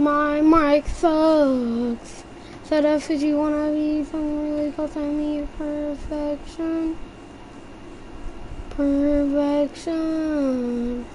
My mic sucks. Said if you wanna be from really close to me, perfection. Perfection.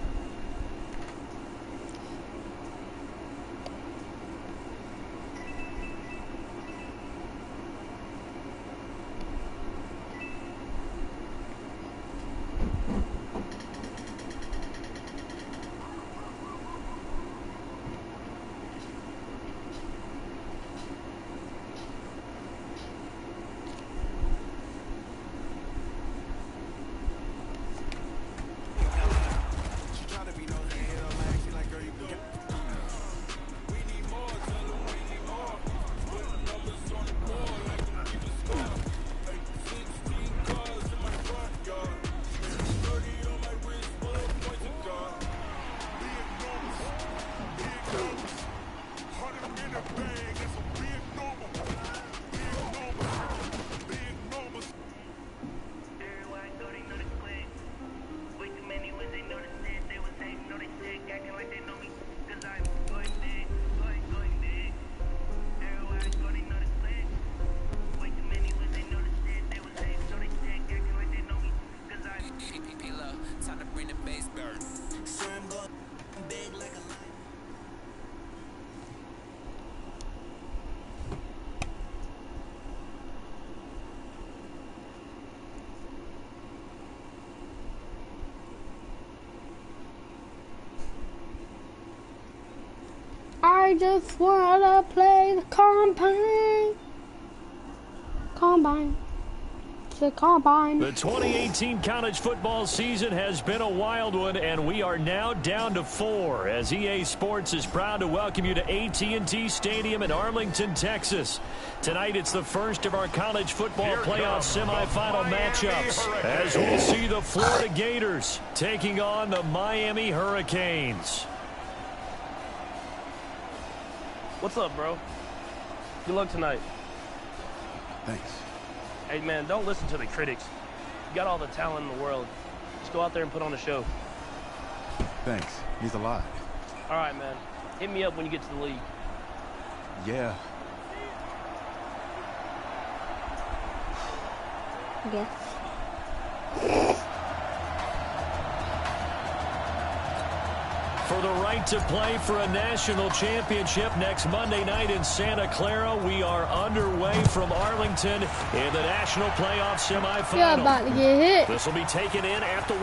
I just wanna play the combine. It's a combine. The 2018 college football season has been a wild one, and we are now down to 4 as EA Sports is proud to welcome you to AT&T Stadium in Arlington, Texas. Tonight, it's the first of our college football playoff semifinal matchups as we see the Florida Gators taking on the Miami Hurricanes. What's up, bro? Good luck tonight. Thanks. Hey, man, don't listen to the critics. You got all the talent in the world. Just go out there and put on a show. Thanks. Means a lot. All right, man. Hit me up when you get to the league. Yeah. Yes. For the right to play for a national championship next Monday night in Santa Clara, we are underway from Arlington in the national playoff semifinal. You're about to get hit. This will be taken in at the 1.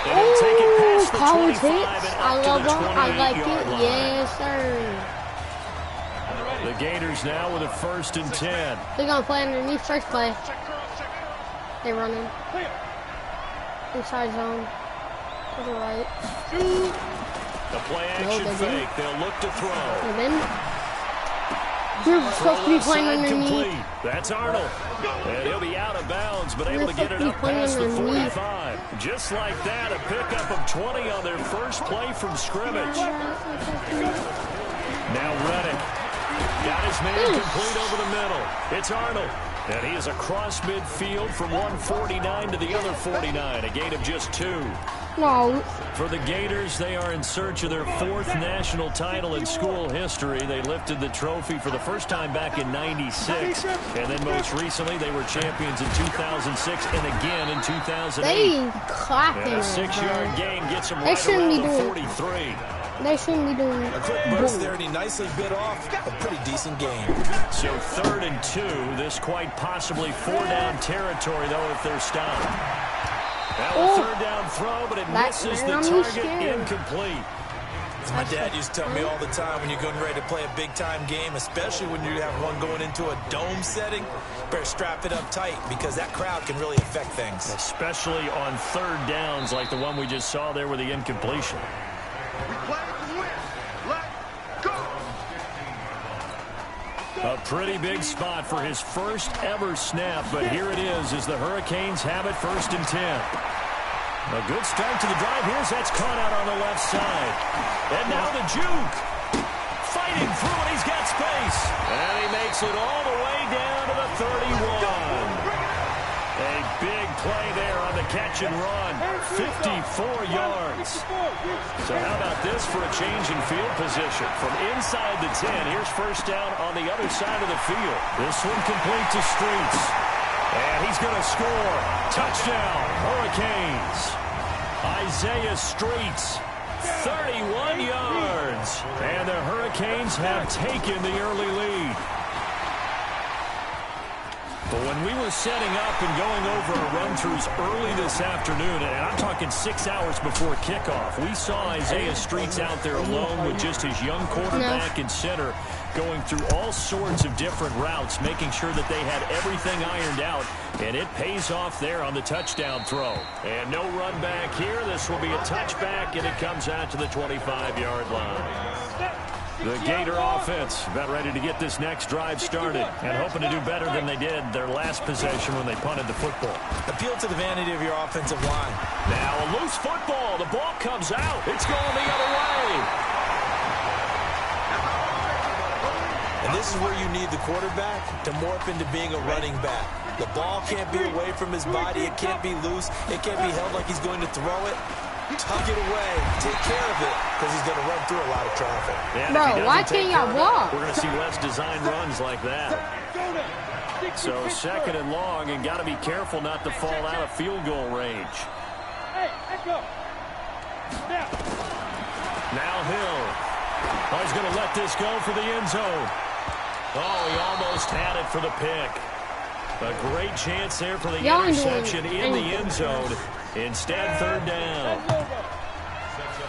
And he'll take it past the 25 and I up love to the them. I like 28-yard it. line. Yes, sir. The Gators now with a 1st and 10. They're gonna play underneath first play. They running. Inside zone. To the right. The play action fake. They'll look to throw. And then you're supposed to be playing underneath. Complete. That's Arnold. And he'll be out of bounds, but able to get it up past the 45. Just like that, a pickup of 20 on their first play from scrimmage. Now Reddick. Got his man complete over the middle. It's Arnold. And he is across midfield from 149 to the other 49. A gain of just 2. No. For the Gators, they are in search of their 4th national title in school history. They lifted the trophy for the first time back in '96. And then most recently, they were champions in 2006 and again in 2008. They clapping. And a 6-yard gain gets them They right shouldn't around be the doing 43. They shouldn't be doing A quick burst there, and he nicely bit off a pretty decent game. So 3rd and 2. This quite possibly 4-down territory, though, if they're stopped. That was 3rd down throw, but it misses the target. Incomplete. As my dad used to tell me all the time, when you're getting ready to play a big-time game, especially when you have one going into a dome setting, better strap it up tight because that crowd can really affect things. Especially on 3rd downs like the one we just saw there with the incompletion. We play to win. Let's go. A pretty big spot for his first ever snap, but here it is as the Hurricanes have it 1st and 10. A good start to the drive. Here's that's caught out on the left side. And now the juke. Fighting through it. He's got space. And he makes it all the way down to the 31. A Big play there on the catch and run. 54 yards. So how about this for a change in field position? From inside the 10, here's first down on the other side of the field. This one complete to Streets. And he's going to score. Touchdown, Hurricanes. Isaiah Streets, 31 yards. And the Hurricanes have taken the early lead. But when we were setting up and going over our run-throughs early this afternoon, and I'm talking 6 hours before kickoff, we saw Isaiah Streets out there alone with just his young quarterback and center going through all sorts of different routes, making sure that they had everything ironed out, and it pays off there on the touchdown throw. And no run back here. This will be a touchback, and it comes out to the 25-yard line. The Gator offense about ready to get this next drive started and hoping to do better than they did their last possession when they punted the football. Appeal to the vanity of your offensive line. Now a loose football. The ball comes out. It's going the other way. And this is where you need the quarterback to morph into being a running back. The ball can't be away from his body. It can't be loose. It can't be held like he's going to throw it. Tuck it away. Take care of it because he's going to run through a lot of traffic. Yeah, bro, why can't y'all walk? We're going to see less design runs like that. So second and long, and got to be careful not to fall out of field goal range. Now Hill. Oh, he's going to let this go for the end zone. Oh, he almost had it for the pick. A great chance there for the interception in the end zone. Instead, third down.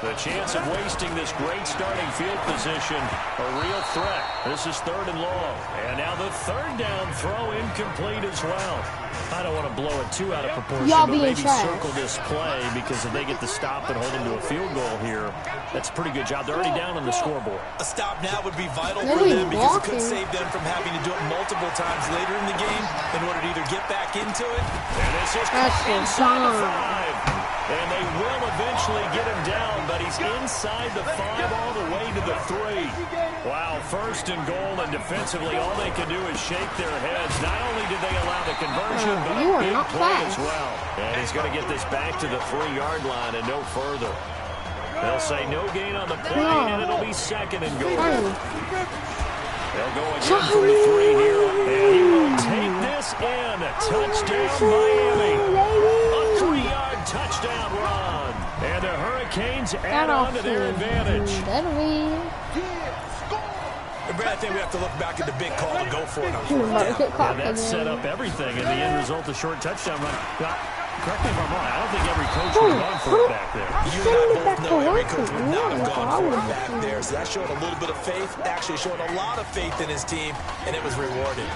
The chance of wasting this great starting field position, a real threat. This is third and long. And now the third down throw incomplete as well. I don't want to blow it too out of proportion, but maybe circle this play because if they get the stop and hold them to a field goal here, that's a pretty good job. They're already down on the scoreboard. A stop now would be vital for them because it could save them from having to do it multiple times later in the game in order to either get back into it. And this is inside the 5. And they will eventually get him down, but he's inside the 5 all the way to the 3. Wow, first and goal, and defensively all they can do is shake their heads. Not only did they allow the conversion, but a big play as well. And he's going to get this back to the 3-yard line and no further. They'll say no gain on the play, and it'll be second and goal. They'll go again for 3 here, and he will take this in. Touchdown, Miami. A 3-yard touchdown run. And the Hurricanes add on to their advantage. Brad, I think we have to look back at the big call to go for it on fourth down. That set up everything, and the end result, a short touchdown run. Well, correct me if I'm wrong. I don't think every coach would have gone for it back there. You and I both know every coach would not have gone for it back there. So that showed a little bit of faith, actually showed a lot of faith in his team, and it was rewarded.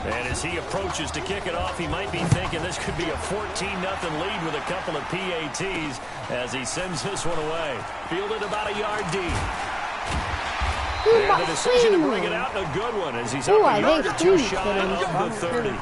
And as he approaches to kick it off, he might be thinking this could be a 14-0 lead with a couple of PATs as he sends this one away. Fielded about a yard deep. And the decision to bring it out, a good one, as he's up a yard or two shy of the 30.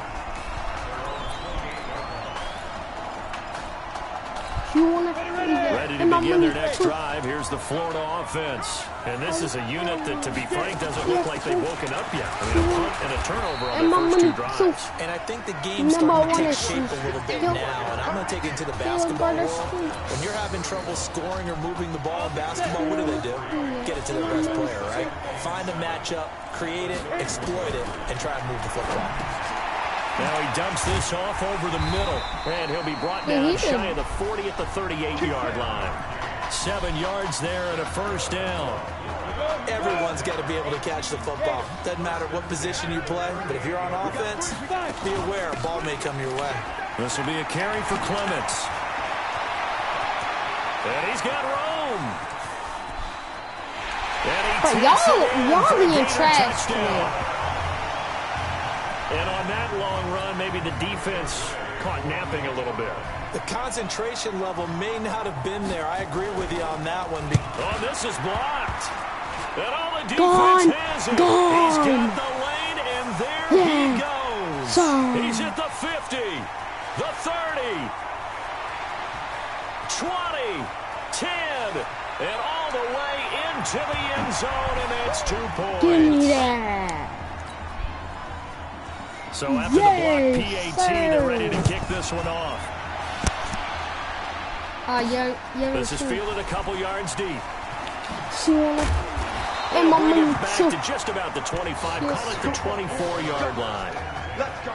Ready to begin their next drive. Here's the Florida offense. And this is a unit that, to be frank, doesn't look like they've woken up yet. I mean, a punt and a turnover on their first 2 drives. And I think the game's starting to take shape a little bit now. And I'm going to take it to the basketball world. When you're having trouble scoring or moving the ball in basketball, what do? Get it to their best player, right? Find a matchup, create it, exploit it, and try and move the football. Now he dumps this off over the middle, and he'll be brought down shy of the 40 at the 38-yard line. 7 yards there and a first down. Everyone's got to be able to catch the football. Doesn't matter what position you play, but if you're on offense, be aware a ball may come your way. This will be a carry for Clements. And he's got Rome. And he y'all being trash today. And on that long run, maybe the defense caught napping a little bit. The concentration level may not have been there. I agree with you on that one. Oh, this is blocked. And all the defense has it. He's got the lane, and there he goes. He's at the 50, the 30, 20, 10, and all the way into the end zone, and that's 2 points. Give me that. So after the block PAT, they're ready to kick this one off. This is fielded a couple yards deep. And bring it back to just about the 25, call it the 24-yard line. Let's go.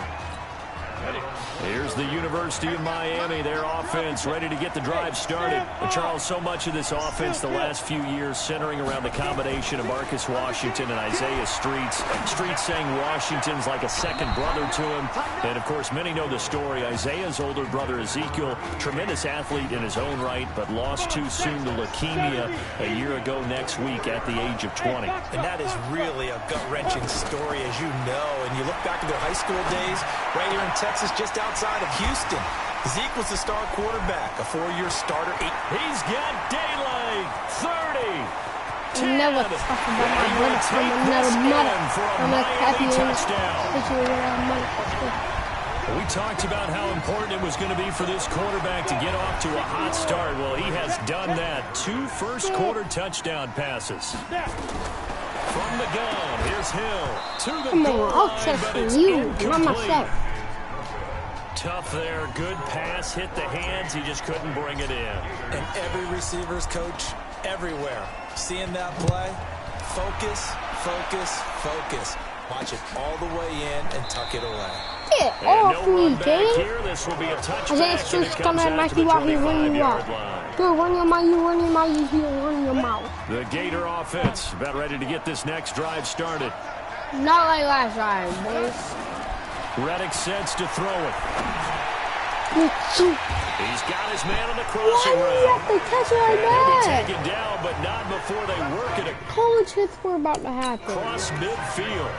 Here's the University of Miami, their offense ready to get the drive started. And Charles, so much of this offense the last few years centering around the combination of Marcus Washington and Isaiah Streets. Streets saying Washington's like a second brother to him. And, of course, many know the story. Isaiah's older brother, Ezekiel, tremendous athlete in his own right, but lost too soon to leukemia a year ago next week at the age of 20. And that is really a gut-wrenching story, as you know. And you look back at their high school days right here in Texas, just outside of Houston. Zeke was the star quarterback, a 4-year starter. He's got daylight. 30. 10. Never talk about my brother from another mother. I'm not happy We talked about how important it was going to be for this quarterback to get off to a hot start. Well, he has done that. 2 first-quarter touchdown passes. From the gun, here's Hill to the goal line, but it's incomplete. Tough there, good pass, hit the hands, he just couldn't bring it in. And every receiver's coach everywhere, seeing that play, focus, focus, focus. Watch it all the way in and tuck it away. Get off me, Dave. This will be a touchback. Isaiah Streets coming at Mikey while he's running you out. Good, run your mouth, you run your mouth, you run your mouth. The Gator offense about ready to get this next drive started. Not like last drive, boys. Reddick sets to throw it. He's got his man on the crossing route. Why do you have to touch it like that? He'll be taken down, but not before they work it college hits were about to happen. Across midfield.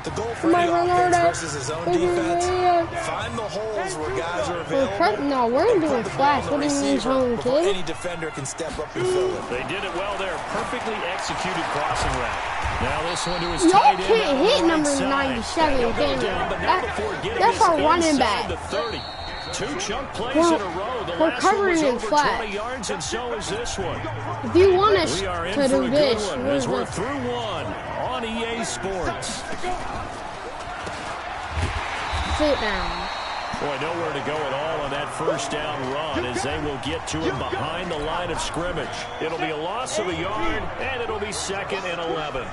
The goal for any offense versus his own defense, find the holes where guys are available. No, we're doing flash. What do you mean, home, kid? Any defender can step up and fill it. They did it well there. Perfectly executed crossing route. Now this one to his y'all tight end. Can't hit number 97, can you? That's our running back. 2 chunk plays in a row. The last covering one in was over flat. 20 yards, and so is this one. If you want us We are in to for do a this, good one as we're through one on EA Sports. Sit down. Boy, nowhere to go at all on that first down run as they will get to him behind the line of scrimmage. It'll be a loss of a yard, and it'll be 2nd and 11.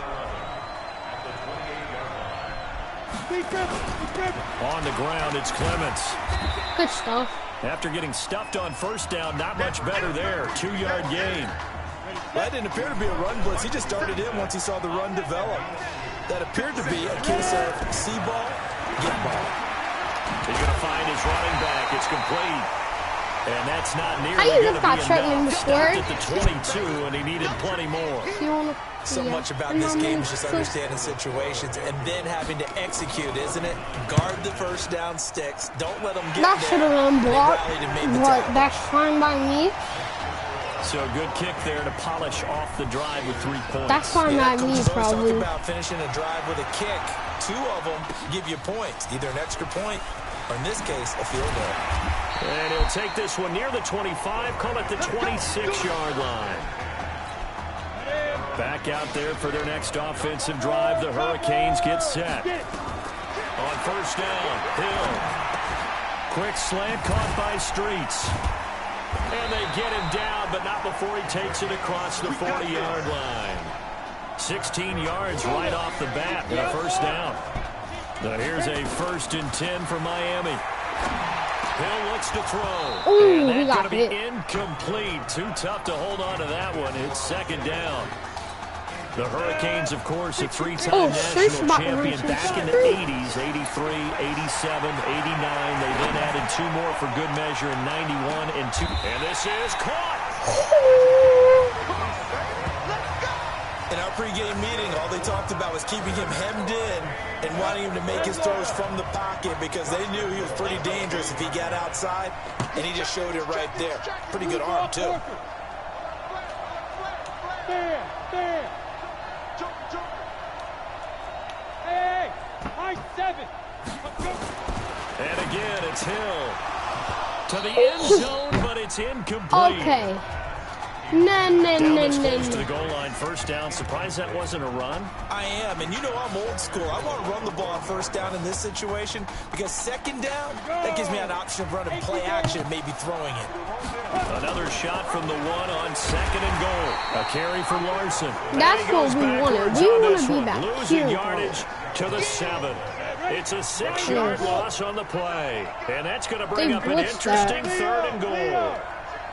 On the ground, it's Clements. Good stuff. After getting stuffed on first down, not much better there. 2-yard gain. That didn't appear to be a run blitz. He just darted in once he saw the run develop. That appeared to be a case of see ball, get ball. He's going to find his running back. It's complete. And that's not nearly How you going just to got be threatened enough. before? Stopped at the 22, and he needed plenty more. So much about this game is just understanding situations and then having to execute, isn't it? Guard the first down sticks. Don't let them get that should have been blocked, but that's fine by me. So a good kick there to polish off the drive with 3 points. That's fine by me, probably. Talk about finishing a drive with a kick. 2 of them give you points, either an extra point or, in this case, a field goal. And he'll take this one near the 25, call it the 26-yard line. Back out there for their next offensive drive. The Hurricanes get set. On first down, Hill. Quick slant caught by Streets. And they get him down, but not before he takes it across the 40-yard line. 16 yards right off the bat and a first down. Now here's a 1st and 10 for Miami. Hill looks to throw. Ooh, and that's going to be hit. incomplete. Too tough to hold on to that one. It's 2nd down. The Hurricanes, of course, a 3-time national champion back in the 80s, 83, 87, 89. They then added 2 more for good measure in 91 and 2. And this is caught. In our pregame meeting, all they talked about was keeping him hemmed in and wanting him to make his throws from the pocket because they knew he was pretty dangerous if he got outside, and he just showed it right there. Pretty good arm, too. And again, it's Hill to the end zone, but it's incomplete. Okay. Down this close to the goal line, first down. Surprised that wasn't a run? I am, and you know I'm old school. I want to run the ball on first down in this situation because second down, that gives me an option of running play action, maybe throwing it. Another shot from the one on second and goal. A carry from Larson. That's what we wanted. We want to be back Losing here. yardage to the 7. It's a 6-yard loss on the play. And that's going to bring up an interesting third and goal.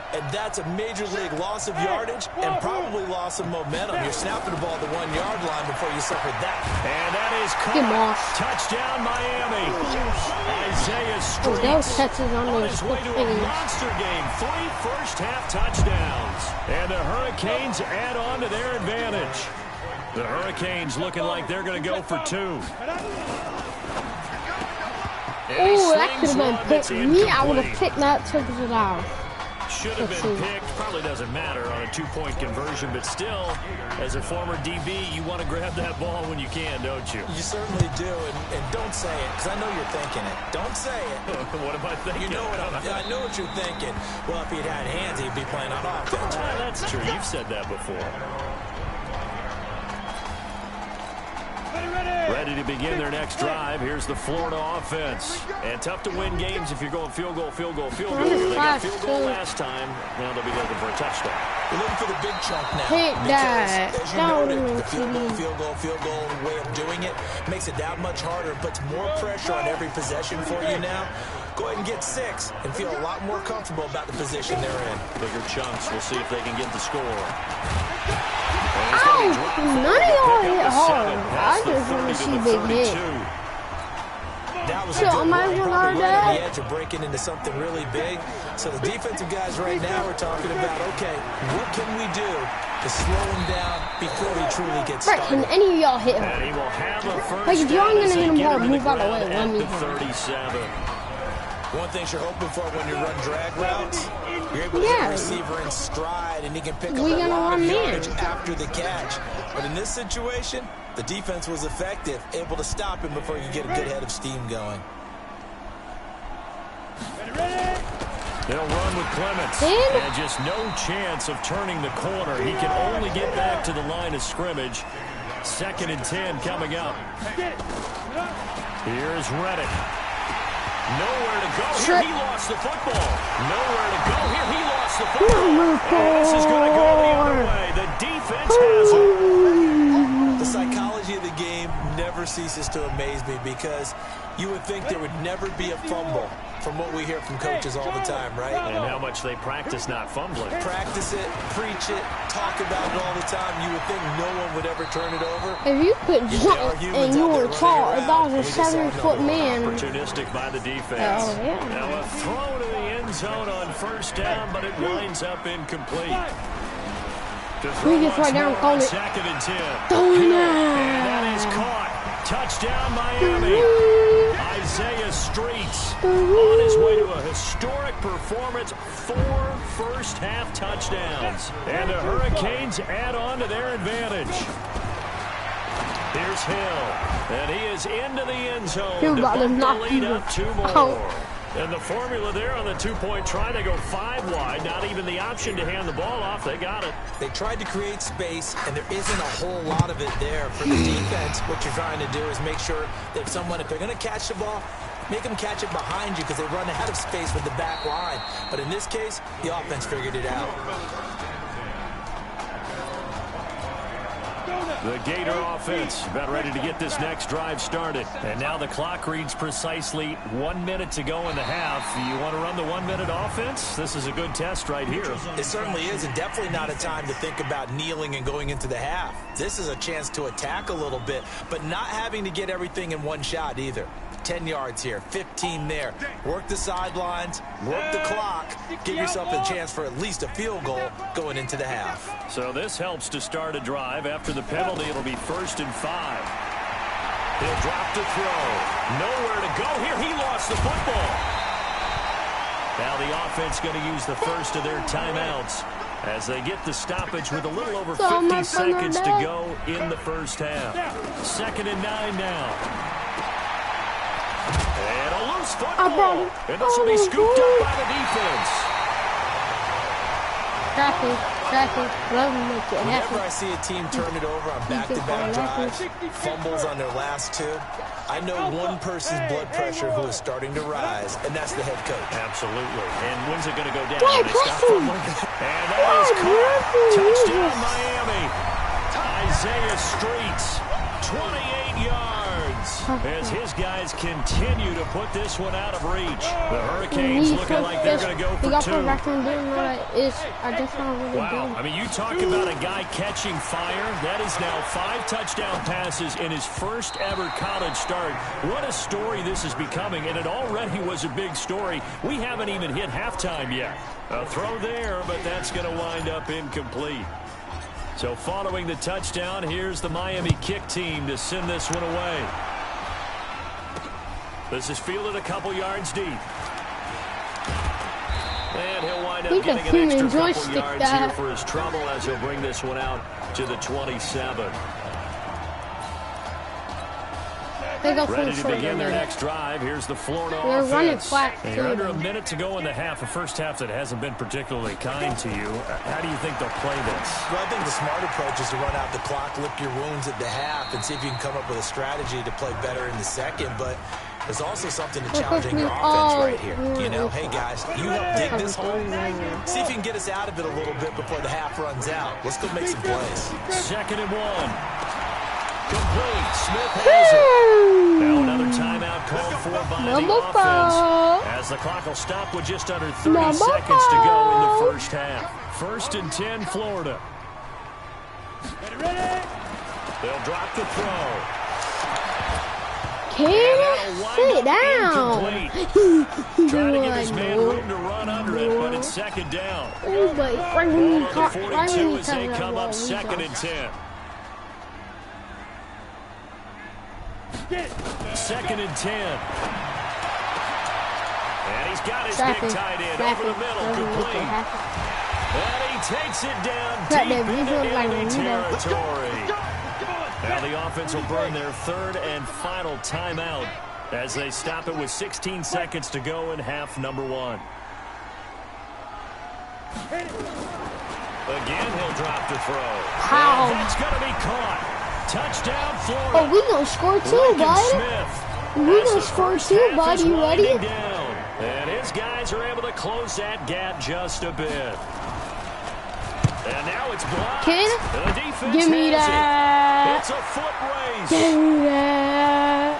And that's a major league loss of yardage and probably loss of momentum. You're snapping the ball at the 1-yard line before you suffer that. And that is caught. Touchdown, Miami. Isaiah Streets on his way to a monster game. 3 first-half touchdowns. And the Hurricanes add on to their advantage. The Hurricanes looking like they're going to go for 2. Oh, that could have been picked. Me, I would have picked that, took it out. Should have been picked. Probably doesn't matter on a 2-point conversion, but still, as a former DB, you want to grab that ball when you can, don't you? You certainly do, and don't say it, because I know you're thinking it. Don't say it. What am I thinking? You know what I know what you're thinking. Well, if he'd had hands, he'd be playing on offense. That's true. You've said that before. Ready to begin their next drive. Here's the Florida offense. And tough to win games if you're going field goal, field goal, field goal. They got field goal last time. Now they'll be looking for a touchdown. We're looking for the big chunk now. Hit that. As you noted, the field goal way of doing it makes it that much harder and puts more pressure on every possession for you now. Go ahead and get 6 and feel a lot more comfortable about the position they're in. Bigger chunks. We'll see if they can get the score. Ow! None of y'all hit hard. I just want to see big hit. That was a good one. Probably right on the edge of breaking into something really big. So the defensive guys right now are talking about, okay, what can we do to slow him down before he truly gets started? Can any of y'all hit him? And he will have a first like, if y'all down gonna as hit they him get hard, him to move out of the way. ground Let at me the hit him. 37. One thing you're hoping for when you run drag routes, you're able to hit a receiver in stride, and he can pick up a lot of yardage after the catch. But in this situation, the defense was effective, able to stop him before you get a good head of steam going. They'll run with Clements. And just no chance of turning the corner. He can only get back to the line of scrimmage. 2nd and 10 coming up. Here's Reddick. Nowhere to go. Here he lost the football. Nowhere to go. Here he lost the football. And this is going to go the other way. The defense has it. The psychology of the game never ceases to amaze me because you would think there would never be a fumble from what we hear from coaches all the time, right? And how much they practice not fumbling. Practice it, preach it, talk about it all the time. You would think no one would ever turn it over. If you could jump and you were tall, if that was a 7-foot man. Opportunistic by the defense. Oh, yeah. Now a throw to the end zone on first down, but it winds up incomplete. We just right down and call it. 2nd and 10. And that is caught. Touchdown, Miami. Isaiah Streets on his way to a historic performance. 4 first-half touchdowns. And the Hurricanes add on to their advantage. Here's Hill. And he is into the end zone. You're about to knock lead you up 2 more. out. And the formula there on the 2-point try, they go 5 wide. Not even the option to hand the ball off. They got it. They tried to create space, and there isn't a whole lot of it there for the defense. What you're trying to do is make sure that if they're going to catch the ball, make them catch it behind you because they run out of space with the back line. But in this case, the offense figured it out. The Gator offense about ready to get this next drive started. And now the clock reads precisely 1 minute to go in the half. You want to run the 1-minute offense? This is a good test right here. It certainly is, and definitely not a time to think about kneeling and going into the half. This is a chance to attack a little bit, but not having to get everything in one shot either. 10 yards here, 15 there. Work the sidelines, work the clock, give yourself a chance for at least a field goal going into the half. So this helps to start a drive. After the penalty, it'll be 1st and 5. He'll drop to throw. Nowhere to go. Here he lost the football. Now the offense going to use the first of their timeouts as they get the stoppage with a little over 50 seconds to go in the first half. 2nd and 9 now. And a loose football. And this will be scooped up by the defense. Traffic. Love to make it happen. Whenever I see a team turn it over on back-to-back drives, fumbles on their last two, I know one person's blood pressure who is starting to rise, and that's the head coach. Absolutely. And when's it going to go down? They stop fumbling. And that is caught. Touchdown, Miami. Isaiah Streets, 28 yards. As his guys continue to put this one out of reach. The Hurricanes looking like they're going to go for two. Wow. I mean, you talk about a guy catching fire. That is now 5 touchdown passes in his first ever college start. What a story this is becoming, and it already was a big story. We haven't even hit halftime yet. A throw there, but that's going to wind up incomplete. So following the touchdown, here's the Miami kick team to send this one away. This is fielded a couple yards deep. And he'll wind up getting an extra couple yards here for his trouble as he'll bring this one out to the 27. Ready to begin their next drive. Here's the Florida offense. And you're under a minute to go in the half. A first half that hasn't been particularly kind to you. How do you think they'll play this? Well, I think the smart approach is to run out the clock, lick your wounds at the half, and see if you can come up with a strategy to play better in the second. But there's also something to challenging your offense right here. You know, hey, guys, you help dig this hole. See if you can get us out of it a little bit before the half runs out. Let's go make some plays. 2nd and 1. Complete. Smith has it. Now another timeout called for by the offense. As the clock will stop with just under 30 seconds to go in the first half. 1st and 10, Florida. They'll drop the throw. Sit down. Trying to give his man room to run under it, but it's 2nd down. Oh, but Ball to 42 as they come up 2nd and 10. 2nd and 10. And he's got his big tight end over the middle, complete. And he takes it down deep into enemy territory. Now the offense will burn their 3rd and final timeout as they stop it with 16 seconds to go in half number 1. Again, he'll drop the throw. And that's going to be caught. Touchdown, Florida. Oh, we gonna score too, bud. We gonna score too, bud. You ready? Down. And his guys are able to close that gap just a bit. And now it's blocked. Kid, give me that. It's a foot race. Give me that.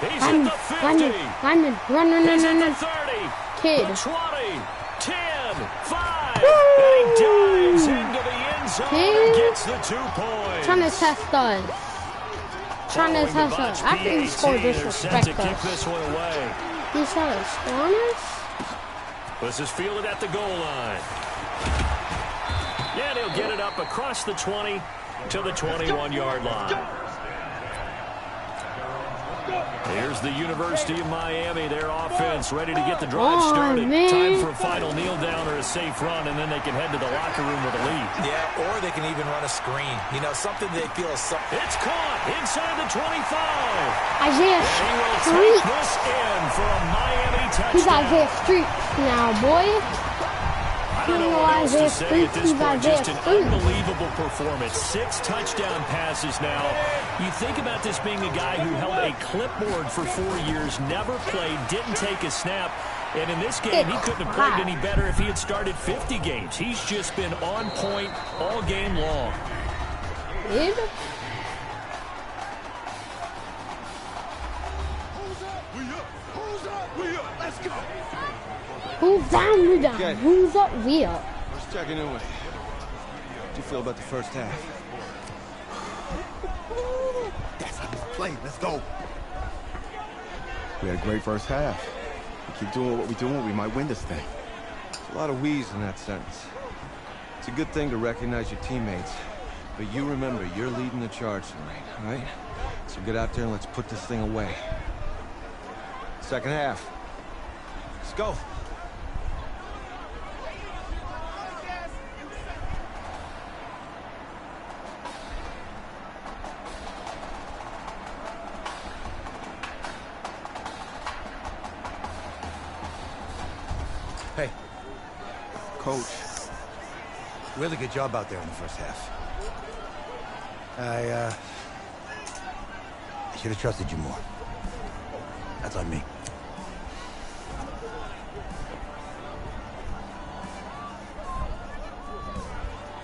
He's at the 50. Run. He's at the 30. Kid. The 20. 10. 5. And he dives into the end zone and gets the 2 points. Trying to test us. I think he scored disrespect us. Kick this one away. He's trying to score us? This is fielded at the goal line. Yeah, he'll get it up across the 20 to the 21-yard line. Here's the University of Miami, their offense ready to get the drive started. Time for a final kneel down or a safe run, and then they can head to the locker room with a lead. Yeah, or they can even run a screen. You know, something they feel is something. It's caught inside the 25. Isaiah Streets. He will take this in for a Miami touchdown. He's Isaiah Streets now, boy. I don't know what else to say at this point. Just an unbelievable performance. 6 touchdown passes now. You think about this being a guy who held a clipboard for 4 years, never played, didn't take a snap. And in this game, he couldn't have played any better if he had started 50 games. He's just been on point all game long. Who's up? We up. Let's go. Who's down, we down. Okay. Who's up, we up. Just checking in with you. How'd you feel about the first half? That's how we play. Let's go. We had a great first half. We keep doing what we're doing, we might win this thing. There's a lot of wheeze in that sentence. It's a good thing to recognize your teammates. But you remember, you're leading the charge tonight, all right? So get out there and let's put this thing away. Second half. Let's go. Hey. Coach, Really good job out there in the first half. I should have trusted you more. That's on me.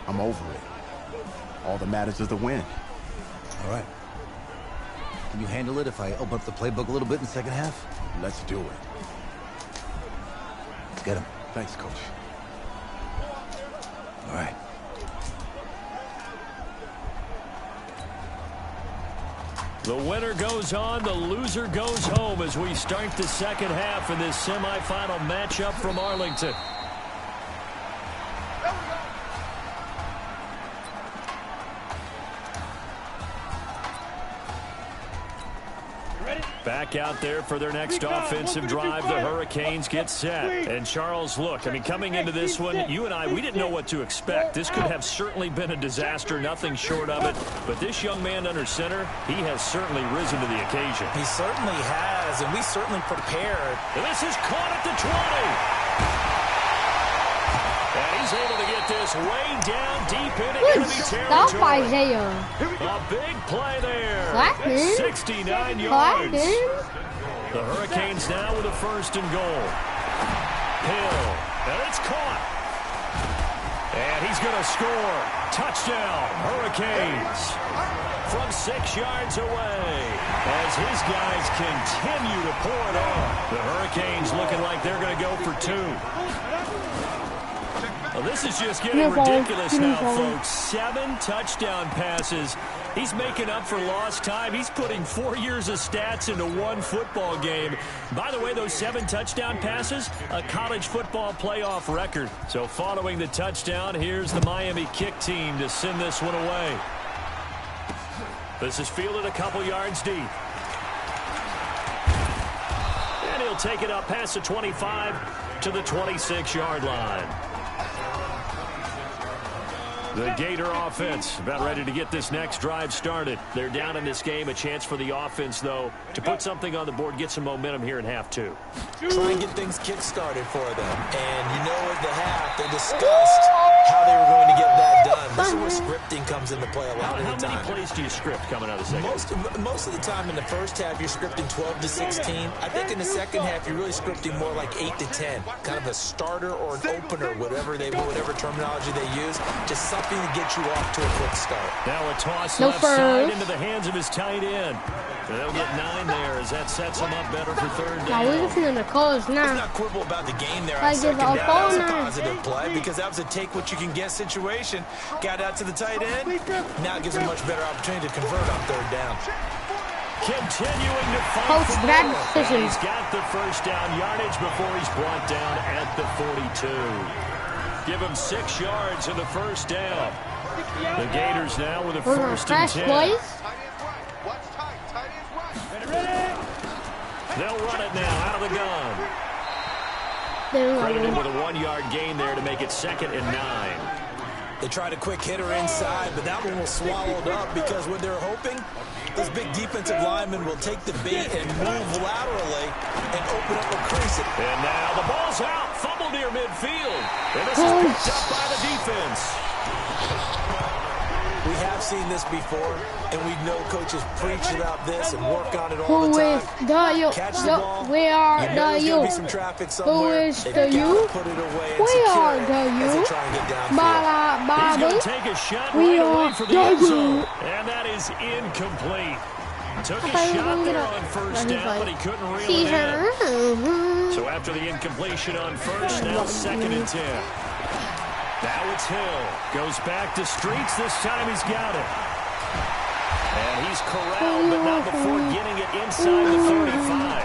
I'm over it. All that matters is the win. All right. Can you handle it if I open up the playbook a little bit in the second half? Let's do it. Let's get him. Thanks, Coach. All right. The winner goes on, the loser goes home as we start the second half in this semifinal matchup from Arlington. Back out there for their next offensive drive. The Hurricanes get set. And Charles, look, I mean, coming into this one, you and I, we didn't know what to expect. This could have certainly been a disaster, nothing short of it. But this young man under center, he has certainly risen to the occasion. He certainly has, and we certainly prepared. And this is caught at the 20. And he's able to get this way down deep into enemy Stop, territory. Isaiah. A big play there. Clapping. 69 yards. Clapping. The Hurricanes now with a 1st and goal. Hill. And it's caught. And he's going to score. Touchdown, Hurricanes. From 6 yards away. As his guys continue to pour it on. The Hurricanes looking like they're going to go for 2. Well, this is just getting ridiculous now, folks. 7 touchdown passes. He's making up for lost time. He's putting 4 years of stats into one football game. By the way, those 7 touchdown passes, a college football playoff record. So following the touchdown, here's the Miami kick team to send this one away. This is fielded a couple yards deep. And he'll take it up past the 25 to the 26-yard line. The Gator offense about ready to get this next drive started. They're down in this game. A chance for the offense, though, to put something on the board, get some momentum here in half 2. Try and get things kick-started for them. And you know at the half, they discussed how they were going to get that done. This is where scripting comes into play a lot of the time. How many plays do you script coming out of the second? Most of the time in the first half, you're scripting 12 to 16. I think in the second half, you're really scripting more like 8 to 10. Kind of a starter or an opener, whatever terminology they use. Just something to get you off to a quick start. Now a toss left side into the hands of his tight end. And they'll get 9 there as that sets him up better for 3rd down. Now we're listening to calls now. Let's not quibble about the game there. Like Second down, that was a now. positive play because that was a take-what-you-can-get situation. Got out to the tight end. Now it gives him a much better opportunity to convert on 3rd down. Continuing to fight Coach, for bad more. decision. He's got the 1st down yardage before he's brought down at the 42. Give him 6 yards in the 1st down. The Gators now with a 1st and 10. Boys. They'll run it now out of the gun. Credited with a 1-yard gain there to make it 2nd and 9. They tried a quick hitter inside, but that one was swallowed up because what they're hoping, this big defensive lineman will take the bait and move laterally and open up a crease. And now the ball's out, fumble near midfield. And this is picked up by the defense. We have seen this before, and we know coaches preach about this and work on it all the time. Catch the ball. Where are You know the there's you? going to be some traffic somewhere. is They've the got you? to put it away and Where secure are it the as they you? try and get downfield. He's going to take a shot right away for the end zone. And that is incomplete. Took a shot there on 1st down, but he couldn't reel it in. So after the incompletion on 1st, now 2nd and 10. Now it's Hill. Goes back to Streets. This time he's got it. And he's corralled, but not before getting it inside the 35.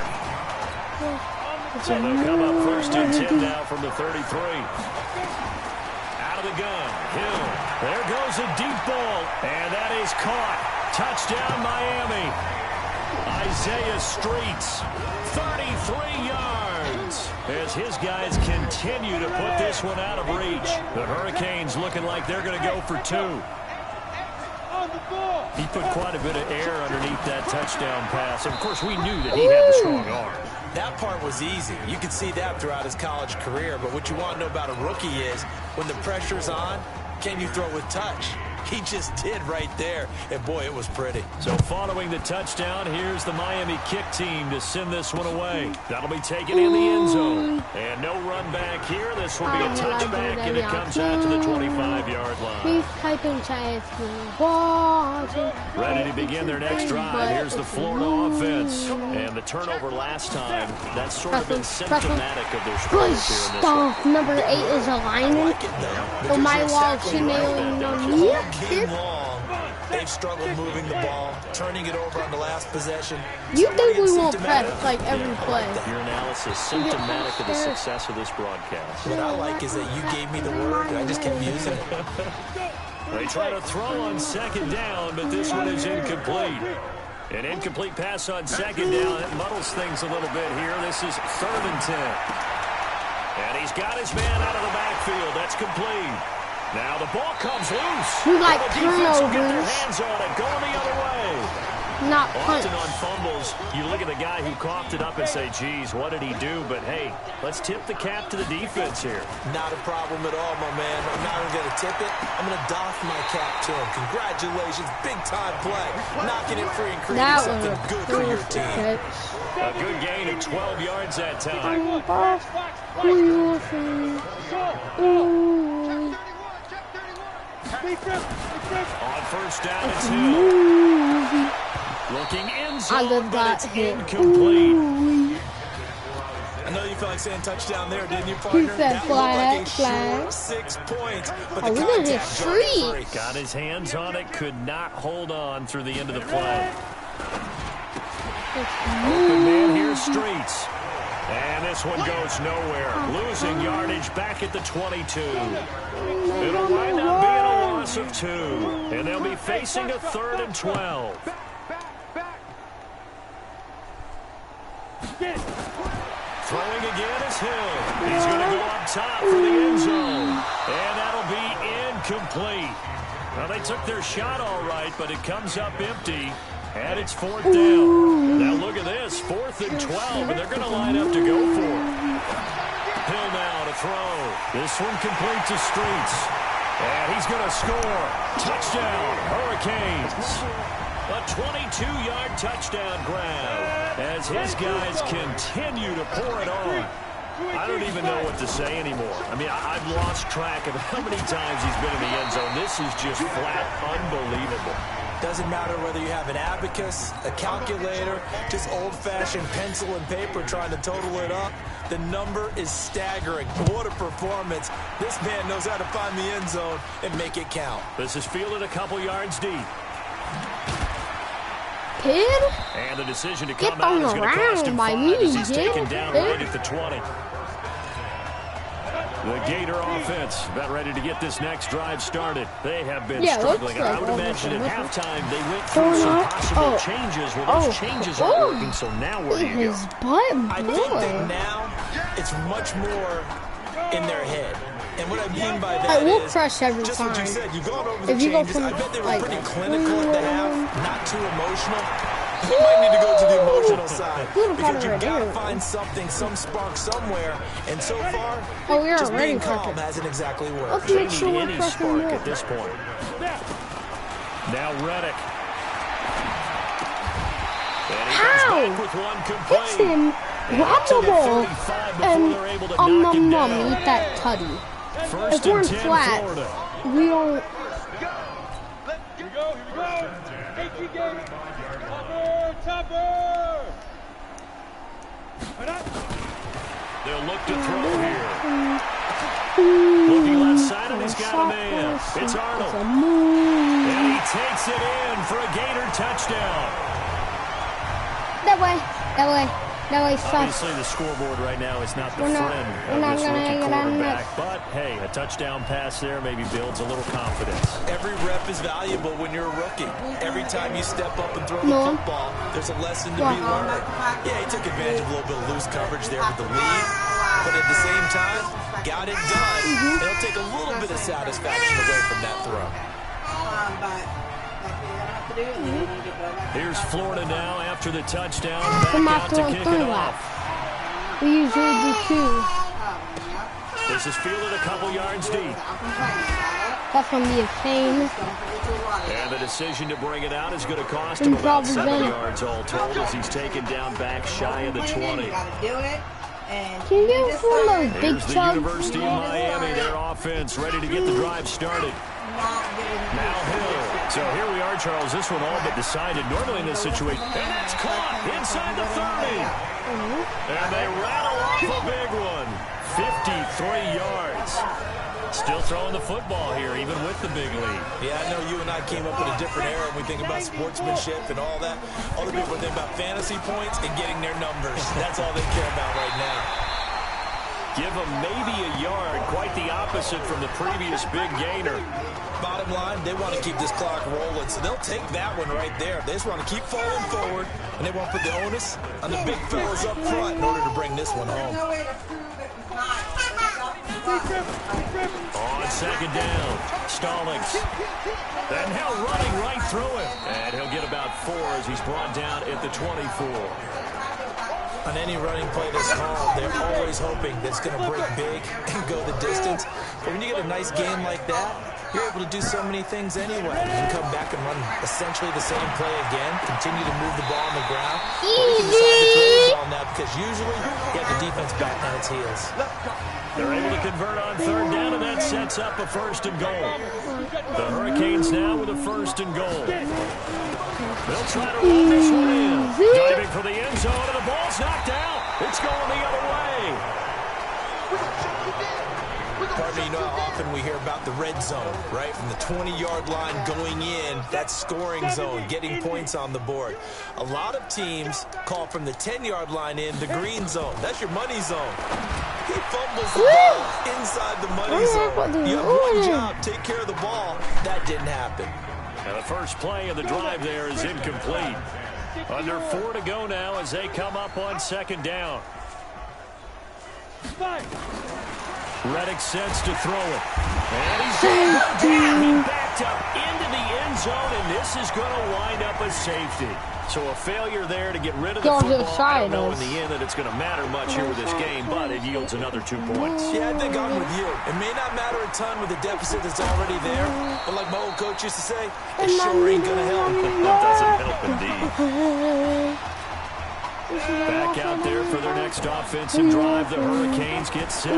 So they'll come up 1st and 10 now from the 33. Out of the gun. Hill. There goes a deep ball. And that is caught. Touchdown, Miami. Isaiah Streets. 33 yards. As his guys continue to put this one out of reach. The Hurricanes looking like they're going to go for 2. He put quite a bit of air underneath that touchdown pass. Of course, we knew that he had the strong arm. That part was easy. You could see that throughout his college career. But what you want to know about a rookie is when the pressure's on, can you throw with touch? He just did right there, and boy, it was pretty. So following the touchdown, here's the Miami kick team to send this one away. That'll be taken in the end zone. And no run back here. This will be a touchback, and it comes out to the 25-yard line. Ready to begin their next drive. Here's the Florida offense. And the turnover last time, that's sort of been symptomatic of their struggles here in this one. Number 8 is a lineman. Oh my wall, Game long, they've struggled moving the ball, turning it over on the last possession. You think we won't press like every play? Your analysis symptomatic of the success of this broadcast. What I like is that you gave me the word, and I just kept using it. They try to throw on second down, but this one is incomplete. An incomplete pass on second down. It muddles things a little bit here. This is 3rd and 10. And he's got his man out of the backfield. That's complete. Now the ball comes loose. We like the defense will get their turnovers. hands on it, going the other way. Not punch. Often on fumbles, you look at the guy who coughed it up and say, geez, what did he do? But, hey, let's tip the cap to the defense here. Not a problem at all, my man. I'm not even going to tip it. I'm going to doff my cap to him. Congratulations. Big-time play. Knocking it free and creating something good for your team. A good gain of 12 yards that time. On first down, it's Hill. Looking in zone, but it's incomplete. I know you felt like saying touchdown there, didn't you, partner? He said flag, short 6 points, but the look at his contact drove it free. Got his hands on it, could not hold on through the end of the play. Open man here, Streets. And this one goes nowhere. Losing yardage back at the 22. It'll wind up being a loss of 2. And they'll be facing a 3rd and 12. Throwing again is Hill. He's going to go up top for the end zone. And that'll be incomplete. Well, they took their shot all right, but it comes up empty. And it's 4th down. Now look at this, 4th and 12, and they're going to line up to go for it. Hill now to throw. This one complete to Streets. And he's going to score. Touchdown, Hurricanes. A 22-yard touchdown grab as his guys continue to pour it on. I don't even know what to say anymore. I mean, I've lost track of how many times he's been in the end zone. This is just flat unbelievable. Doesn't matter whether you have an abacus, a calculator, just old-fashioned pencil and paper trying to total it up. The number is staggering. What a performance. This man knows how to find the end zone and make it count. This is fielded a couple yards deep. Kid? And the decision to come out is going to cost him 5 as he's taken down right at the 20. The Gator offense about ready to get this next drive started. They have been struggling. Like I would imagine at halftime they went through some possible changes. Well, those changes aren't working, so now where do you go? I think that now it's much more in their head. And what I mean by that is, crush every just time. what you said, you've gone over the changes. I bet they were pretty clinical at the half, not too emotional. You might need to go to the emotional side because you've got to find something, some spark somewhere. And so far, just being calm hasn't exactly worked. They need any spark at this point. Now Reddick. And he comes back with one complete. It's him. Grab the ball and eat that tutty. If we're flat, we don't. Here we go. Topper. They'll look to throw here. Looking left side, and he's got a man. It's Arnold. And he takes it in for a Gator touchdown. That way. Obviously, the scoreboard right now is not the friend of this rookie quarterback. But, hey, a touchdown pass there maybe builds a little confidence. Every rep is valuable when you're a rookie. Every time you step up and throw the football, there's a lesson to be learned. Yeah, he took advantage of a little bit of loose coverage there with the lead. But at the same time, got it done. It'll take a little bit of satisfaction away from that throw. Here's Florida now after the touchdown. Back out to kick it off. We usually do 2. This is fielded a couple yards deep. That's gonna be a pain. And the decision to bring it out is going to cost him about 7 yards all told as he's taken down back shy of the 20. Can you give us one of those big Here's the chugs? University of Miami, their offense ready to get the drive started. Now Hill. So here we are, Charles. This one all but decided. Normally in this situation, and that's caught inside the 30. And they rattle off a big one. 53 yards. Still throwing the football here, even with the big lead. Yeah, I know you and I came up in a different era when we think about sportsmanship and all that. Other people think about fantasy points and getting their numbers. That's all they care about right now. Give them maybe a yard, quite the opposite from the previous big gainer. Bottom line, they want to keep this clock rolling, so they'll take that one right there. They just want to keep falling forward, and they won't put the onus on the big fellas up front in order to bring this one home. On second down, Stallings. And now running right through it. And he'll get about 4 as he's brought down at the 24. On any running play that's called, they're always hoping that it's going to break big and go the distance. But when you get a nice game like that, you're able to do so many things anyway. You can come back and run essentially the same play again, continue to move the ball on the ground, or you can decide to throw the ball now because usually you have the defense back on its heels. They're able to convert on third down, and that sets up a 1st and goal. The Hurricanes now with a 1st and goal. They'll try to run this one in. Diving for the end zone, and the ball's knocked out. It's going the other way. Partner, you know how often we hear about the red zone, right? From the 20-yard line going in, that scoring zone, getting points on the board. A lot of teams call from the 10-yard line in the green zone. That's your money zone. He fumbles the ball inside the money zone. You have one job, take care of the ball. That didn't happen. And the first play of the drive there is incomplete. Under 4 to go now as they come up on 2nd down. Reddick sets to throw it. And he's down. He backed up into the end zone, and this is going to wind up a safety. So a failure there to get rid of the football. I don't know in the end that it's going to matter much here with this game, but it yields another 2 points. Yeah, I think I'm with you. It may not matter a ton with the deficit that's already there, but like my old coach used to say, it sure ain't going to help. That doesn't help indeed. Back out there for their next offensive drive. The Hurricanes get set.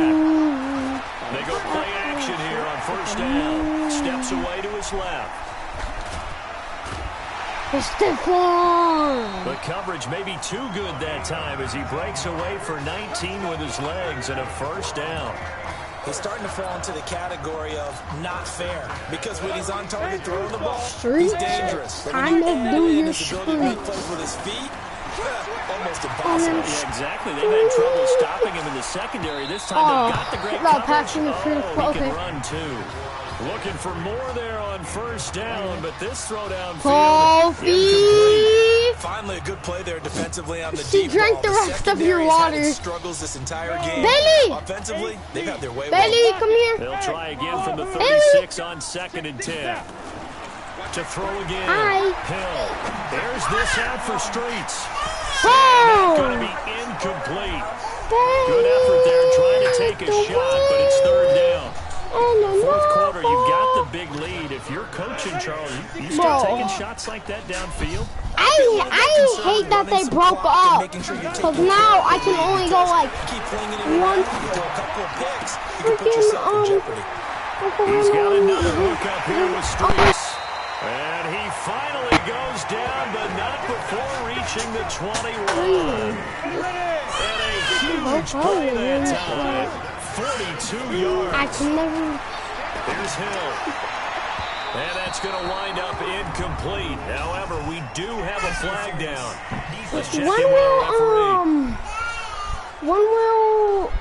They go play action here on 1st down. Steps away to his left. The coverage may be too good that time as he breaks away for 19 with his legs and a 1st down. He's starting to fall into the category of not fair because when he's on target throwing the ball, he's dangerous. But when you add in his ability to make plays with his feet, almost impossible. Yeah, exactly. They've had trouble stopping him in the secondary. This time they've got the great coverage. He can run too. Looking for more there on 1st down, but this throw downfield incomplete. Finally, a good play there defensively on the she deep drank ball. the rest of your water. Struggles this entire game. Bailey! Offensively, they've had their way. Bailey, come here. They'll try again from the 36 on 2nd and 10. To throw again. Hill. There's this out for Streets. Oh! Going to be incomplete. Good effort there trying to take a shot, but it's 3rd down. 4th quarter, you've got the big lead. If you're coaching, Charles, you start taking shots like that downfield. I hate that they broke up, because now I can only go like one freaking, He's got another hook up here with Streets. And he finally goes down, but not before reaching the 21. And a huge play that time. 42 yards. I can never. Here's Hill. And that's going to wind up incomplete. However, we do have a flag down. Let's check in with our referee.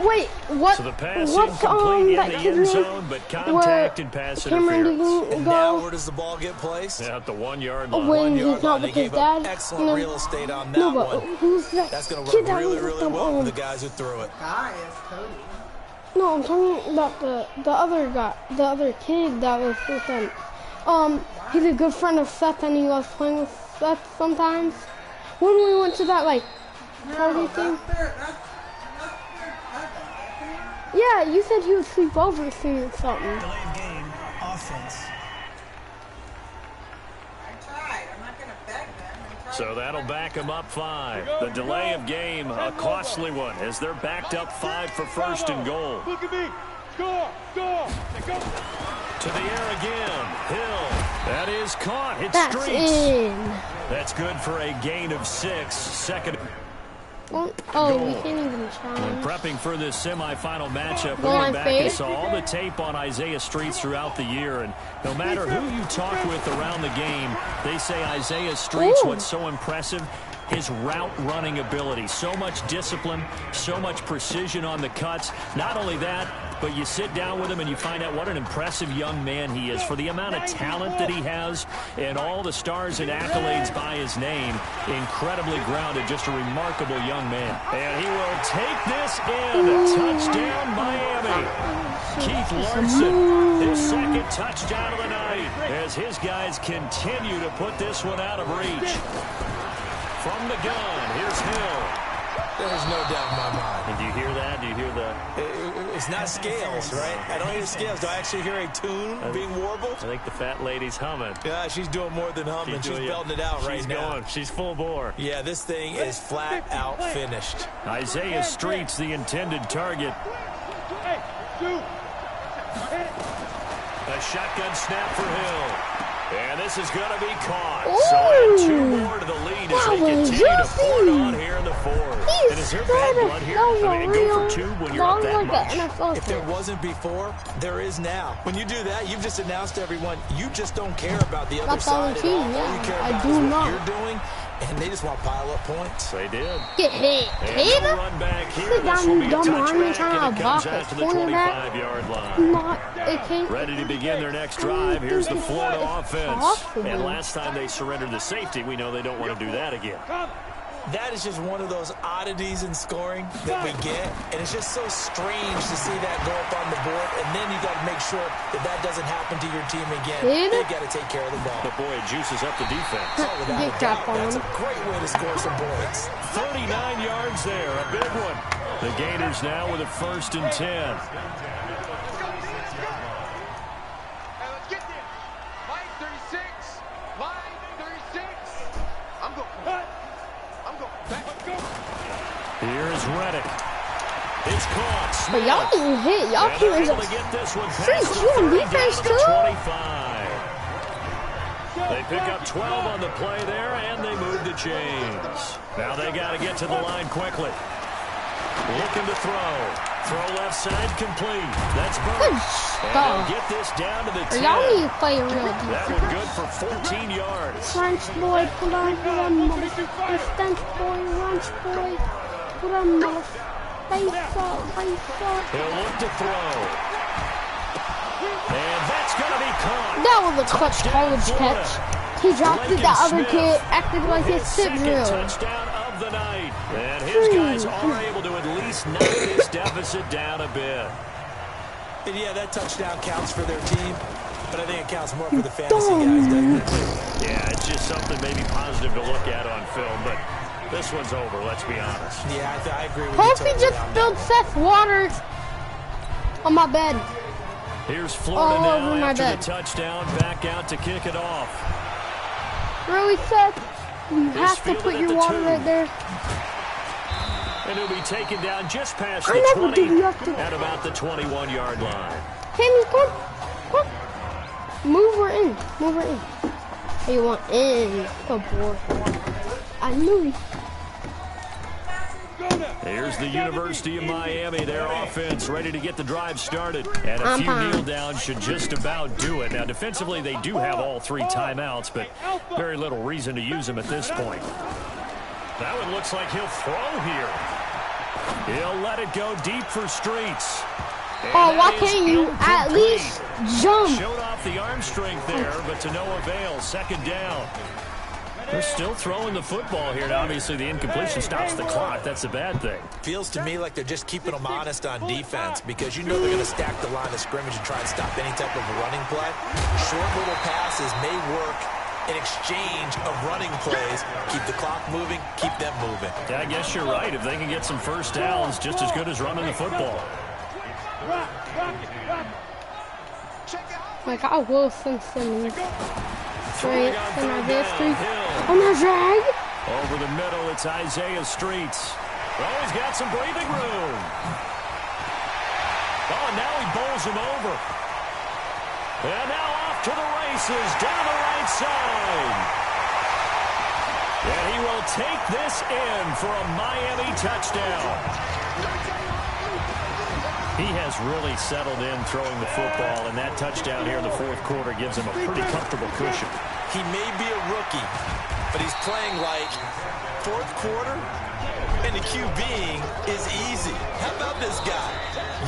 Wait, what? So the pass what's incomplete in that the kid's end name? zone, but contact and pass interference. And now where does the ball get placed? Yeah, at the 1-yard line. When he's not with his dad. Excellent real estate on that no, but one. who's that? That's going to kid work really, really well for the guys who threw it. No, I'm talking about the other guy, the other kid that was with him. He's a good friend of Seth, and he was playing with Seth sometimes. When we went to that like party thing. Yeah, you said he would sleep over soon or something. offense. So that'll back them up 5. The delay of game, a costly one, as they're backed up 5 for first and goal. Look at me. Score. Go. To the air again. Hill. That is caught. Hit That's streaks. in. That's good for a gain of 6. Second. Oh, we can't even When challenge. prepping for this semifinal matchup, we Well, went I'm back and fake. saw all the tape on Isaiah Streets throughout the year. And no matter who you talk with around the game, they say Isaiah Streets, Ooh. what's so impressive, his route running ability. So much discipline, so much precision on the cuts. Not only that, but you sit down with him and you find out what an impressive young man he is for the amount of talent that he has and all the stars and accolades by his name. Incredibly grounded, just a remarkable young man. And he will take this in. Touchdown, Miami. Keith Larson, his second touchdown of the night, as his guys continue to put this one out of reach. From the gun, here's Hill. There's no doubt in my mind. And do you hear that? Do you hear the... It's not scales, right? I don't hear scales. Do I actually hear a tune being warbled? I think the fat lady's humming. Yeah, she's doing more than humming. She's belting it out right now. She's going. She's full bore. Yeah, this thing is flat out finished. Isaiah Streets, the intended target. A shotgun snap for Hill. And this is going to be caught. Ooh. So add 2 more to the lead as they continue to pour it juicy. on here in the 4th. He's And is there bad blood here? that was I mean, a go real, for 2 when you're up that like much. an NFL If there thing. wasn't before, there is now. When you do that, you've just announced to everyone, you just don't care about the other That's all side the at all. team, All yeah. you care I about do is what not. you're doing, and they just want to pile up points. They did. Get hit. And Tatum? no run back here. Sit This down, will you be a dumb army touchback, trying and to it comes block out a to the cornerback. 25-yard line. Not, it can't. Ready to begin their next drive. Here's the Florida offense. Possible. And last time they surrendered the safety, we know they don't want to do that again. That is just one of those oddities in scoring that we get, and it's just so strange to see that go up on the board, and then you got to make sure that that doesn't happen to your team again. Did? They got to take care of the ball. But boy, it juices up the defense. Oh, without Big a drop doubt. on That's him. a great way to score some points. 39 yards there, a big one. The Gators now with a 1st and 10. Let's get there. Line 36. Line 36. I'm going. Back. Go. Here's Reddick. It's caught. But y'all didn't hit. Y'all And they're can't able to get this one past Streets, the you on 30 defense down to too? 25. They pick up 12 on the play there, and they move the chains. Now they got to get to the line quickly. Looking to throw. Throw left side complete. That's Good Burks. And stuff. they'll get this down to the 10. Y'all need to play real That defense. one good for 14 yards. French boy, put on mother. French boy, French boy. Put on mother. Face up. He'll look to throw. And that's going to be caught. That was a clutch college catch. He dropped it. The other kid acted like his sit Second drill. touchdown of the night. And his guys are able to at least knock this deficit down a bit. And yeah, that touchdown counts for their team, but I think it counts more for the fantasy guys, doesn't it? Yeah, it's just something maybe positive to look at on film, but this one's over, let's be honest. Yeah, I agree with Hope you he totally just on spilled that. Seth Waters on my bed. Here's Florida All over now my after bed. the touchdown, back out to kick it off. Really, Seth? You This have to fielded put at your the water 2. right there. And he'll be taken down just past I the never 20 did. You have to- at about the 21-yard line. Kenny, come. Move her in. Move her in. Hey, you want in? Good boy. I knew you. Here's the University of Miami, their offense ready to get the drive started. And a I'm few fine. kneel downs should just about do it. Now, defensively, they do have all 3 timeouts, but very little reason to use them at this point. That one looks like he'll throw here. He'll let it go deep for Streets. And Oh, why that is can't you at incomplete. least jump? Showed off the arm strength there, but to no avail. 2nd down. They're still throwing the football here. Now, obviously, the incompletion stops the clock. That's a bad thing. Feels to me like they're just keeping them honest on defense because you know they're going to stack the line of scrimmage and try and stop any type of a running play. Short little passes may work in exchange of running plays. Keep the clock moving, keep them moving. Yeah, I guess you're right. If they can get some first downs, just as good as running the football. Check out. Like, I will send Simmons straight in Isaiah Street. Hill. On that drag. Over the middle, it's Isaiah Streets. Oh, he's got some breathing room. Oh, and now he bowls him over. And now off to the races, down the right side. And he will take this in for a Miami touchdown. He has really settled in throwing the football, and that touchdown here in the fourth quarter gives him a pretty comfortable cushion. He may be a rookie, but he's playing like fourth quarter, and the QBing is easy. How about this guy?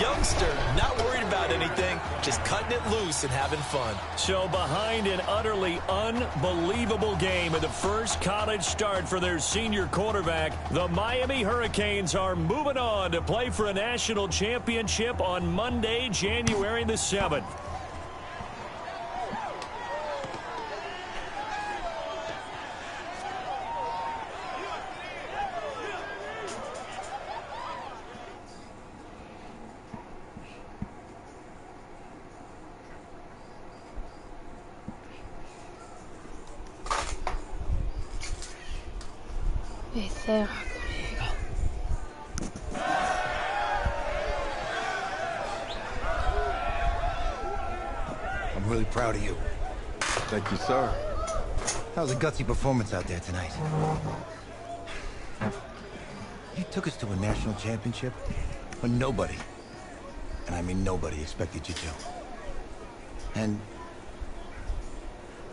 Youngster, not worried about anything, just cutting it loose and having fun. So behind an utterly unbelievable game at the first college start for their senior quarterback, the Miami Hurricanes are moving on to play for a national championship on Monday, January the 7th. There. I'm really proud of you. Thank you, sir. That was a gutsy performance out there tonight. You took us to a national championship when nobody, and I mean nobody, expected you to. And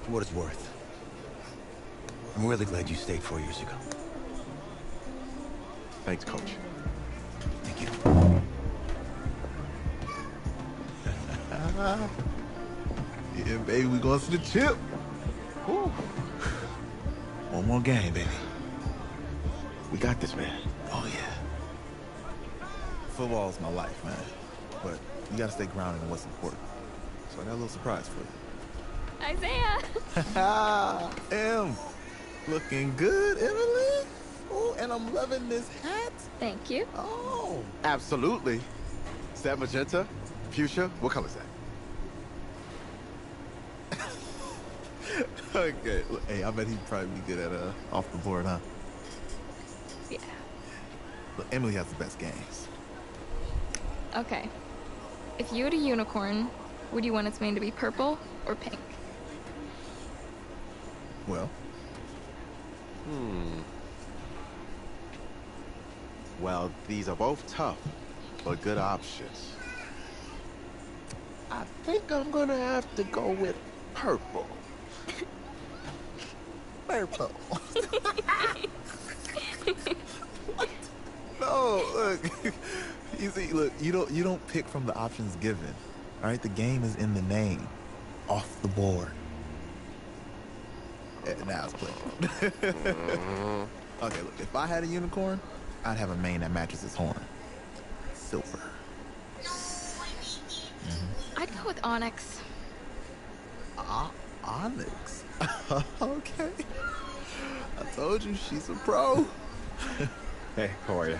for what it's worth, I'm really glad you stayed 4 years ago. Thanks, Coach. Thank you. Yeah, baby, we going to the chip. Woo. One more game, baby. We got this, man. Oh, yeah. Football is my life, man. But you got to stay grounded in what's important. So I got a little surprise for you. Isaiah! Em, looking good, Emily. Oh, and I'm loving this hat. Thank you. Oh. Absolutely. Is that magenta? Fuchsia? What color is that? Okay. Look, hey, I bet he'd probably be good at off the board, huh? Yeah. Look, Emily has the best games. Okay. If you had a unicorn, would you want its mane to be purple or pink? Well. Well, these are both tough, but good options. I think I'm gonna have to go with purple. Purple. No, look. You see, look, you don't pick from the options given. All right, the game is in the name. Off the board. Now it's playing. Okay, look, if I had a unicorn, I'd have a mane that matches its horn. Silver. I'd go with onyx. Onyx? Okay. I told you, she's a pro. Hey, how are you?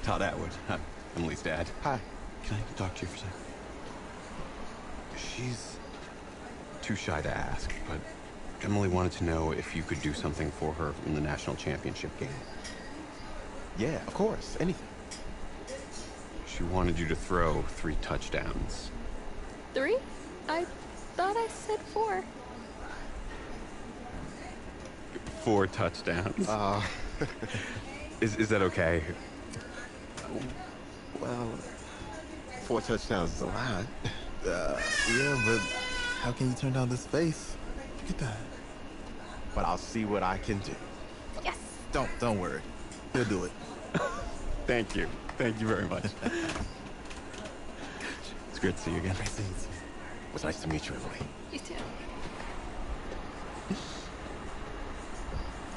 Todd Atwood. I'm Emily's dad. Hi. Can I talk to you for a second? She's too shy to ask, but Emily wanted to know if you could do something for her in the national championship game. Yeah, of course. Anything. She wanted you to throw 3 touchdowns. 3? I thought I said 4. 4 touchdowns. Is that okay? Well, 4 touchdowns is a lot. Yeah, but how can you turn down this face? Look at that. But I'll see what I can do. Yes. Don't worry. He'll do it. Thank you. Thank you very much. It's great to see you again. It was nice to meet you, Emily. You too.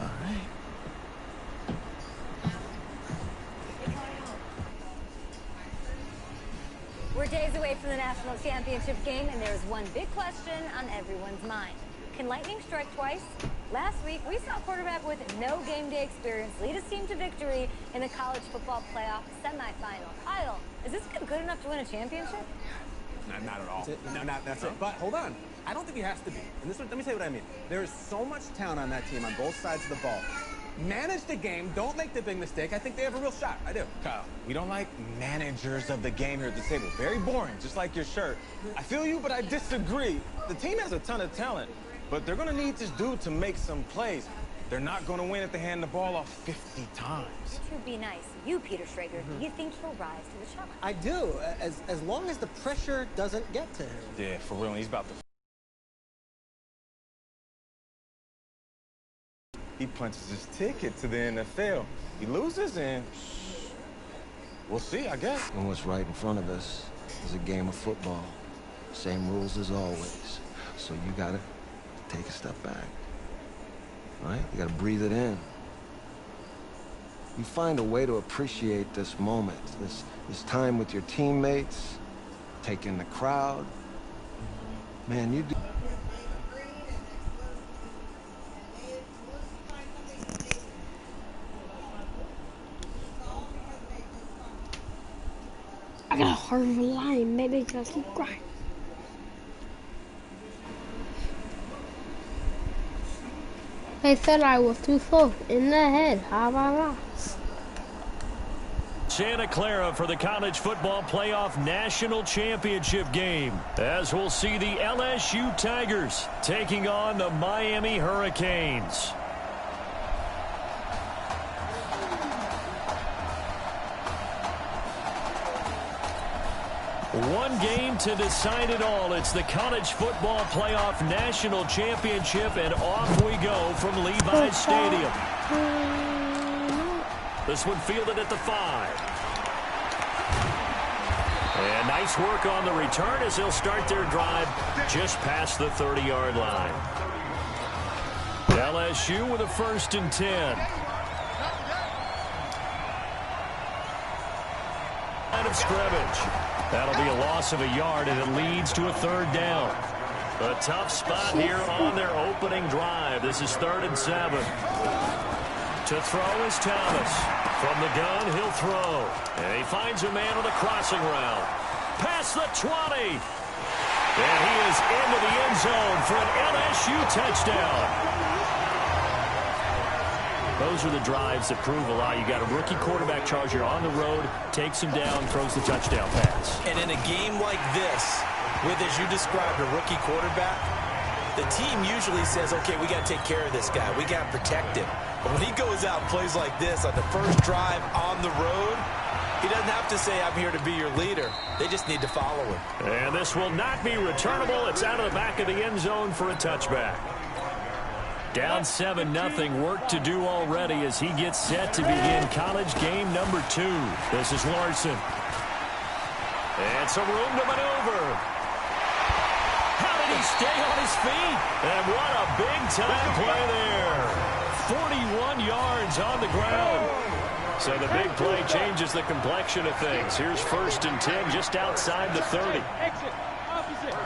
All right. We're days away from the national championship game, and there's one big question on everyone's mind. Can lightning strike twice? Last week, we saw a quarterback with no game day experience lead his team to victory in the college football playoff semifinal. Kyle, is this kid good enough to win a championship? Not at all. No, that's it. But hold on. I don't think he has to be. And let me say what I mean. There is so much talent on that team on both sides of the ball. Manage the game. Don't make the big mistake. I think they have a real shot. I do. Kyle, we don't like managers of the game here at the table. Very boring, just like your shirt. I feel you, but I disagree. The team has a ton of talent, but they're going to need this dude to make some plays. They're not going to win if they hand the ball off 50 times. To be nice, you, Peter Schrager, do you think he'll rise to the challenge? I do, as long as the pressure doesn't get to him. Yeah, for real, he's about to... He punches his ticket to the NFL. He loses, and we'll see, I guess. And what's right in front of us is a game of football. Same rules as always. So you gotta take a step back. Right? You gotta breathe it in. You find a way to appreciate this moment, this time with your teammates, take in the crowd. Man, you do. I got a heart of a lion, maybe just keep crying. They said I was too slow in the head. How about that? Santa Clara for the college football playoff national championship game, as we'll see the LSU Tigers taking on the Miami Hurricanes. One game to decide it all. It's the college football playoff national championship, and off we go from Levi's Stadium. This one fielded at the 5. And nice work on the return as they'll start their drive just past the 30-yard line. LSU with a 1st and 10. Line of scrimmage. That'll be a loss of a yard, and it leads to a 3rd down. A tough spot here on their opening drive. This is 3rd and 7. To throw is Thomas. From the gun, he'll throw. And he finds a man on the crossing route. Past the 20. And he is into the end zone for an LSU touchdown. Those are the drives that prove a lot. You got a rookie quarterback charger on the road, takes him down, throws the touchdown pass. And in a game like this, with, as you described, a rookie quarterback, the team usually says, okay, we got to take care of this guy. We got to protect him. But when he goes out and plays like this on the first drive on the road, he doesn't have to say, I'm here to be your leader. They just need to follow him. And this will not be returnable. It's out of the back of the end zone for a touchback. Down 7-0, work to do already as he gets set to begin college game number 2. This is Larson. And some room to maneuver. How did he stay on his feet? And what a big-time play there. 41 yards on the ground. So the big play changes the complexion of things. Here's 1st and 10 just outside the 30. Exit. Opposite.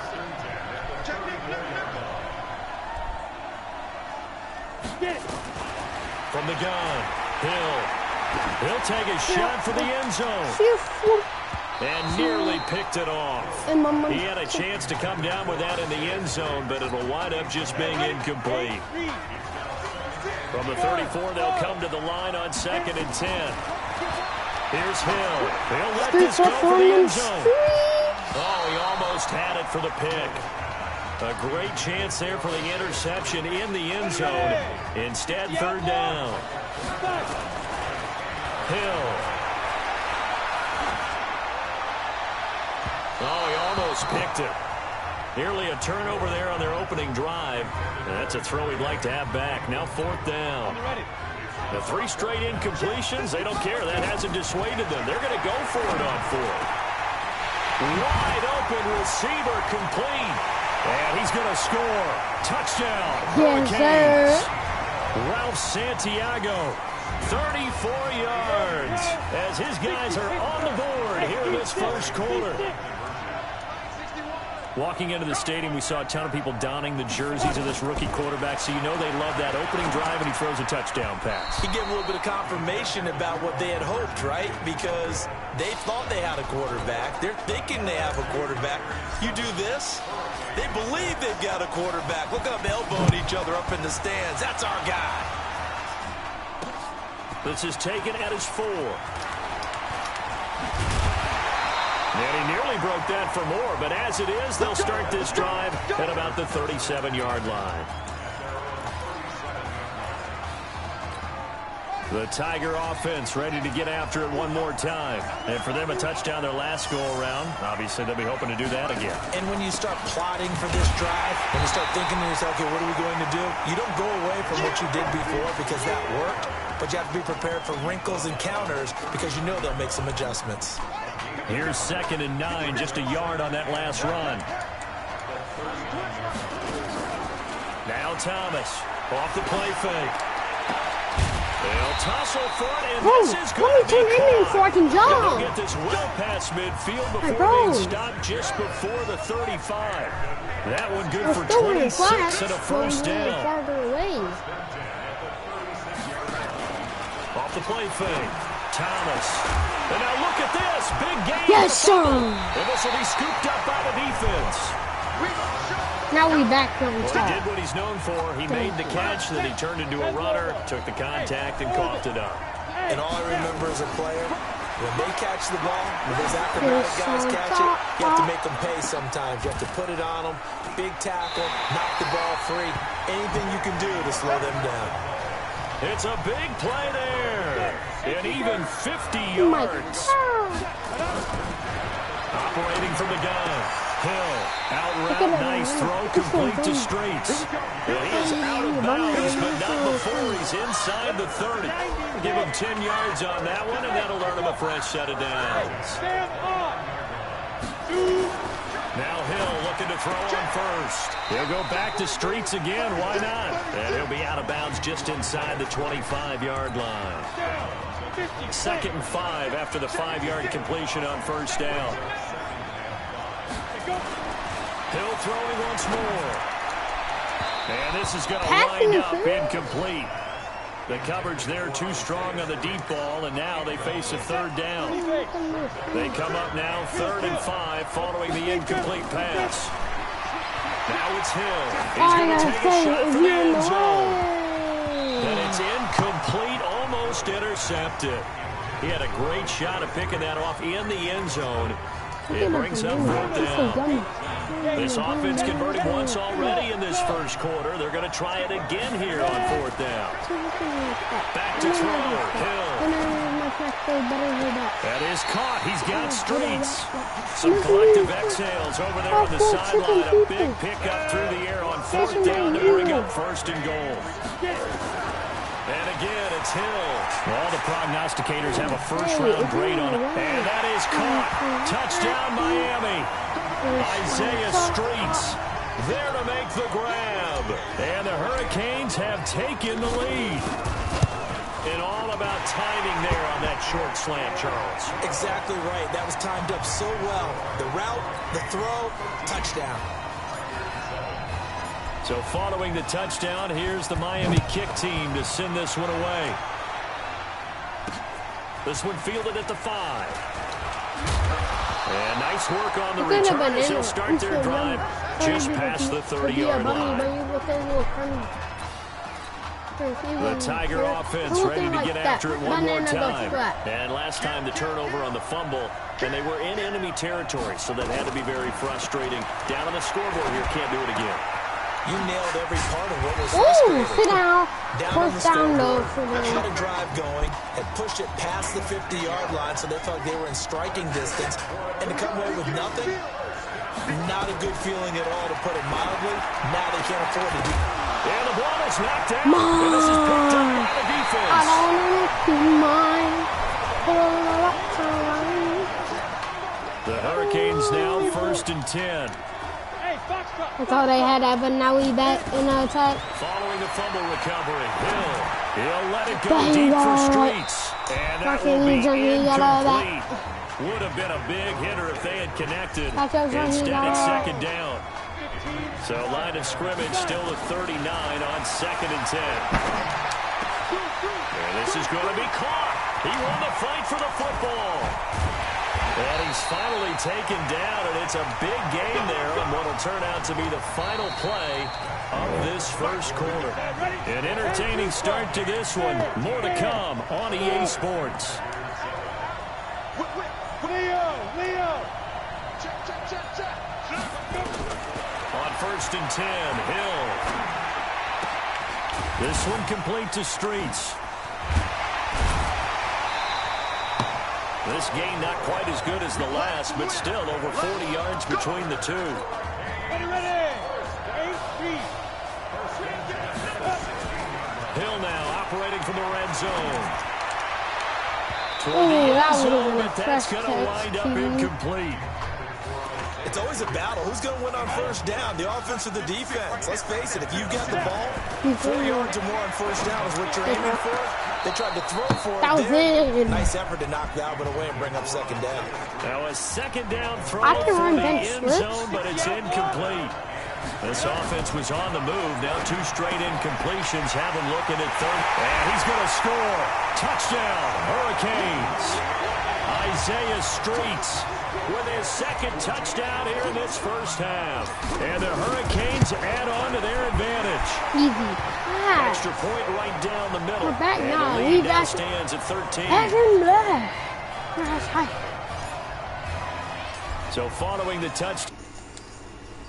From the gun, He'll take a shot for the end zone. And nearly picked it off. He had a chance to come down with that in the end zone, but it'll wind up just being incomplete. From the 34, they'll come to the line on 2nd and 10. Here's Hill. He'll let this go for the end zone. Oh, he almost had it for the pick. A great chance there for the interception in the end zone. Instead, 3rd down. Hill. Oh, he almost picked it. Nearly a turnover there on their opening drive. And that's a throw he'd like to have back. Now 4th down. The 3 straight incompletions, they don't care. That hasn't dissuaded them. They're going to go for it on 4th. Wide open receiver complete. And he's going to score. Touchdown. Hurricanes. Ralph Santiago, 34 yards as his guys are on the board here in this first quarter. Walking into the stadium, we saw a ton of people donning the jerseys of this rookie quarterback, so you know they love that opening drive, and he throws a touchdown pass. He gave a little bit of confirmation about what they had hoped, right? Because they thought they had a quarterback. They're thinking they have a quarterback. You do this, they believe they've got a quarterback. Look up, elbowing each other up in the stands. That's our guy. This is taken at his 4. And he nearly broke that for more, but as it is, they'll start this drive at about the 37-yard line. The Tiger offense ready to get after it one more time. And for them, a touchdown their last go-around. Obviously, they'll be hoping to do that again. And when you start plotting for this drive, when you start thinking to yourself, okay, what are we going to do? You don't go away from what you did before because that worked, but you have to be prepared for wrinkles and counters because you know they'll make some adjustments. Here's 2nd and 9, just a yard on that last run. Now Thomas, off the play fake. They'll tussle for it, and this is going to be caught. So I can jump. They'll get this well past midfield before being stopped just before the 35. That one good for 26 and a first down. Off the play fake. Thomas. And now look at this. Big game. Yes, sir. And this will be scooped up by the defense. Now we back on Well, top. he did what he's known for. He made the catch, then he turned into a runner, took the contact, and coughed it up. And all I remember as a player, when they catch the ball, when those acrobatic guys catch it, you have to make them pay sometimes. You have to put it on them, big tackle, knock the ball free. Anything you can do to slow them down. It's a big play there. And even 50 yards. Operating from the gun. Hill, out route, nice throw, complete to Streets. And he is out of bounds, but not before he's inside the 30. Give him 10 yards on that one, and that'll earn him a fresh set of downs. Now Hill looking to throw on first. He'll go back to Streets again. Why not? And he'll be out of bounds just inside the 25-yard line. 2nd and 5 after the 5-yard completion on first down. Hill throwing once more. And this is going to wind up incomplete. The coverage there too strong on the deep ball, and now they face a 3rd down. They come up now 3rd and 5 following the incomplete pass. Now it's Hill. He's going to take a shot from the end zone. And it's incomplete, almost intercepted. He had a great shot at picking that off in the end zone. It brings up 4th down. This offense converted once already in this first quarter. They're going to try it again here on 4th down. Back to throw. Hill. That is caught. He's got Streets. Some collective exhales over there on the sideline. A big pickup through the air on 4th down to bring up 1st and goal. And again, it's Hill. All the prognosticators have a first-round grade on it. And that is caught. Touchdown, Miami. Isaiah Streets there to make the grab. And the Hurricanes have taken the lead. And all about timing there on that short slant, Charles. Exactly right. That was timed up so well. The route, the throw, touchdown. So following the touchdown, here's the Miami kick team to send this one away. This one fielded at the 5. And nice work on the return as they'll start their drive just past the 30-yard line. The Tiger offense ready to get after it one more time. And last time the turnover on the fumble, and they were in enemy territory, so that had to be very frustrating. Down on the scoreboard here, can't do it again. You nailed every part of what was frustrating. Sit down. Down on the scoreboard, had a drive going, had pushed it past the 50-yard line, so they felt they were in striking distance. And to come away with nothing, not a good feeling at all, to put it mildly. Now they can't afford to do it. And the ball is knocked out. And this is picked up by the defense. I don't want to be mine. The Hurricanes now 1st and 10. I thought I had that, but now we back in attack. Following the fumble recovery, He'll let it go deep for Streets. And that will be incomplete. Would have been a big hitter if they had connected. Instead, it's second down. So line of scrimmage still at 39 on 2nd and 10. And this is going to be caught. He won the fight for the football. And he's finally taken down, and it's a big game there on what will turn out to be the final play of this first quarter. An entertaining start to this one. More to come on EA Sports. Leo! On 1st and 10, Hill. This one complete to Streets. This game not quite as good as the last, but still over 40 yards between the two. Hill now operating from the red zone. That's going to wind up incomplete. It's always a battle. Who's going to win on first down, the offense or the defense? Let's face it, if you've got the ball, 4 yards or more on first down is what you're aiming for. They tried to throw for it there. Nice effort to knock Dalvin away and bring up second down. Now a second down throw for the end zone, but it's incomplete. This offense was on the move. Now 2 straight incompletions have him looking at third. And he's going to score. Touchdown, Hurricanes. Isaiah Streets with his 2nd touchdown here in this first half. And the Hurricanes add on to their advantage. Easy. Extra point right down the middle. We're back and now. the lead now stands at 13. So following the touchdown,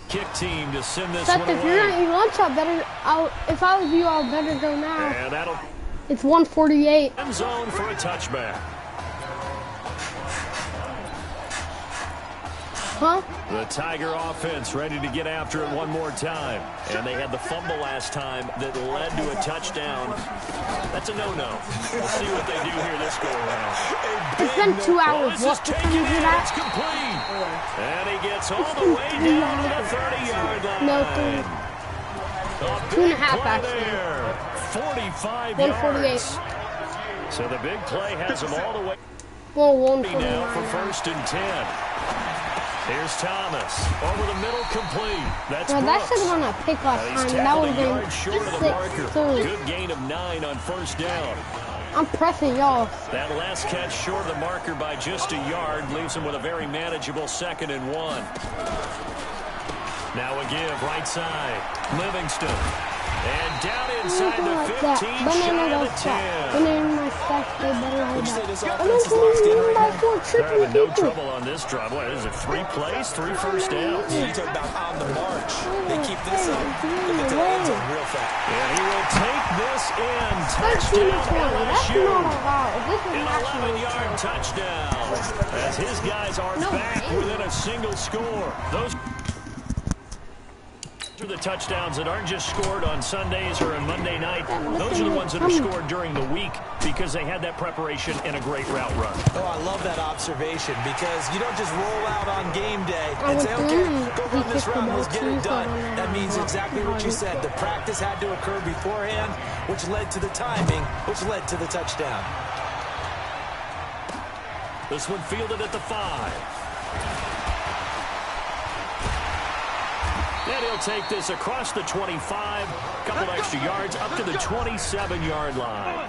kick team to send this one away. If you're not eating lunch, if I was you, I'd better go now. And it's 1:48. End zone for a touchback. Huh? The Tiger offense ready to get after it one more time. And they had the fumble last time that led to a touchdown. That's a no-no. We'll see what they do here this go-around. It's been 2 hours. What the time is that? It's complete. And he gets all the way down to the 30-yard line. No, 2.5 actually. 45 148. yards. So the big play has him all the way. Well, 149. Now for 1st and 10. Here's Thomas. Over the middle, complete. That's well, that should have been a pick last time. That would have been short of the marker. Good gain of 9 on first down. I'm pressing y'all. That last catch short of the marker by just a yard leaves him with a very manageable 2nd and 1. Now a give right side. Livingston. And down inside the 15, shy of the 10. They're having no trouble on this drive. What is it, 3 plays, 3 first downs? Yeah, you talk about on the march. They keep this up. They get to the end zone real fast. And he will take this in. Touchdown, LSU. An 11-yard touchdown. As his guys are back within a single score. Those are the touchdowns that aren't just scored on Sundays or on Monday night. Those are the ones that are scored during the week because they had that preparation and a great route run. Oh, I love that observation because you don't just roll out on game day and say, okay, go run this route and let's get it done. That means exactly what you said. The practice had to occur beforehand, which led to the timing, which led to the touchdown. This one fielded at the 5. And he'll take this across the 25, couple extra yards, up to the 27-yard line.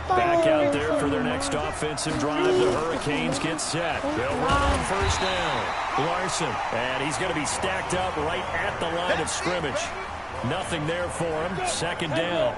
Back out there for their next offensive drive. The Hurricanes get set. They'll run on first down. Larson, and he's going to be stacked up right at the line of scrimmage. Nothing there for him. 2nd down.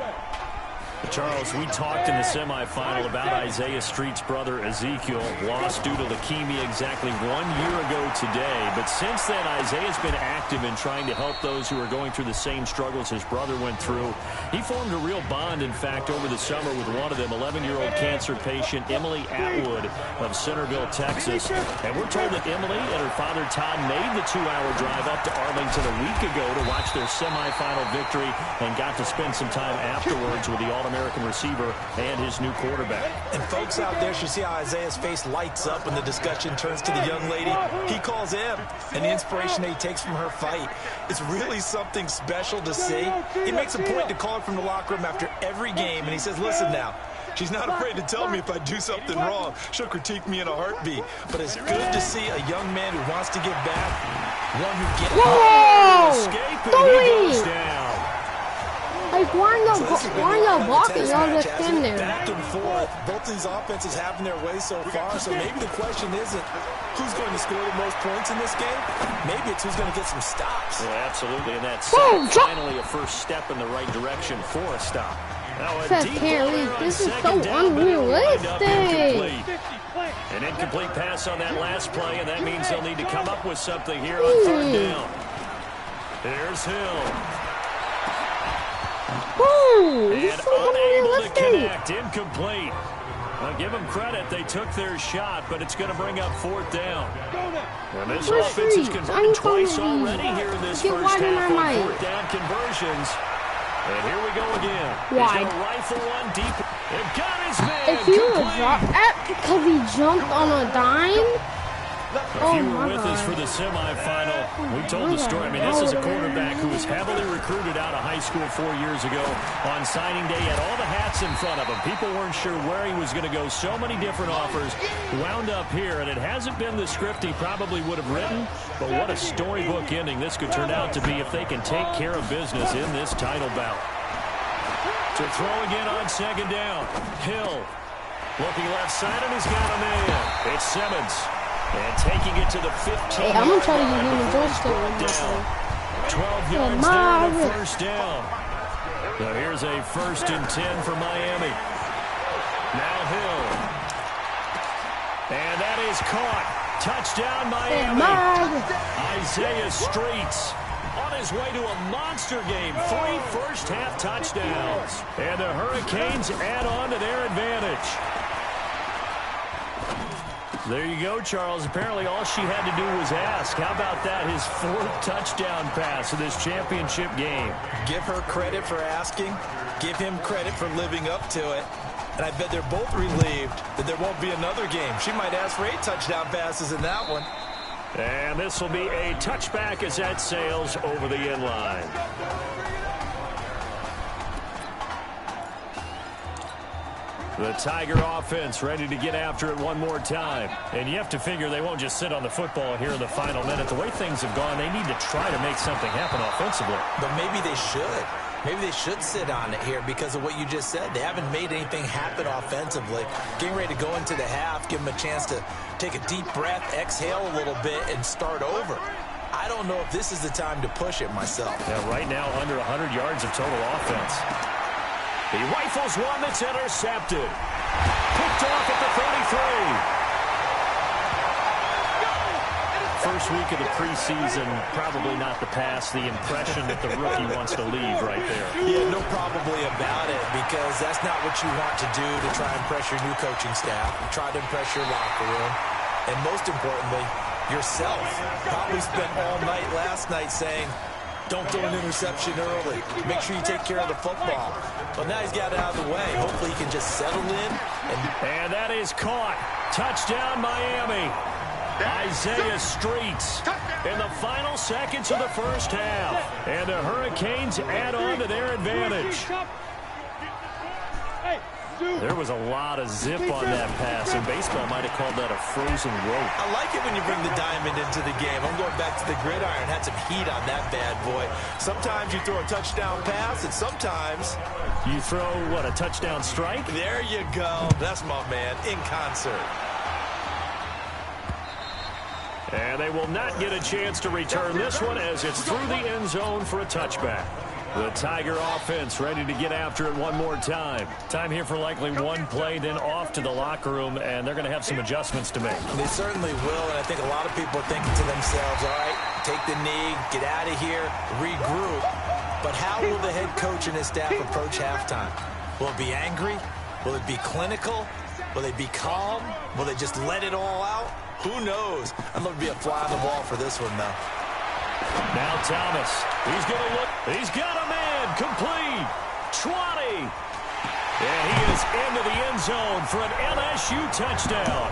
Charles, we talked in the semifinal about Isaiah Street's brother Ezekiel, lost due to leukemia exactly 1 year ago today. But since then, Isaiah's been active in trying to help those who are going through the same struggles his brother went through. He formed a real bond, in fact, over the summer with one of them, 11-year-old cancer patient Emily Atwood of Centerville, Texas. And we're told that Emily and her father Todd made the 2-hour drive up to Arlington a week ago to watch their semifinal victory and got to spend some time afterwards with the All-American receiver and his new quarterback. And folks out there should see how Isaiah's face lights up when the discussion turns to the young lady. He calls him, and the inspiration that he takes from her fight is really something special to see. He makes a point to call her from the locker room after every game, and he says, listen now, She's not afraid to tell me if I do something wrong. She'll critique me in a heartbeat. But it's good to see a young man who wants to give back, one who gets escape, and he goes down. Like, why no blocking? Y'all just stand there. Back and forth. Both these offenses having their way so far. So maybe the question isn't who's going to score the most points in this game. Maybe it's who's going to get some stops. Well, absolutely. And that's finally a first step in the right direction for a stop. Now a deep Harry, this is so unrealistic. An incomplete pass on that last play, and that means they'll need to come up with something here on third down. There's Hill. And unable to connect, incomplete. I'll give them credit, they took their shot, but it's going to bring up fourth down. And this offense has converted twice already here in this first half on fourth down conversions. And here we go again. He's going to rifle one deep. They've got his man. If you drop that because he jumped on a dime. If you were with us for the semifinal, we told the story. I mean, this is a quarterback who was heavily recruited out of high school 4 years ago. On signing day, had all the hats in front of him. People weren't sure where he was going to go. So many different offers. Wound up here, and it hasn't been the script he probably would have written. But what a storybook ending this could turn out to be if they can take care of business in this title bout. To throw again on second down. Hill looking left side, and he's got a man. It's Simmons. And taking it to the 15. Hey, I'm going to try to give him a joystick. 12 yards there to first down. So here's a 1st and 10 for Miami. Now Hill. And that is caught. Touchdown Miami. Isaiah Streets on his way to a monster game. 3 first-half touchdowns. And the Hurricanes add on to their advantage. There you go, Charles. Apparently all she had to do was ask. How about that? His 4th touchdown pass in this championship game. Give her credit for asking. Give him credit for living up to it. And I bet they're both relieved that there won't be another game. She might ask for 8 touchdown passes in that one. And this will be a touchback as that sails over the end line. The Tiger offense ready to get after it one more time. And you have to figure they won't just sit on the football here in the final minute. The way things have gone, they need to try to make something happen offensively. But maybe they should. Maybe they should sit on it here because of what you just said. They haven't made anything happen offensively. Getting ready to go into the half, give them a chance to take a deep breath, exhale a little bit, and start over. I don't know if this is the time to push it myself. Yeah, right now under 100 yards of total offense. He rifles one that's intercepted. Picked off at the 33. First week of the preseason, probably not the pass, the impression that the rookie wants to leave right there. Yeah, no probably about it, because that's not what you want to do to try and impress your new coaching staff. You try to impress your locker room, and most importantly, yourself. Probably spent all night last night saying, don't throw an interception early. Make sure you take care of the football. But now he's got it out of the way. Hopefully he can just settle in. And that is caught. Touchdown, Miami. Isaiah Streets in the final seconds of the first half. And the Hurricanes add on to their advantage. There was a lot of zip on that pass, and baseball might have called that a frozen rope. I like it when you bring the diamond into the game. I'm going back to the gridiron. Had some heat on that bad boy. Sometimes you throw a touchdown pass, and sometimes you throw, what, a touchdown strike? There you go. That's my man, in concert. And they will not get a chance to return this one as it's through the end zone for a touchback. The Tiger offense ready to get after it one more time. Time here for likely one play, then off to the locker room, and they're going to have some adjustments to make. They certainly will, and I think a lot of people are thinking to themselves, all right, take the knee, get out of here, regroup. But how will the head coach and his staff approach halftime? Will it be angry? Will it be clinical? Will they be calm? Will they just let it all out? Who knows? I'd love to be a fly on the wall for this one, though. Now Thomas, he's going to look. He's got a man, complete. 20. And he is into the end zone for an LSU touchdown.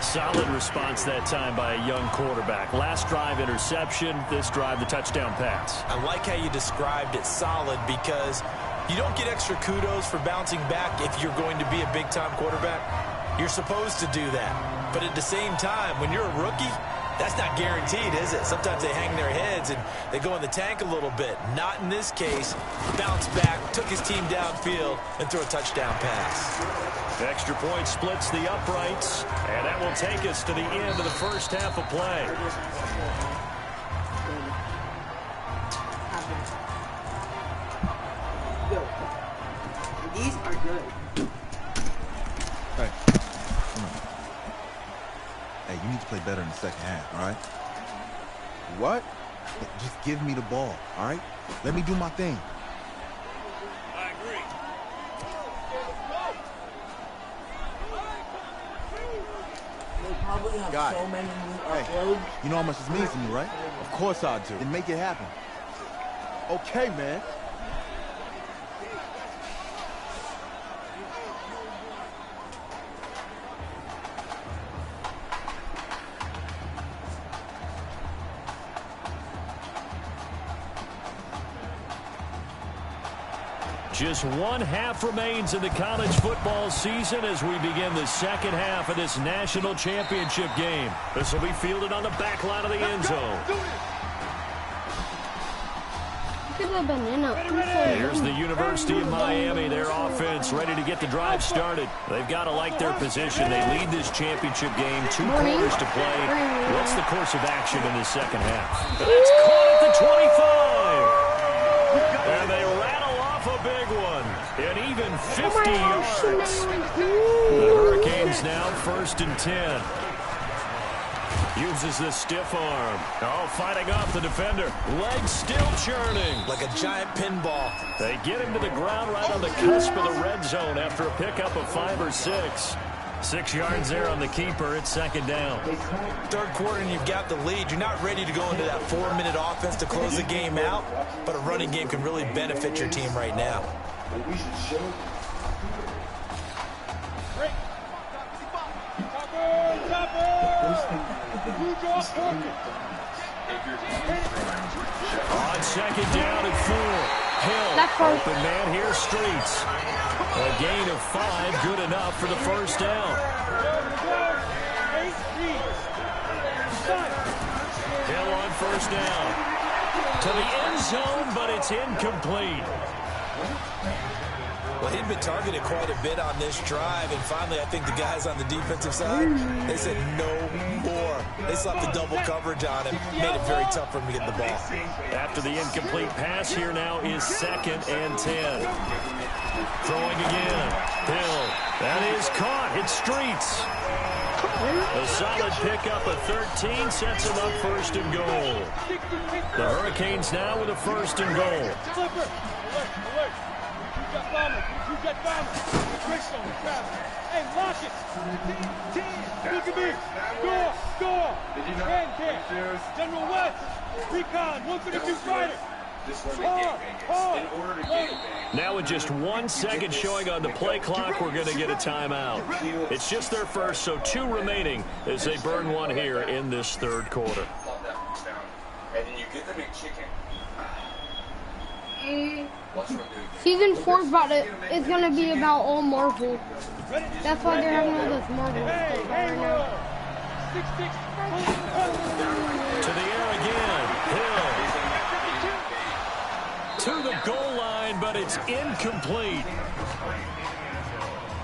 Solid response that time by a young quarterback. Last drive interception, this drive the touchdown pass. I like how you described it solid because You don't get extra kudos for bouncing back if you're going to be a big-time quarterback. You're supposed to do that. But at the same time, when you're a rookie, that's not guaranteed, is it? Sometimes they hang their heads and they go in the tank a little bit. Not in this case. Bounced back, took his team downfield, and threw a touchdown pass. Extra point splits the uprights, and that will take us to the end of the first half of play. These are good. Hey, come on. Hey, you need to play better in the second half, all right? What? Just give me the ball, all right? Let me do my thing. I agree. They probably have so many new uploads. You know how much this means to me, right? Of course I do. Then make it happen. Okay, man. Just one half remains in the college football season as we begin the second half of this national championship game. This will be fielded on the back line of the end zone. Here's the University of Miami, their offense ready to get the drive started. They've got to like their position. They lead this championship game, 2 quarters to play. What's the course of action in the second half? That's caught at the 25. And they rattle off a big one. An even 50 yards. The Hurricanes now 1st and 10. Uses the stiff arm. Oh, fighting off the defender. Legs still churning. Like a giant pinball. They get him to the ground right on the cusp of the red zone after a pickup of 5 or 6. 6 yards there on the keeper. It's second down. Third quarter and you've got the lead. You're not ready to go into that 4-minute offense to close the game out, but a running game can really benefit your team right now. On second down and 4. Hill, open man here, Streets. A gain of 5, good enough for the first down. Hill on first down. To the end zone, but it's incomplete. Well, he'd been targeted quite a bit on this drive, and finally I think the guys on the defensive side, they said no more. They slapped the double coverage on him, made it very tough for him to get the ball. After the incomplete pass, here now is 2nd and 10. Throwing again. Hill. That is caught. It's Streets. A solid pickup of 13 sets him up 1st and goal. The Hurricanes now with a 1st and goal. You got bombers. Hey, lock it. Look at me. Door. Hand care. General West. Recon. 152 fighter. Now with just 1 second showing on the play clock, we're going to get a timeout. It's just their first, so 2 remaining as they burn 1 here in this third quarter. And then you get the McChicken. Season 4 is going to be about all Marvel. That's why they're having all this Marvel stuff right now. To the air again. Hill. To the goal line, but it's incomplete.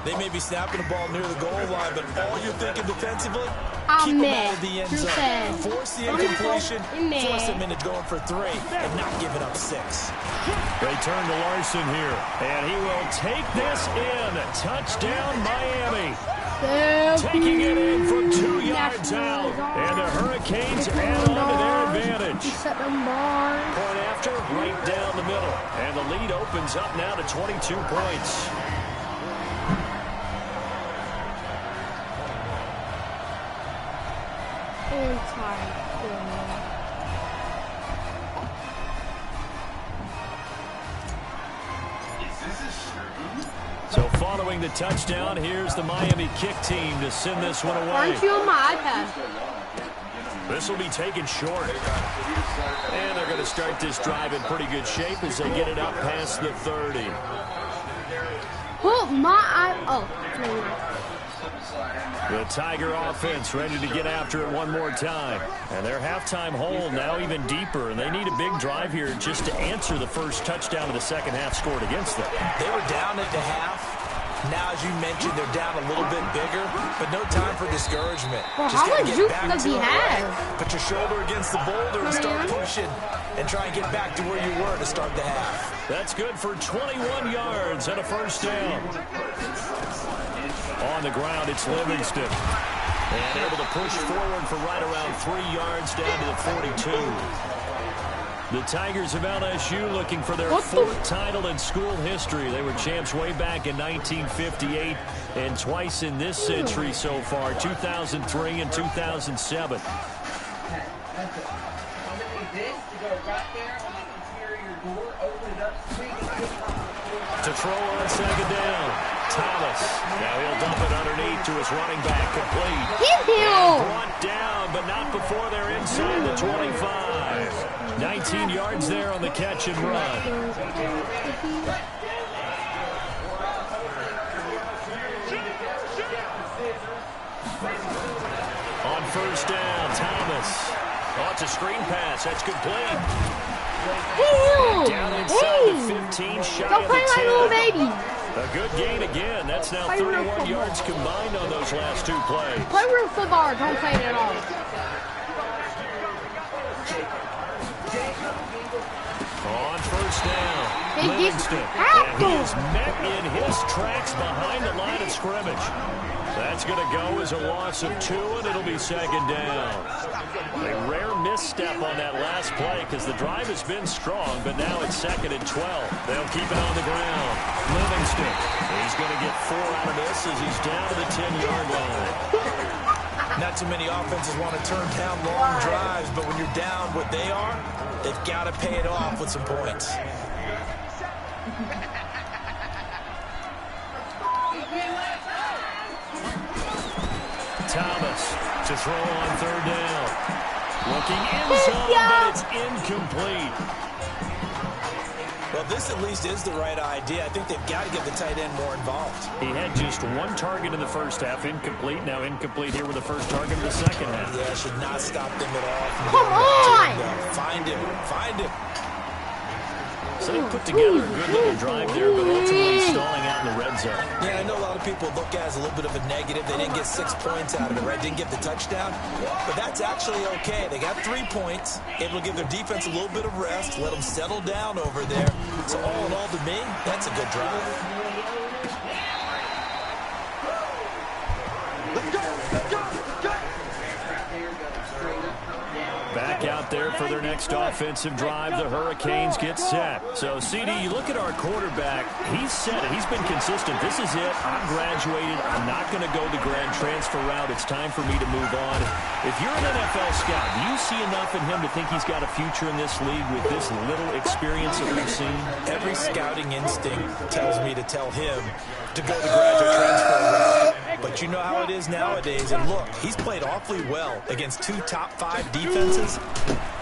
They may be snapping the ball near the goal line, but all you're thinking defensively, keep them out of the end zone. Force the incompletion, force them into going for 3, and not giving up 6. They turn to Larson here, and he will take this in. Touchdown, Miami. Taking it in from 2 yards out, and the Hurricanes add on to their advantage. Point after, right down the middle, and the lead opens up now to 22 points. So following the touchdown, here's the Miami kick team to send this one away. Aren't you on my iPad? This will be taken short. And they're going to start this drive in pretty good shape as they get it up past the 30. Oh, The Tiger offense ready to get after it one more time. And their halftime hole now even deeper. And they need a big drive here just to answer the first touchdown of the second half scored against them. They were down at the half. Now, as you mentioned, they're down a little bit bigger, but no time for discouragement. Well, just how much get juice back does to he it, have? right? Put your shoulder against the boulder and start pushing and try and get back to where you were to start the half. That's good for 21 yards and a first down. On the ground, it's Livingston. And able to push forward for right around 3 yards down to the 42. The Tigers of LSU looking for their fourth title in school history. They were champs way back in 1958 and twice in this century so far, 2003 and 2007. To throw on second down, Thomas. Now he'll dump it underneath to his running back, complete. And brought down, but not before they're inside the 25. 19 yards there on the catch and run. On first down, Thomas. Oh, it's a screen pass. That's complete. Down inside the 15, shy Don't of play the like 10. little baby. A good gain again. That's now 31 yards combined on those last two plays. Play real football. Don't play it at all. On first down, Hey, Livingston. And he is met in his tracks behind the line of scrimmage. That's going to go as a loss of 2, and it'll be second down. A rare misstep on that last play because the drive has been strong, but now it's second and 12. They'll keep it on the ground. Livingston. He's going to get 4 out of this as he's down to the 10-yard line. Not too many offenses want to turn down long drives, but when you're down what they are, they've got to pay it off with some points. Thomas to throw on third down. Looking in zone, but it's incomplete. Well, this at least is the right idea. I think they've got to get the tight end more involved. He had just 1 target in the first half, incomplete. Now incomplete here with the first target of the second half. Yeah, should not stop them at all. Come on! Find him. Find him. So they put together a good-looking drive there, but ultimately stalling out in the red zone. Yeah, I know a lot of people look at it as a little bit of a negative. They didn't get 6 points out of it, right? Didn't get the touchdown. But that's actually okay. They got 3 points. Able to give their defense a little bit of rest, let them settle down over there. So all in all, to me, that's a good drive. Back out there for their next offensive drive. The Hurricanes get set. So, CD, you look at our quarterback. He's set it. He's been consistent. This is it. I'm graduated. I'm not going to go the grad transfer route. It's time for me to move on. If you're an NFL scout, do you see enough in him to think he's got a future in this league with this little experience that we've seen? Every scouting instinct tells me to tell him to go the graduate transfer route. But you know how it is nowadays. And look, he's played awfully well against 2 top 5 defenses.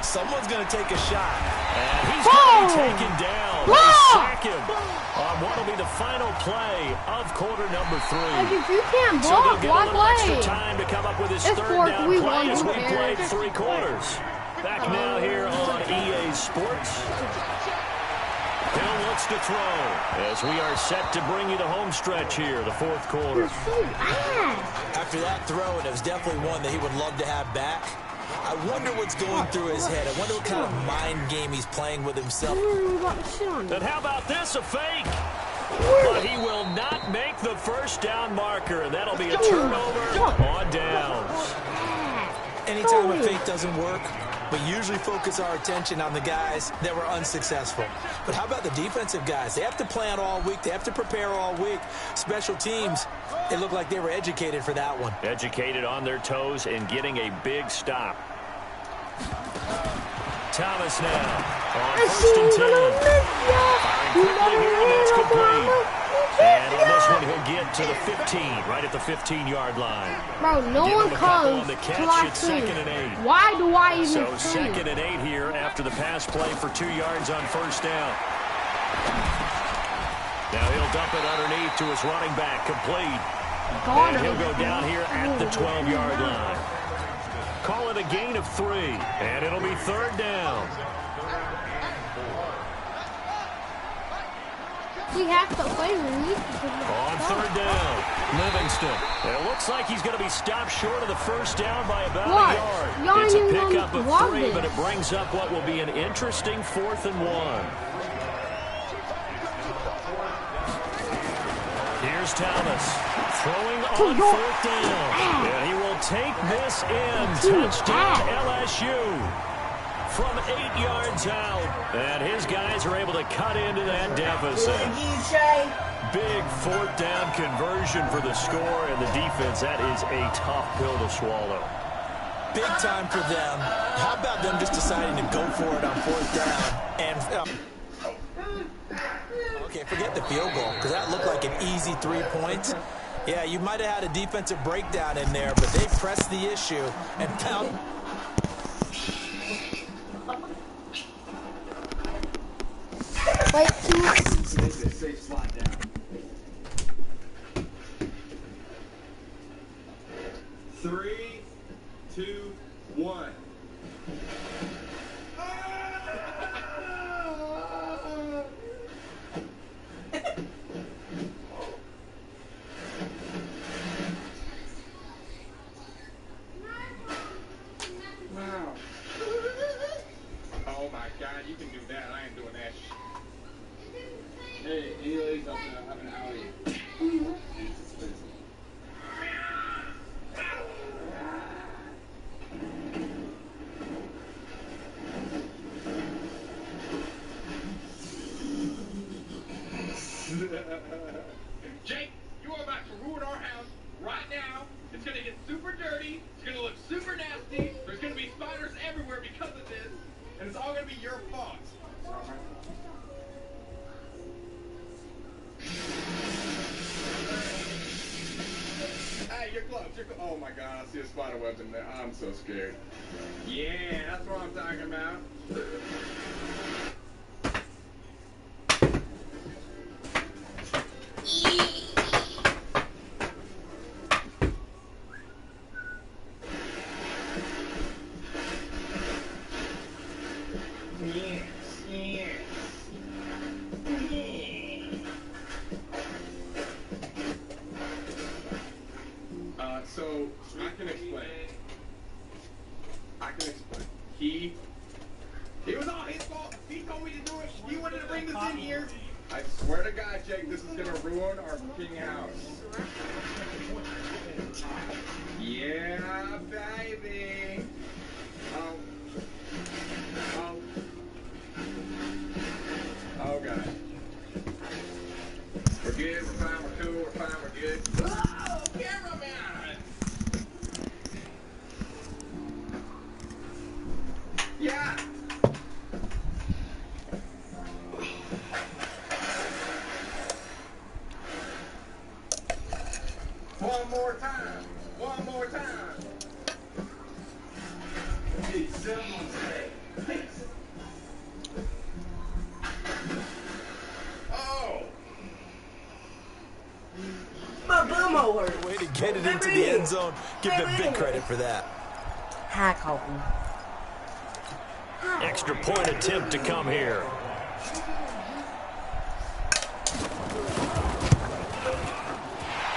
Someone's going to take a shot. And he's going to be taken down. They sack him on what will be the final play of quarter number 3. Like if you can't So block, they'll get a little extra play. time to come up with his It's third fourth, down we play won, as who we cares? played 3 quarters. Back now here on EA Sports. Hill looks to throw as we are set to bring you the home stretch here, the 4th quarter. After that throw, and it was definitely one that he would love to have back. I wonder what's going through his head. I wonder what kind of mind game he's playing with himself. And how about this, a fake? But he will not make the first down marker. That'll be a turnover on downs. Anytime a fake doesn't work, we usually focus our attention on the guys that were unsuccessful. But how about the defensive guys? They have to plan all week. They have to prepare all week. Special teams, it looked like they were educated for that one. Educated on their toes and getting a big stop. Thomas now on And first and she's 10. gonna miss ya. You better That's hit complete. it, And on this one, he'll get to the 15, right at the 15-yard line. bro, no Give one him a couple on comes the till catch. I It's swing. 2nd and 8. Why do I even So swing? 2nd and 8 here after the pass play for 2 yards on first down. Now he'll dump it underneath to his running back, complete. And he'll go down here at the 12-yard line. Call it a gain of 3, and it'll be 3rd down. We have to play relief. On 3rd down, Livingston. And it looks like he's going to be stopped short of the first down by about a yard. Y'all It's a ain't even pickup of love 3, it. but it brings up what will be an interesting 4th and 1. Here's Thomas throwing on 4th down. And he will take this in. Touchdown LSU. From 8 yards out. And his guys are able to cut into that deficit. Big 4th down conversion for the score, and the defense, that is a tough pill to swallow. Big time for them. How about them just deciding to go for it on 4th down? And okay, forget the field goal, because that looked like an easy 3 points. Yeah, you might have had a defensive breakdown in there, but they pressed the issue and found... Wait, 3, 2, 1. Wow. Oh my God, you can do that. I ain't doing that shit. Hey, any ladies out there have an alley? Jake, you are about to ruin our house right now. It's going to get super dirty. It's going to look super nasty. There's going to be spiders everywhere because of this. And it's all going to be your fault. Hey, you're close. Oh my God, I see a spider webs in there. I'm so scared. Yeah, that's what I'm talking about. So I can explain. It was all his fault. He told me to do it. He wanted to bring this in here. I swear to God, Jake, this is gonna ruin our king house. Yeah, baby. Oh God. We're good. We're fine. We're cool. We're fine. We're good. Oh, cameraman. Yeah. One more time. One more time. Did someone say please? Oh. My bum hurt. Way to get it into the end zone. Give them big credit for that. Hi, Colton. Extra point attempt to come here.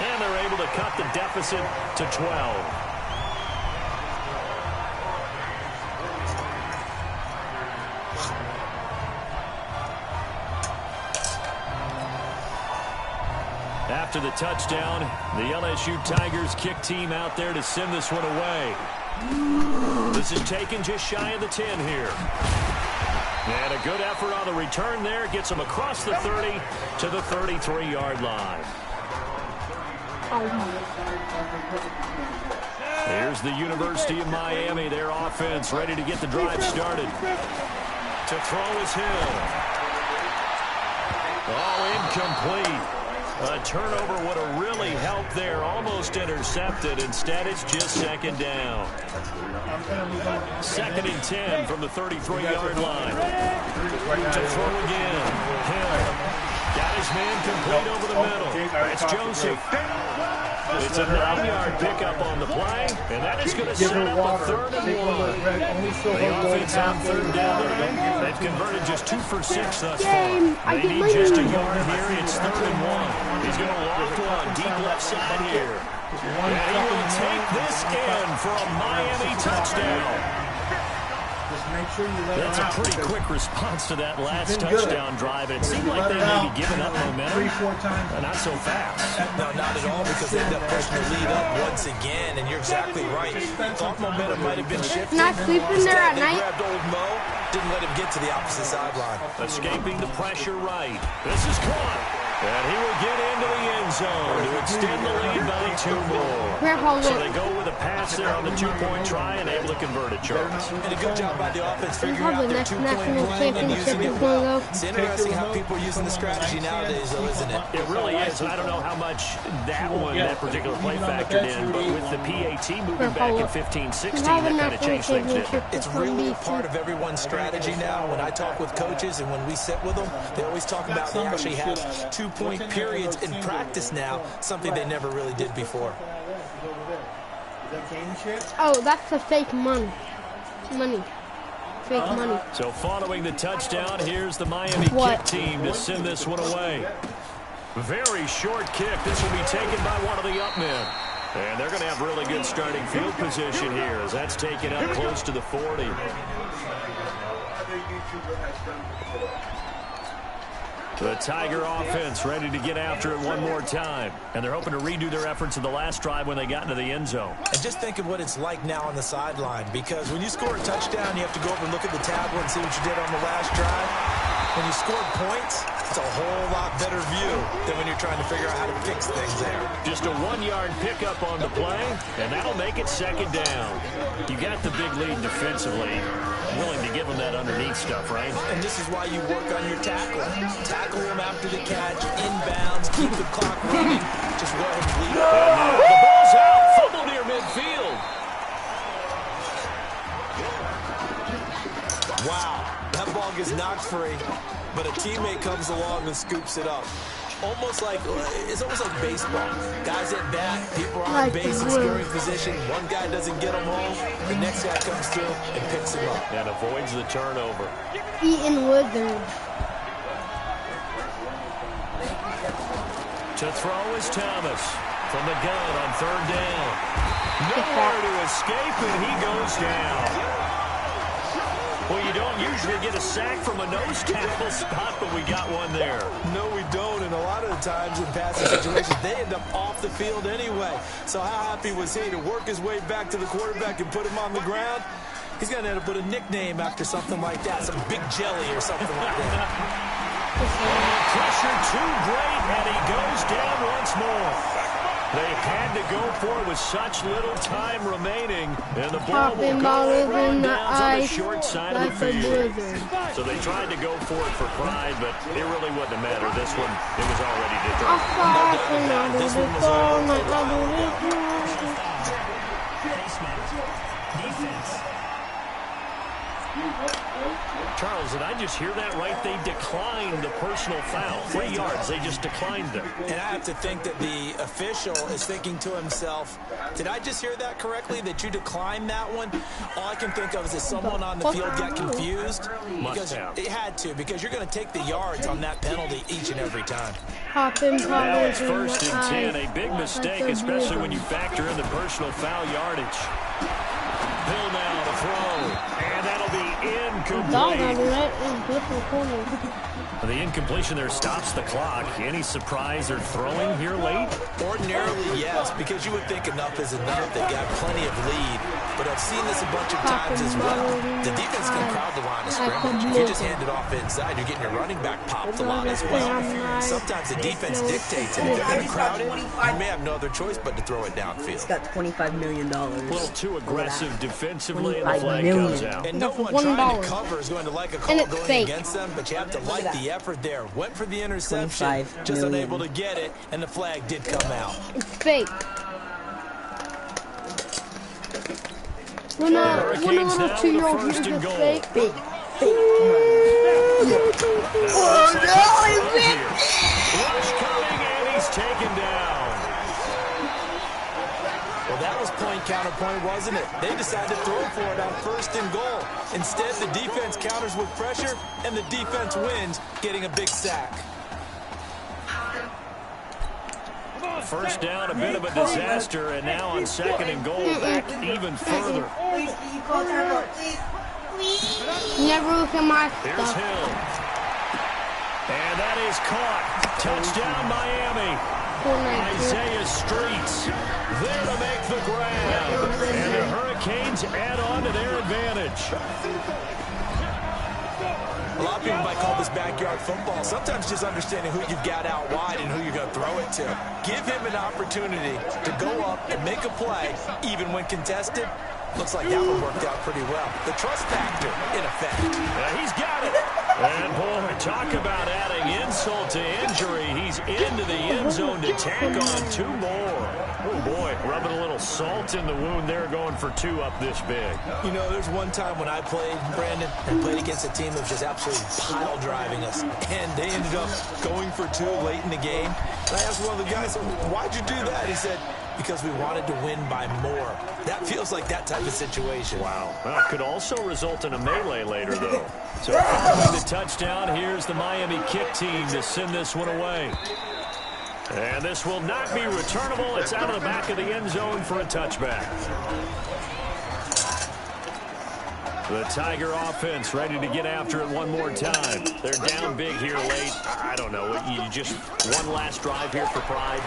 And they're able to cut the deficit to 12. After the touchdown, the LSU Tigers kick team out there to send this one away. This is taken just shy of the 10 here. And a good effort on the return there. Gets them across the 30 to the 33-yard line. Here's the University of Miami, their offense ready to get the drive started. To throw is Hill. Oh, incomplete. A turnover would have really helped there. Almost intercepted. Instead, it's just second down. 2nd and 10 from the 33-yard line. To throw again. Hill. Got his man complete over the middle. That's Joseph. It's a 9-yard pickup on the play, and that is going to set up a 3rd and 1. The offense on 3rd down. They've converted just 2 for 6 thus far. They need just a yard here. It's 3rd and 1. He's going to loft one deep left side here. And he will take this in for a Miami touchdown. That's a pretty quick response to that last touchdown drive. And it seemed like they may be giving up momentum. Not so fast. No, not at all, because they end up pushing the lead up once again. And you're exactly right. Thought momentum might have been shifting. Not sleeping there at night. Grabbed old Mo. Didn't let him get to the opposite sideline. Escaping the pressure right. This is caught. And he will get into the end zone to extend the lead by 2 more. So they go with a pass there on the 2-point try and able to convert it, Charles. And a good job by the offense figuring out their 2-point plan and using it well. It's interesting how people are using the strategy nowadays, though, isn't it? It really is. I don't know how much that particular play factored in, but with the PAT moving back in 15-16, that kind of changed things, didn't it? It's really a part of everyone's strategy now. When I talk with coaches and when we sit with them, they always talk about they actually have 2-point periods in practice now, something they never really did before. Oh, that's the fake money. Fake money. So following the touchdown, here's the Miami kick team to send this one away. Very short kick. This will be taken by one of the up men. And they're going to have really good starting field position here as that's taken up close to the 40. The Tiger offense ready to get after it one more time. And they're hoping to redo their efforts in the last drive when they got into the end zone. And just think of what it's like now on the sideline, because when you score a touchdown, you have to go over and look at the tablet and see what you did on the last drive. When you scored points, it's a whole lot better view than when you're trying to figure out how to fix things there. Just a 1-yard pickup on the play, and that'll make it second down. You got the big lead defensively. Willing to give them that underneath stuff, right? And this is why you work on your tackling. Tackle them after the catch, inbounds, keep the clock running. Just go ahead and lead. And the ball's out, fumble near midfield. Wow, that ball gets knocked free, but a teammate comes along and scoops it up. It's almost like baseball. Guys at bat, people are on base in scoring position. One guy doesn't get them home, the next guy comes through and picks him up. And avoids the turnover. Eating Wizard. To throw is Thomas from the gun on 3rd down. Nowhere to escape, and he goes down. Well, you don't usually get a sack from a nose tackle spot, but we got one there. No, we don't, and a lot of the times in passing situations, they end up off the field anyway. So how happy was he to work his way back to the quarterback and put him on the ground? He's going to end up with a nickname after something like that, some Big Jelly or something like that. Pressure too great, and he goes down once more. They had to go for it with such little time remaining, and the ball will go over on downs on the short side of the field. So they tried to go for it for pride, but it really wouldn't have mattered. This one, it was already determined. This one was already Charles, did I just hear that right? They declined the personal foul. 3 yards, they just declined them. And I have to think that the official is thinking to himself, did I just hear that correctly, that you declined that one? All I can think of is that someone on the field got confused. Because it had to, because you're going to take the yards on that penalty each and every time. Now it's 1st and 10, a big mistake, especially when you factor in the personal foul yardage. Hill now to throw, and that'll be incomplete. The incompletion there stops the clock. Any surprise they're throwing here late? Ordinarily, yes, because you would think enough is enough. They got plenty of lead. but I've seen this a bunch of times as well. The defense can crowd the line of scrimmage. If you just hand it off inside, you're getting your running back popped a lot as well. Sometimes the defense dictates it. If they're going to crowd it, you may have no other choice but to throw it downfield. He's got $25 million. A little too aggressive defensively, and the flag comes out. And no one trying to cover is going to like a call going against them, but you have to like the effort there. Went for the interception, just unable to get it, and the flag did come out. It's fake. When a little 2-year-old uses a fake. Oh no, Rush coming, and he's taken down. Well, that was point counterpoint, wasn't it? They decided to throw for it on 1st and goal. Instead, the defense counters with pressure, and the defense wins, getting a big sack. First down, a bit of a disaster, and now on 2nd and goal, back even further. Never look at my Here's stuff. Hill. And that is caught. Touchdown, Miami. Isaiah Streets there to make the grab. And the Hurricanes add on to their advantage. A lot of people might call this backyard football. Sometimes just understanding who you've got out wide and who you're going to throw it to. Give him an opportunity to go up and make a play, even when contested. Looks like that one worked out pretty well. The trust factor, in effect. He's got it. And, boy, talk about adding insult to injury. He's into the end zone to tack on 2 more. Oh, boy, rubbing a little salt in the wound there, going for 2 up this big. You know, there's one time when I played, Brandon, I played against a team that was just absolutely pile driving us. And they ended up going for 2 late in the game. And I asked one of the guys, why'd you do that? He said, because we wanted to win by more. That feels like that type of situation. Wow. Well, it could also result in a melee later, though. So following the touchdown, here's the Miami kick team to send this one away. And this will not be returnable. It's out of the back of the end zone for a touchback. The Tiger offense ready to get after it one more time. They're down big here late. I don't know. You just one last drive here for pride.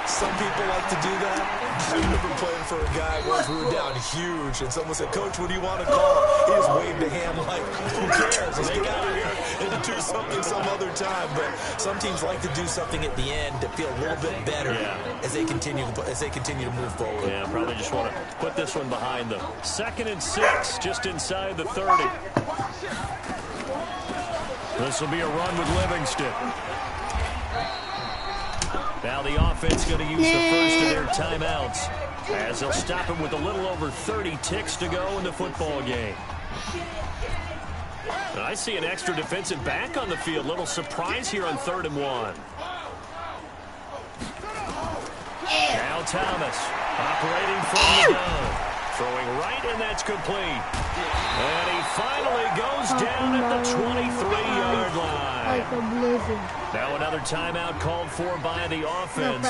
Some people like to do that. I remember playing for a guy once we were down huge, and someone said, Coach, what do you want to call? He just waved a hand like, who cares? Let's get out of here and do something some other time. But some teams like to do something at the end to feel a little bit better as they continue to move forward. Yeah, probably just want to put this one behind them. 2nd and 6, just inside the 30. This will be a run with Livingston. Now the offense going to use the first of their timeouts as they'll stop it with a little over 30 ticks to go in the football game. And I see an extra defensive back on the field. Little surprise here on 3rd and 1. Now Thomas operating from the gun. Throwing right, and that's complete. And he finally goes down at the 23-yard line. Like a blizzard. Now another timeout called for by the offense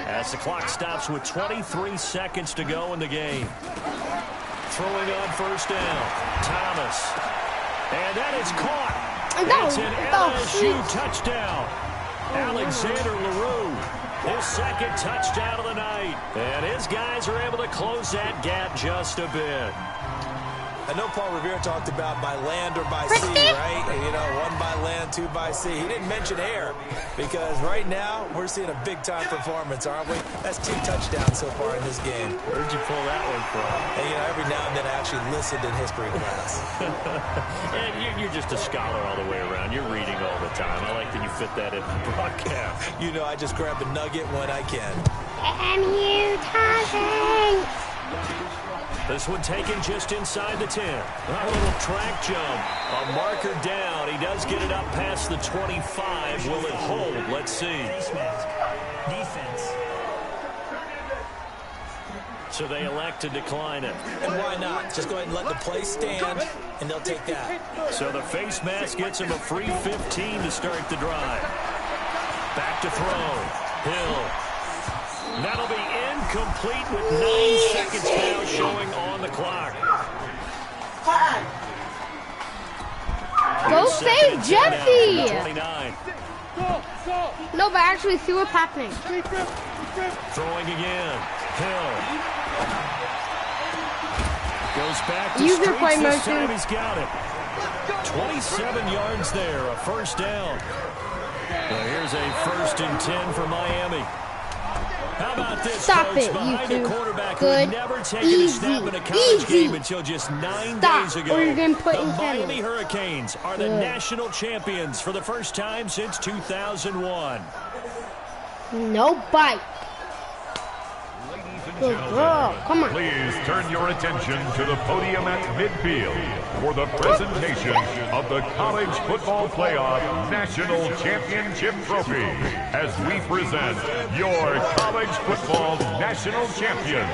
as the clock stops with 23 seconds to go in the game. Throwing on 1st down. Thomas. And that is caught. It's an LSU touchdown. Alexander LaRue. His 2nd touchdown of the night. And his guys are able to close that gap just a bit. I know Paul Revere talked about by land or by sea, right? You know, 1 by land, 2 by sea. He didn't mention air because right now we're seeing a big-time performance, aren't we? That's 2 touchdowns so far in this game. Where'd you pull that one from? And, you know, every now and then I actually listened in history class. And you're just a scholar all the way around. You're reading all the time. I like that you fit that in the broadcast. You know, I just grab a nugget when I can. And you talking. This one taken just inside the 10. A little track jump. A marker down. He does get it up past the 25. Will it hold? Let's see. Defense. So they elect to decline it. And why not? Just go ahead and let the play stand, and they'll take that. So the face mask gets him a free 15 to start the drive. Back to throw. Hill. That'll be incomplete with 9 seconds now showing on the clock. Go save Jeffy! No, but actually see what's happening. Throwing again. Hill. Goes back to You can play streets this motion. time. He's got it. 27 yards there, a first down. Well, here's a 1st and 10 for Miami. How about this, Stop folks? it, Behind you a two. quarterback who Good. had never taken Easy. a snap in a college Easy. game until just 9 Stop, days ago. or you're getting put the in Miami kennel. Hurricanes are the Good. national champions for the first time since 2001. No bite. Good girl. Come on. Please turn your attention to the podium at midfield for the presentation of the College Football Playoff National Championship Trophy as we present your college football national champions,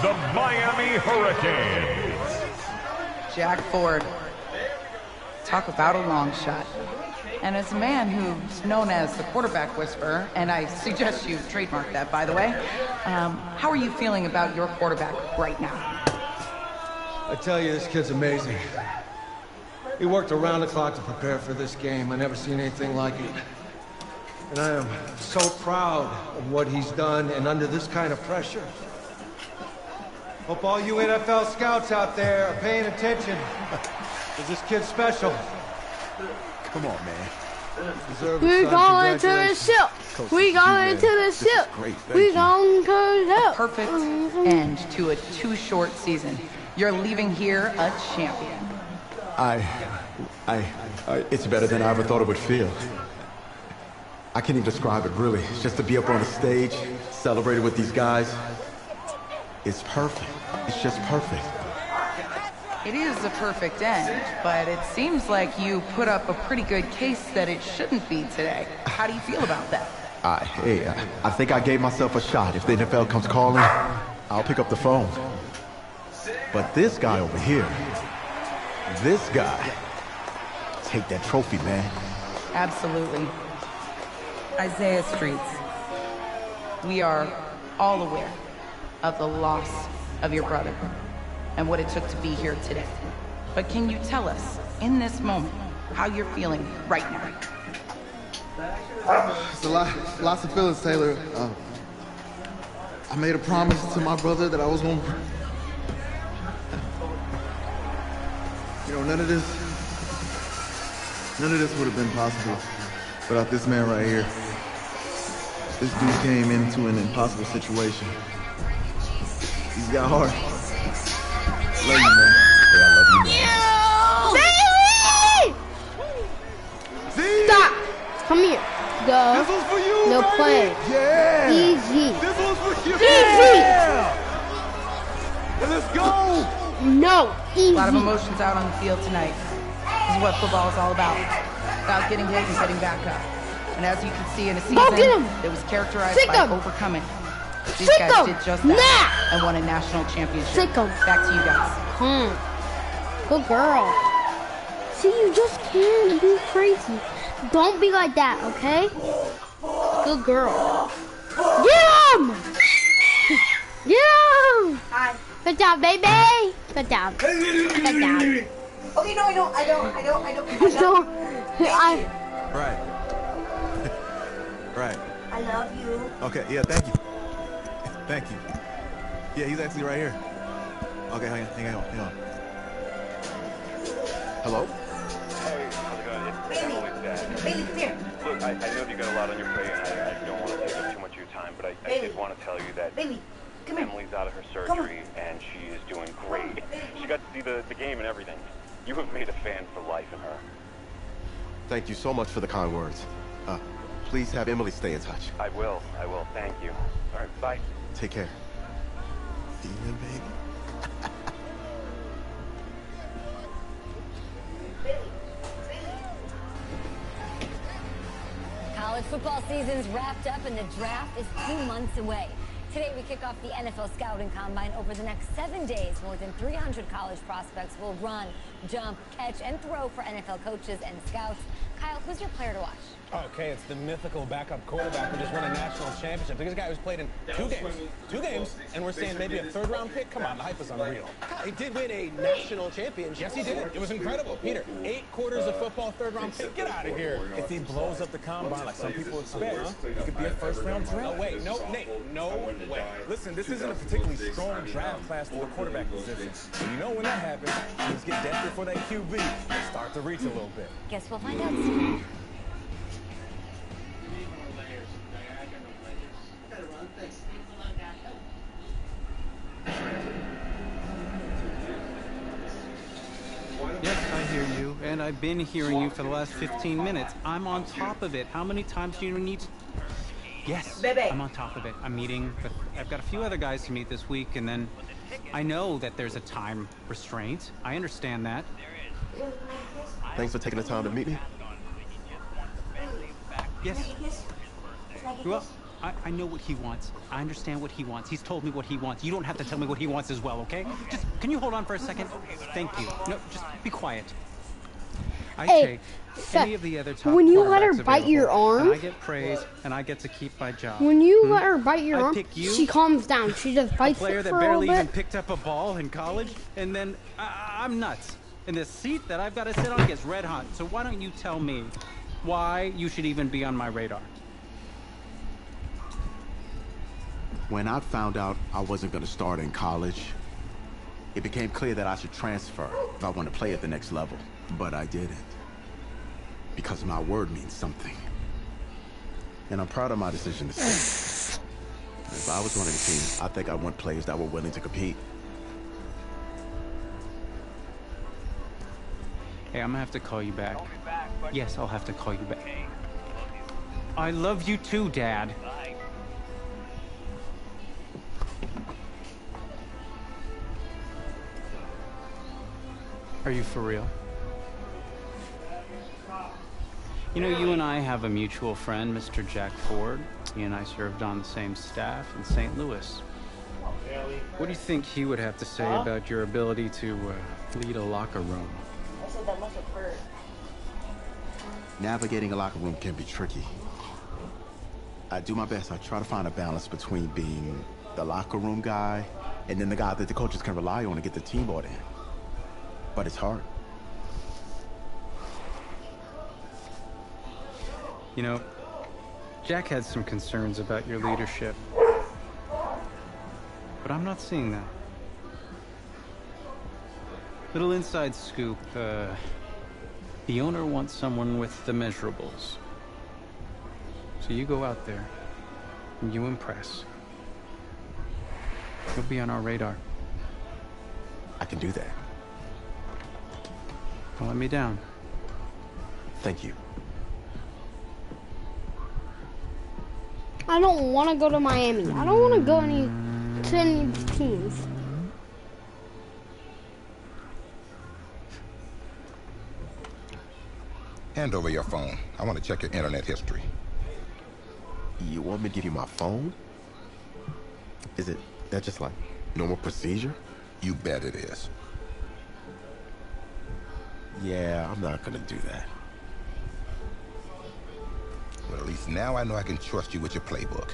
the Miami Hurricanes. Jack Ford. Talk about a long shot. And as a man who's known as the quarterback whisperer, and I suggest you trademark that, by the way, how are you feeling about your quarterback right now? I tell you, this kid's amazing. He worked around the clock to prepare for this game. I never seen anything like it. And I am so proud of what he's done and under this kind of pressure. Hope all you NFL scouts out there are paying attention. Because this kid's special. Come on, man. We going to the ship. We going to the ship. We going to the ship. Perfect end to a too-short season. You're leaving here a champion. It's better than I ever thought it would feel. I can't even describe it, really. It's just to be up on the stage, celebrating with these guys. It's perfect. It's just perfect. It is a perfect end, but it seems like you put up a pretty good case that it shouldn't be today. How do you feel about that? I think I gave myself a shot. If the NFL comes calling, I'll pick up the phone. But this guy over here, this guy, take that trophy, man. Absolutely. Isaiah Streets, we are all aware of the loss of your brother and what it took to be here today. But can you tell us, in this moment, how you're feeling right now? It's lots of feelings, Taylor. I made a promise to my brother that I was going to... You know, none of this would have been possible without this man right here. This dude came into an impossible situation. He's got heart. Love you, man. Yeah, I love you, man. Bailey! Stop! Come here. Go. This was for you, no baby. play. Yeah. Easy. This was for you. Easy. And let's go. No. Easy. A lot of emotions out on the field tonight. This is what football is all about. About getting hit and getting back up. And as you can see in a season that was characterized by overcoming, these guys did just that and won a national championship. Back to you guys. Good girl. See, you just can't be crazy. Don't be like that, okay? Good girl. Get him! Get him! Hi. Good job, baby. Good job. Good job. Okay, no, I don't. Right. Right. I love you. Okay, yeah, thank you. Thank you. Yeah, he's actually right here. Okay, hang on. Hello? Hey, how's it going? It's Emily's dad. Bailey, come here. Look, I know you got a lot on your plate, and I don't want to take up too much of your time, but I did want to tell you that Emily's out of her surgery, and she is doing great. She got to see the game and everything. You have made a fan for life in her. Thank you so much for the kind words. Please have Emily stay in touch. I will. Thank you. All right, bye. Take care. Demon baby. College football season's wrapped up and the draft is 2 months away. Today we kick off the NFL Scouting Combine. Over the next 7 days, more than 300 college prospects will run, jump, catch, and throw for NFL coaches and scouts. Kyle, who's your player to watch? Okay, it's the mythical backup quarterback who just won a national championship. This guy who's played in two games, and we're saying maybe a third-round pick? Come on, the hype is unreal. He did win a national championship. Yes, he did. It was incredible. Peter, 8 quarters of football, third-round pick. Get out of here. If he blows up the combine like some people expect, he could be a first-round draft. No way. No, Nate. No way. Listen, this isn't a particularly strong draft class for the quarterback position. And you know when that happens, teams get desperate for that QB and start to reach a little bit. Guess we'll find out soon. Yes, I hear you, and I've been hearing you for the last 15 minutes. I'm on top of it. How many times do you need to... Yes, I'm on top of it. I'm meeting, but I've got a few other guys to meet this week, and then I know that there's a time restraint. I understand that. Thanks for taking the time to meet me. Yes. Well, I know what he wants. I understand what he wants. He's told me what he wants. You don't have to tell me what he wants as well, okay? Just, can you hold on for a second? Thank you. No, just be quiet. I take any of the other top when you let her bite your arm, and I get praise, and I get to keep my job. When you let her bite your arm, pick you, she calms down. She just bites a player it that for barely a little even bit. picked up a ball in college, and then I'm nuts. And the seat that I've got to sit on gets red hot. So why don't you tell me why you should even be on my radar? When I found out I wasn't going to start in college, it became clear that I should transfer if I want to play at the next level. But I didn't. Because my word means something. And I'm proud of my decision to stay. If I was running a team, I think I want players that were willing to compete. Hey, I'm gonna have to call you back. Yes, I'll have to call you back. I love you too, Dad. Are you for real? You know, you and I have a mutual friend, Mr. Jack Ford. He and I served on the same staff in St. Louis. What do you think he would have to say about your ability to lead a locker room? Navigating a locker room can be tricky. I do my best. I try to find a balance between being the locker room guy and then the guy that the coaches can rely on to get the team bought in. But it's hard. You know, Jack had some concerns about your leadership. But I'm not seeing that. Little inside scoop, the owner wants someone with the measurables. So you go out there, and you impress. You'll be on our radar. I can do that. Don't let me down. Thank you. I don't want to go to Miami. I don't want to go to any of these teams. Hand over your phone. I want to check your internet history. You want me to give you my phone? Is that just like normal procedure? You bet it is. Yeah, I'm not gonna do that. Well, at least now I know I can trust you with your playbook.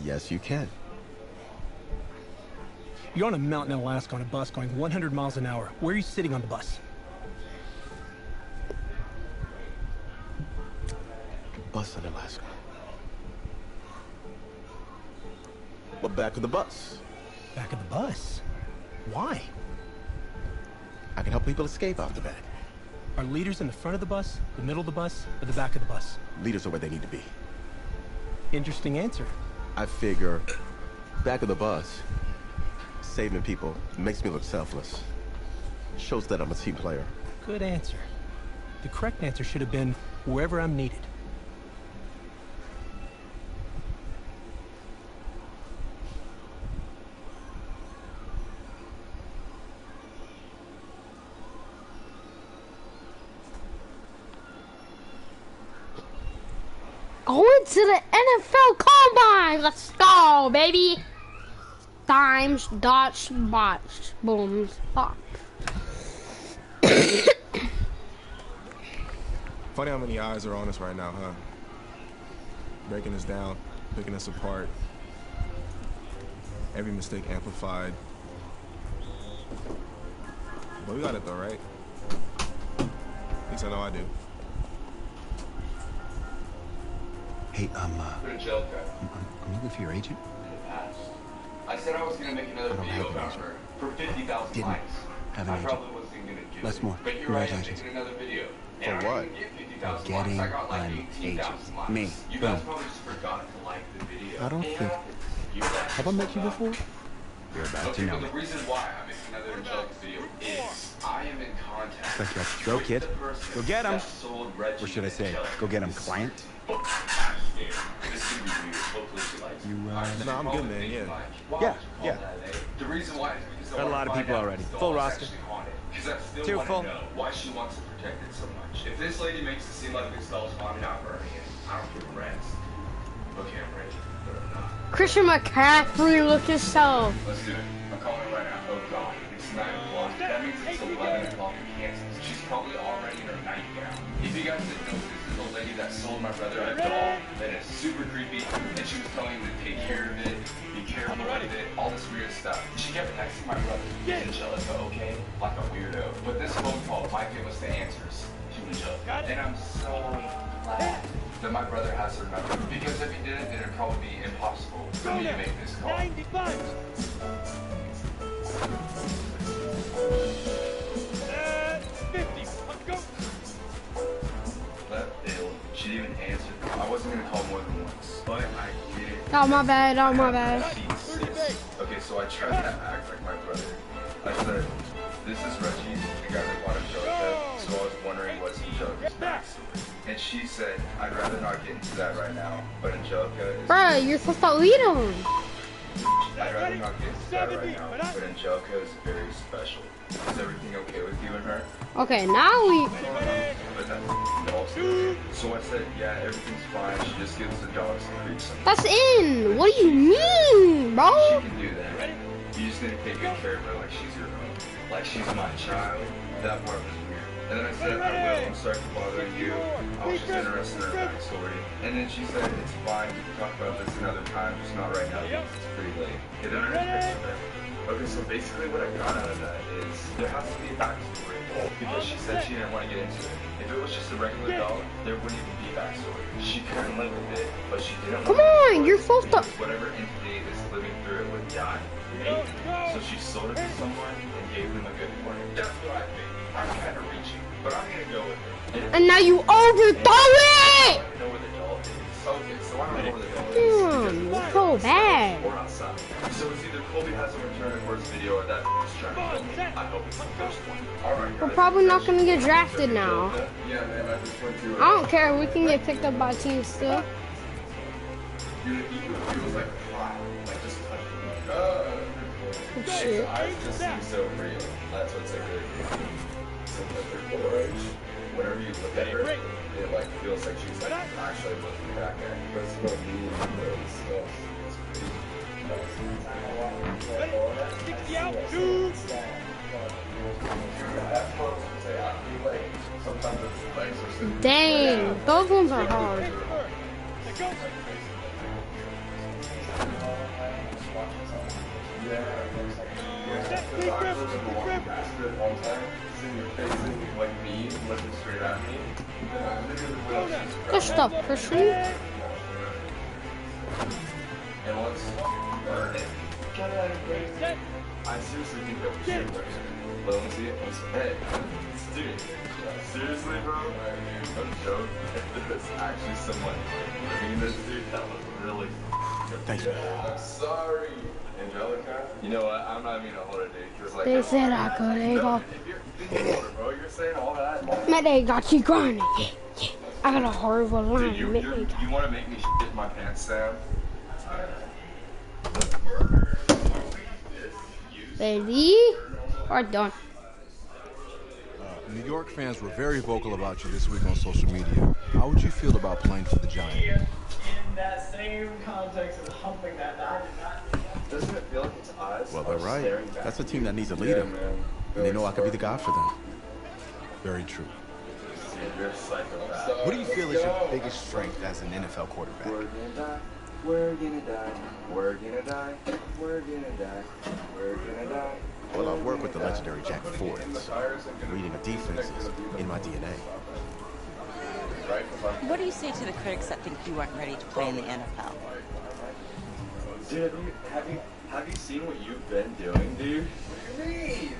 Yes, you can. You're on a mountain in Alaska on a bus going 100 miles an hour. Where are you sitting on the bus? Bus in Alaska. Well, back of the bus. Back of the bus? Why? I can help people escape out the back. Are leaders in the front of the bus, the middle of the bus, or the back of the bus? Leaders are where they need to be. Interesting answer. I figure back of the bus, saving people makes me look selfless. Shows that I'm a team player. Good answer. The correct answer should have been wherever I'm needed. Going to the NFL Combine. Let's go, baby. Dimes, dots, bots, booms, pops. Funny how many eyes are on us right now, huh? Breaking us down, picking us apart. Every mistake amplified. But we got it though, right? At least I know I do. Hey, I'm looking for your agent. I said I was gonna make another video about her for 50,000 likes. Have an I agent. probably wasn't gonna do Les it. Moore, But you're congratulations. right, I'm making another video. For And I what? didn't get 50,000 For getting likes. I got like an 18,000 agent. likes. Me. You Boom. guys probably just forgot to like the video. I don't think. You guys Have I met you before? You're about to Okay, know but the it. reason why I'm making another Angelica video is I am in contact Like that. with Go, kid. the person Go get him. that sold Reggie Or should I say, Angelica. go get him, client? This is gonna be weird. Hopefully she likes it. You, No, I'm good, man, yeah. Yeah. The reason why is because I Got a wanna lot of find people out already. if the Full dog's roster. actually haunted. Because I still Too want full. to know why she wants to protect it so much. If this lady makes it seem like this doll's haunted, I'm burning it. I don't give a rat's. Okay, I'm ready, but I'm not. Christian McCaffrey, look yourself. Let's do it. I'm calling her right now. Oh God, it's 9 o'clock. That means it's 11 o'clock in Kansas. She's probably already in her nightgown. If you guys didn't know, this is the lady that sold my brother a doll that is super creepy, and she was telling him to take care of it, be careful with it, all this weird stuff. She kept texting my brother, Angelica, okay? Like a weirdo. But this phone call might give us the answers to Angelica. And I'm so glad that my brother has her number. Because if he didn't, then it'd probably be impossible for me to make this call. 95. 50. Let's go. That ill. She didn't even answer. I wasn't gonna call more than once, but I did it. Oh, my bad. Oh, my bad. Okay, so I tried to act like my brother. I said, this is Reggie, the guy that bought Angelica, so I was wondering what's Angelica's backstory. And she said, I'd rather not get into that right now, but Angelica is... Bruh, you're supposed to lead him. I'd rather not get into that right now, but Angelica is very special. Is everything okay with you and her? Okay, now we... But that's also. So I said, yeah, everything's fine. She just gives the dog some creeps. That's in. What do you mean, bro? She can do that. You just need to take good care of her like she's your own. Like she's my child. That part was weird. And then I said, I will. I'm sorry for bothering you. I was just interested in her backstory. And then she said, it's fine. We can talk about this another time, just not right now because it's pretty late. And then I texted her. Okay, so basically what I got out of that is there has to be a backstory because she said she didn't want to get into it. If it was just a regular dog, there wouldn't even be a backstory. She couldn't live with it, but she didn't Come on, you're supposed to... whatever entity is living through it would die. So she sold it to someone and gave them a good warning. That's what I think. I'm kind of reaching, but I'm going to go with it. And now you overthrow it! I don't know where the doll is. Okay, so I don't know where the doll is. Damn, that's so bad. Or outside. So it's either Colby hasn't returned for his video or that is trying to kill me. I hope it's the first one. Alright, We're probably not gonna get drafted now. Yeah, man, I just went to I don't care. We can get picked up by teams still. Dude, it feels like hot. Like just touching me. Shit. His eyes just seem so real. That's what's so good. They're orange. Whenever you look at her, it like feels like she's like actually looking back at you. But it's about me and those stuff. Sticky out, two. Dang, those ones are hard. Good stuff, Christian. And let's burn it. I seriously think that we should burn it. Let me see it. Hey, dude, seriously, bro? No joke. If there's actually someone living in this, dude, that would really. Thank you. I'm sorry, Angelica. You know what? I'm not even gonna hold it, dude. Because like. They said I could. They go. Bro, you're saying all that. Man, they got you grinding. Yeah, yeah. I got a horrible line. Dude, you want to make me shit my pants, Sam? Ready? We're done. New York fans were very vocal about you this week on social media. How would you feel about playing for the Giants? In that same context of humping that dog. Doesn't it feel like its eyes? Well, they're right. That's a team that needs a leader. And they know I could be the guy for them. Very true. you're a psychopath. What do you feel is your biggest strength as an NFL quarterback? We're gonna die. We're gonna die. We're gonna die. We're gonna die. We're gonna die. Well, I've worked with the legendary Jack Ford. Reading a defense is in my DNA. What do you say to the critics that think you weren't ready to play in the NFL? Dude, have you seen what you've been doing, dude? What do you mean?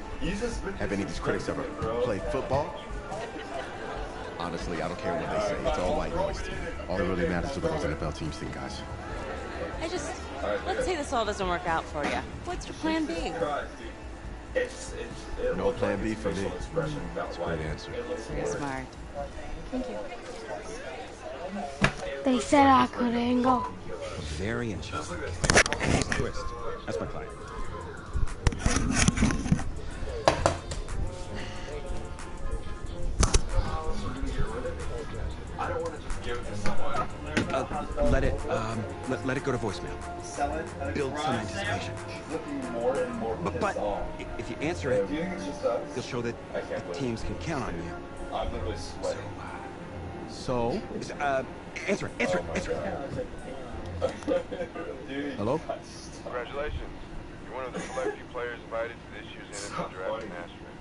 Have any of these critics ever played football? Honestly, I don't care what they say. It's all white noise to me. All that really matters is what those NFL teams think, guys. Let's say this all doesn't work out for you. What's your plan B? No plan B for me. That's a great answer. Smart. Thank you. They said I couldn't go. Very interesting. Twist. That's my client. I don't want to just give it to someone. Let it go to voicemail. Build some anticipation. But if you answer it, you'll show that the teams can count on you. I'm literally sweating. So? Answer it. Hello? Congratulations. You're one of the select few players invited to this year's NFL draft in Nashville.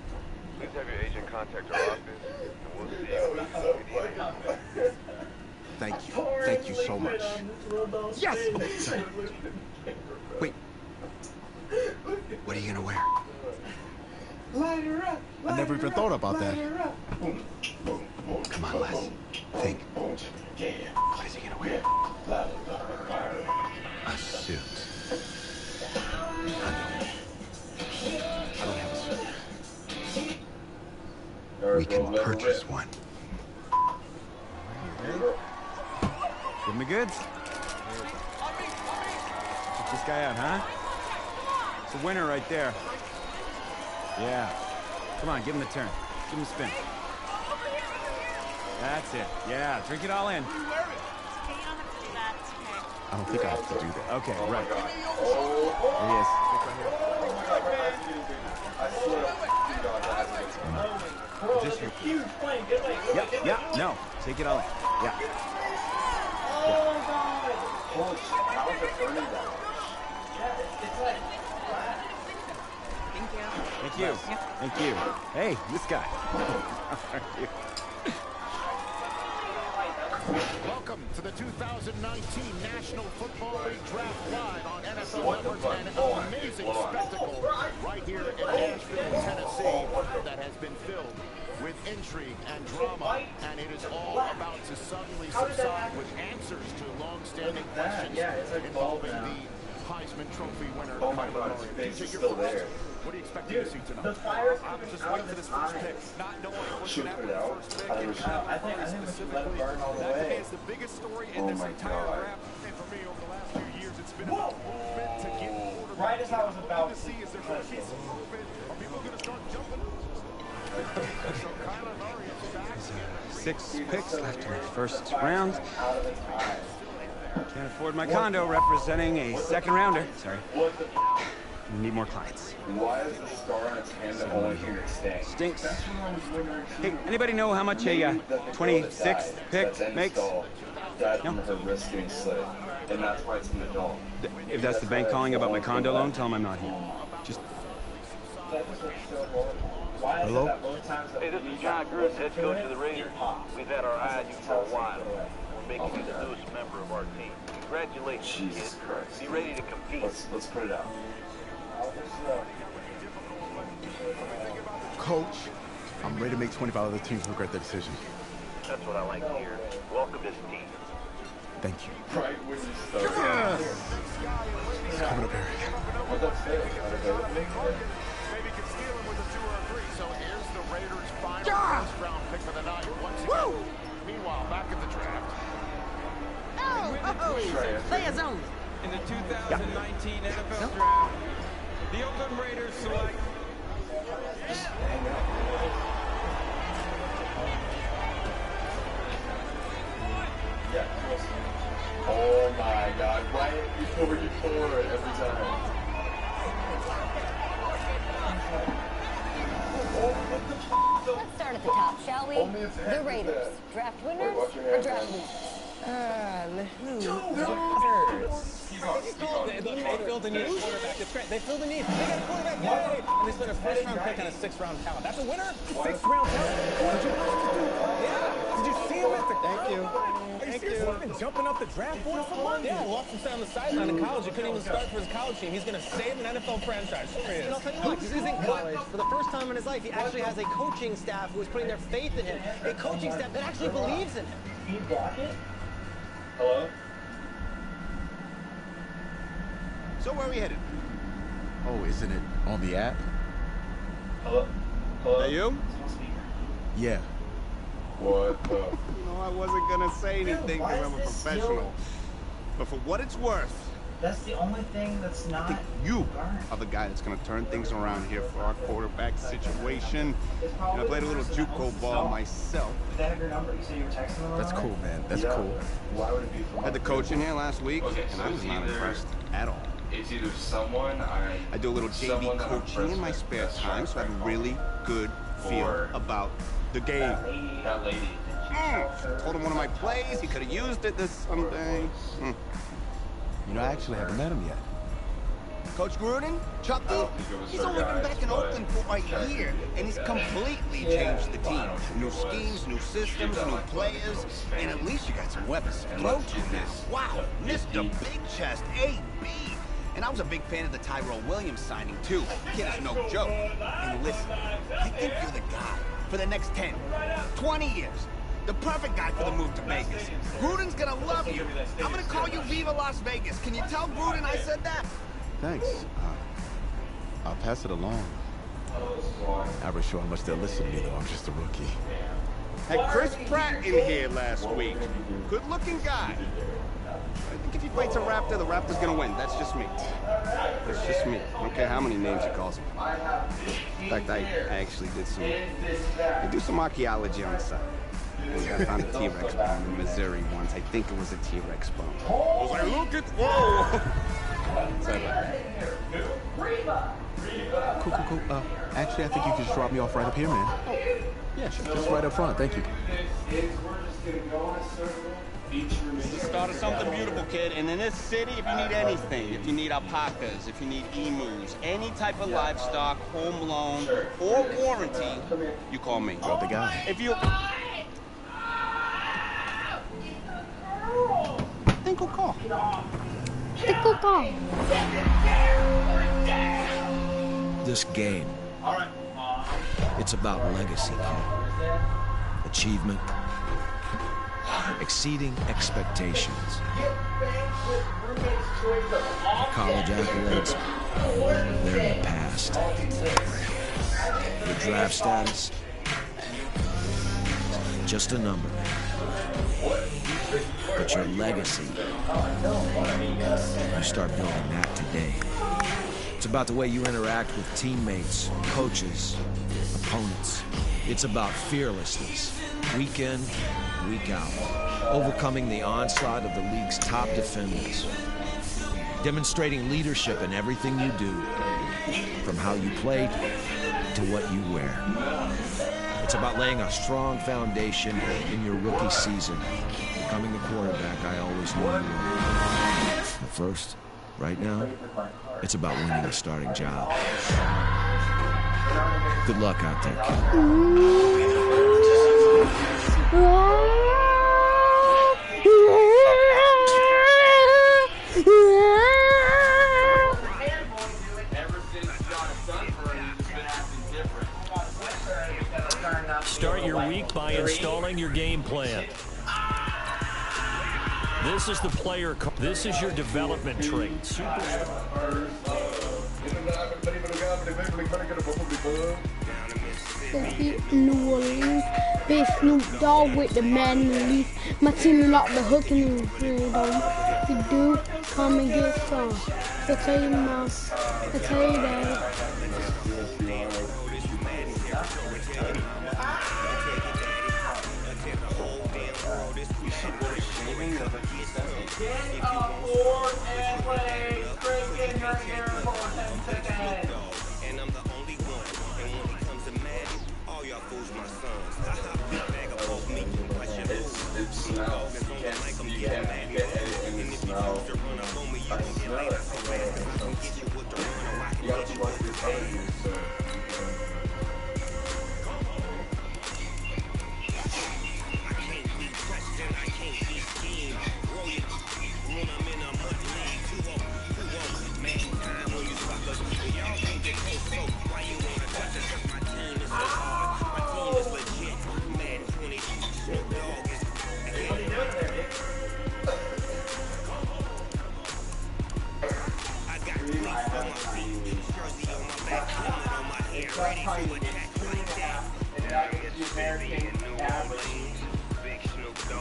Please have your agent contact our office, and we'll see you. Thank you. Thank you so much. Yes! Sorry. Wait. What are you gonna wear? I never even thought about that. Come on, Les. Think. What is he gonna wear? A suit. I don't have a suit. We can purchase one. Give him the goods. Check this guy out, huh? It's a winner right there. Yeah. Come on, give him the turn. Give him a spin. That's it. Yeah, drink it all in. I don't think I have to do that. Okay, right. There he is. Just your... Yeah, no. Take it all in. Yeah. Holy shit, how is it burning that much? Thank you. Thank you. Hey, this guy. How are you? Welcome to the 2019 National Football League Draft Live on NFL Network, an amazing spectacle right here in Nashville, Tennessee, that has been filled with intrigue and drama, and it is all about to suddenly subside with answers to long-standing questions involving the Heisman Trophy winner, Kyler Murray. DJ, you're first. What do you expect to see tonight? I'm just waiting for this first pick, not knowing what's going to happen with the first pick. I think we should let it burn all the way. That is the biggest story in this entire draft, and for me, over the last few years, it's been about movement to get quarterback. Right as I was about to see, is there going to be some movement? Are people going to start jumping? So Kyler Murray is back. 6 picks left in the first round. Can't afford my condo representing a second rounder. Sorry. We need more clients. Why is the star on its hand the only thing that stinks? Stinks. Hey, anybody know how much a 26th pick makes? Died from her wrist getting slit, and that's why it's in the dome. If that's the bank calling about my condo loan, tell them I'm not here. Just... Hello? Hey, this is John Gruden, head coach of the Raiders. We've had our eye on you for a while. We're making you the newest member of our team. Congratulations, Jesus kid. Christ. Be ready to compete. Let's put it out. Coach, I'm ready to make 25 other teams regret their decision. That's what I like to hear. Welcome to the team. Thank you. Right when you start. He's coming up here again. What's that say? Maybe can steal him with a 2 or a 3. So here's the Raiders' final first-round pick for the night. Once again. Meanwhile, back at the draft. Players only. In the 2019 NFL Draft, the Oakland Raiders select... Oh my God! Right before you pour it every time. Let's start at the top, shall we? The Raiders. Draft winners or draft losers? They filled the need quarterback. It's great. They filled the need. They got a quarterback. Yay! And they spent a first-round pick on a 6th-round talent. That's a winner? 6th-round talent? Did you see him at the... Thank you. Are you serious? He's been jumping up the draft board for months. Yeah, watched him stay on the sideline in college. He couldn't even start for his college team. He's going to save an NFL franchise. Sure he is. And I'll tell you what, this isn't college. For the first time in his life, he actually has a coaching staff who is putting their faith in him. A coaching staff that actually believes in him. Can you block it? Hello? So where are we headed? Oh, isn't it on the app? Hello? Hello? That you? Yeah. What the? No, I wasn't gonna say anything because I'm a professional. But for what it's worth, That's the only thing that's not. I think you are the guy that's gonna turn things around here for our quarterback situation. I played a little JUCO ball myself. Did they have your number? You said you were texting them. That's cool, man. That's cool. Why would it be from Had the coach in here last week, and I was not impressed at all. It's either someone I do a little JV coaching in my spare time, so I have a really good feel about the game. That lady. Told him one of my plays, he could have used it this someday. You know, I actually haven't met him yet. Coach Gruden, Chucky, he's only been back in Oakland for a year, and he's completely changed the team. New schemes, new systems, new players, and at least you got some weapons to throw to. Wow, Mr. Big Chest, AB. And I was a big fan of the Tyrell Williams signing, too. The kid is no joke. And listen, I think you're the guy for the next 10, 20 years. The perfect guy for the move to Vegas. Gruden's gonna love you. I'm gonna call you Viva Las Vegas. Can you tell Gruden I said that? Thanks. I'll pass it along. Not really sure how much they'll listen to me, though. I'm just a rookie. Had Chris Pratt in here last week. Good-looking guy. I think if he fights a Raptor, the Raptor's gonna win. That's just me. That's just me. I don't care how many names he calls him. In fact, I actually I do some archaeology on the side. I found a T-Rex bone in Missouri once. I think it was a T-Rex bone. I was like, look at, whoa! Sorry about that. Cool. Actually, I think you can just drop me off right up here, man. Oh, yeah, sure. Just right up front. Thank you. It's the start of something beautiful, kid. And in this city, if you need anything, if you need alpacas, if you need emus, any type of livestock, home loan, or warranty, you call me. You're the guy. If you... Think we'll call. This game, it's about legacy, kid. Achievement, exceeding expectations. College accolades, they're in the past. Your draft status, just a number. But your legacy, you start building that today. It's about the way you interact with teammates, coaches, opponents. It's about fearlessness, week in, week out. Overcoming the onslaught of the league's top defenders. Demonstrating leadership in everything you do, from how you play to what you wear. It's about laying a strong foundation in your rookie season, becoming the quarterback I always knew you were. But first, right now, it's about winning a starting job. Good luck out there, kid. Start your week by installing your game plan. This is the player card. This is your development traits. New Orleans, big Snoop Dogg with the Madden release. My team locked the hook in the green dog. You do come and get some. I tell you, Mom. I tell you that. Get up board and play. Straight in right here for 10 seconds. And I'm the only one. And when it comes to Madden, all y'all fools my sons.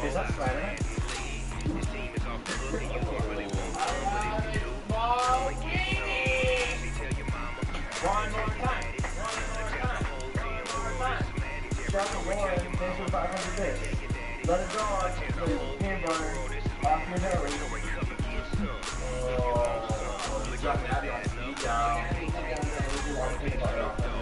Is that Spider-Man? One more time. Drop a roar and thanks for 500 bits. Let it go on the peanut butter off your nose. Oh, drop an Abby on speed down. Peanut butter off the nose.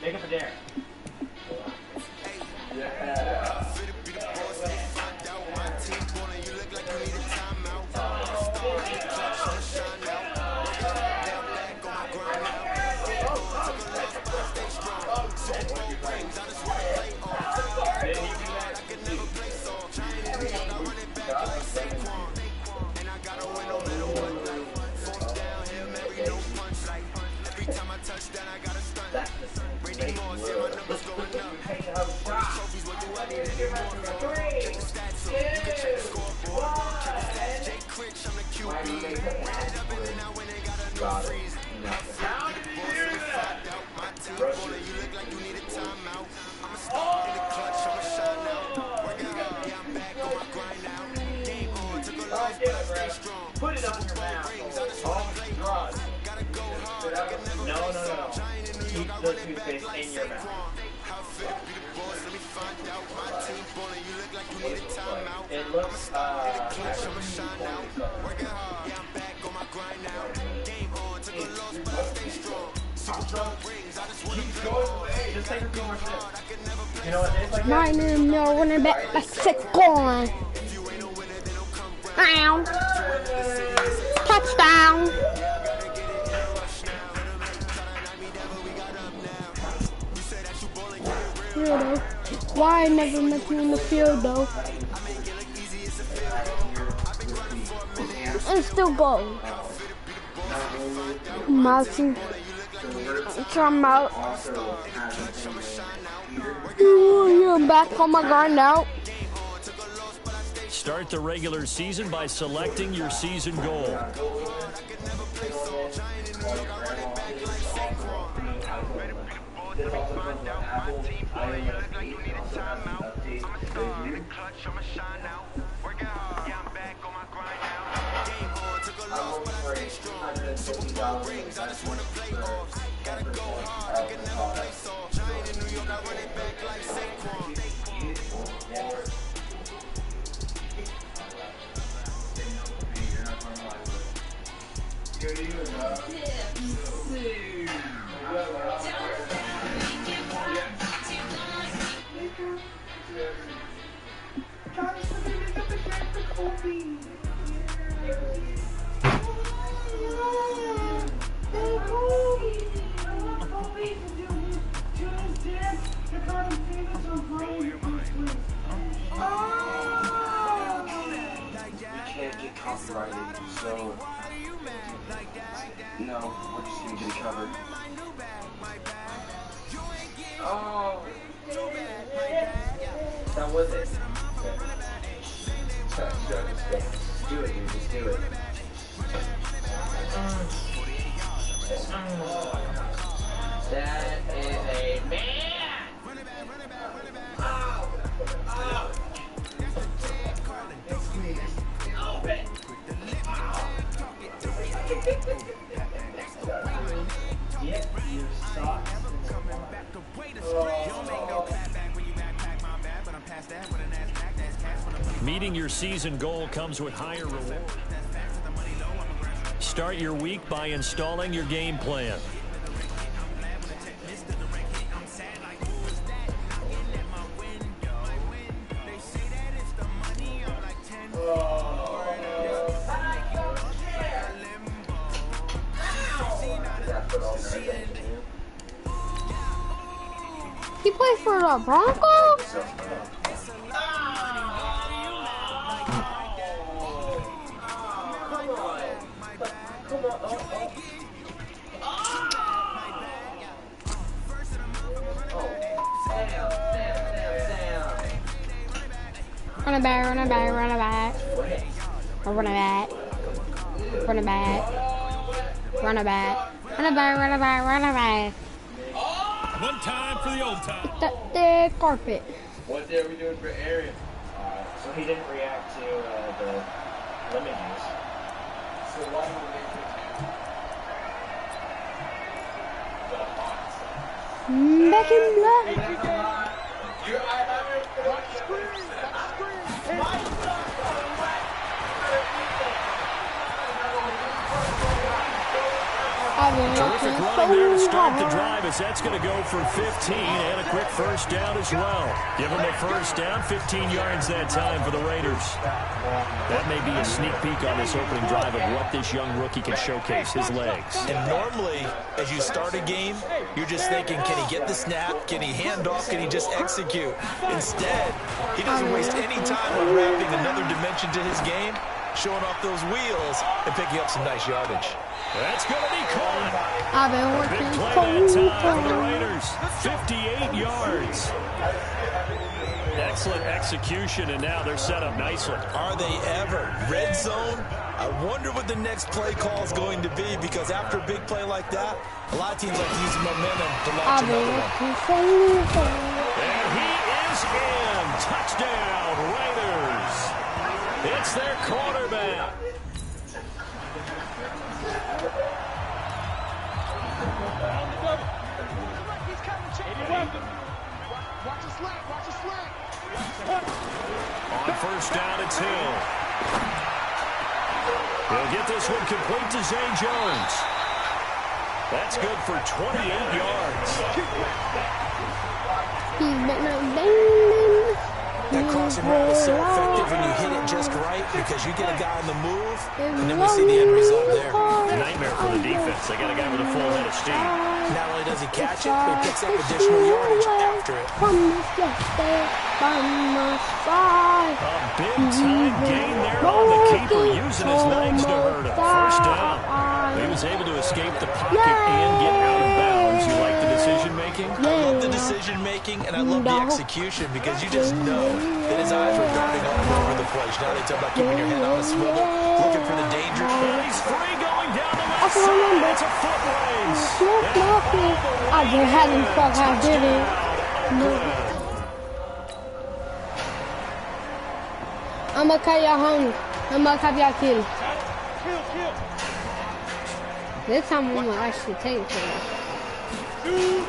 Make up a dare. Yeah. Put it on your mouth. No. Keep the toothpaste in your mouth. It looks, just take a few more sips. You know what it tastes like? Mine in the middle running back like sick going. Touchdown. Weirdo. Why I never met you in the field though? And still go. Mousy. I'm out. You're back on my guard now. Start the regular season by selecting your season goal. Copyrighted, so no, we're just gonna get it covered. Oh. down with it. Just do it, dude. Just do it. That is a man! Oh! Oh! Open! Get your socks. Meeting your season goal comes with higher reward. Start your week by installing your game plan. He plays for the Broncos? Run it back, run it back, run it back. Run it back. Run it back. Run it back. Run it back, run it back, run it back. One time for the old time. The carpet. What day are we doing for Aaron? So he didn't react to the lemon juice. So why don't we Back in black. Terrific running there to start the drive, as that's going to go for 15 and a quick first down as well. Give them a first down, 15 yards that time for the Raiders. That may be a sneak peek on this opening drive of what this young rookie can showcase, his legs. And normally, as you start a game, you're just thinking, can he get the snap? Can he hand off? Can he just execute? Instead, he doesn't waste any time on wrapping another dimension to his game, showing off those wheels, and picking up some nice yardage. That's going to be caught. I've been working Big play that time for the Raiders. 58 yards. Excellent execution, and now they're set up nicely. Are they ever? Red zone? I wonder what the next play call is going to be, because after a big play like that, a lot of teams like to use momentum to launch another one. And he is in. Touchdown, Raiders. It's their quarterback. On first down, it's Hill. He'll get this one complete to Zay Jones. That's good for 28 yards. That crossing route is so effective when you hit it just right, because you get a guy on the move, and then we see the end result there. Nightmare for the defense. They got a guy with a full head of steam. Not only does he catch it, but he picks up additional yardage after it. A big-time gain there on the keeper, using his legs to hurt him. First down. He was able to escape the pocket and get out of bounds. You like the decision-making? I love the decision-making, and I love the execution, because you just know that his eyes were darting all over the place. Now they talk about keeping your head on a swivel, looking for the danger. He's free going down the left side. It's a foot race. I just hadn't fuck. I did it. No. I'm gonna cut your home. I'm gonna cut your kill. This time I'm gonna actually take it for you.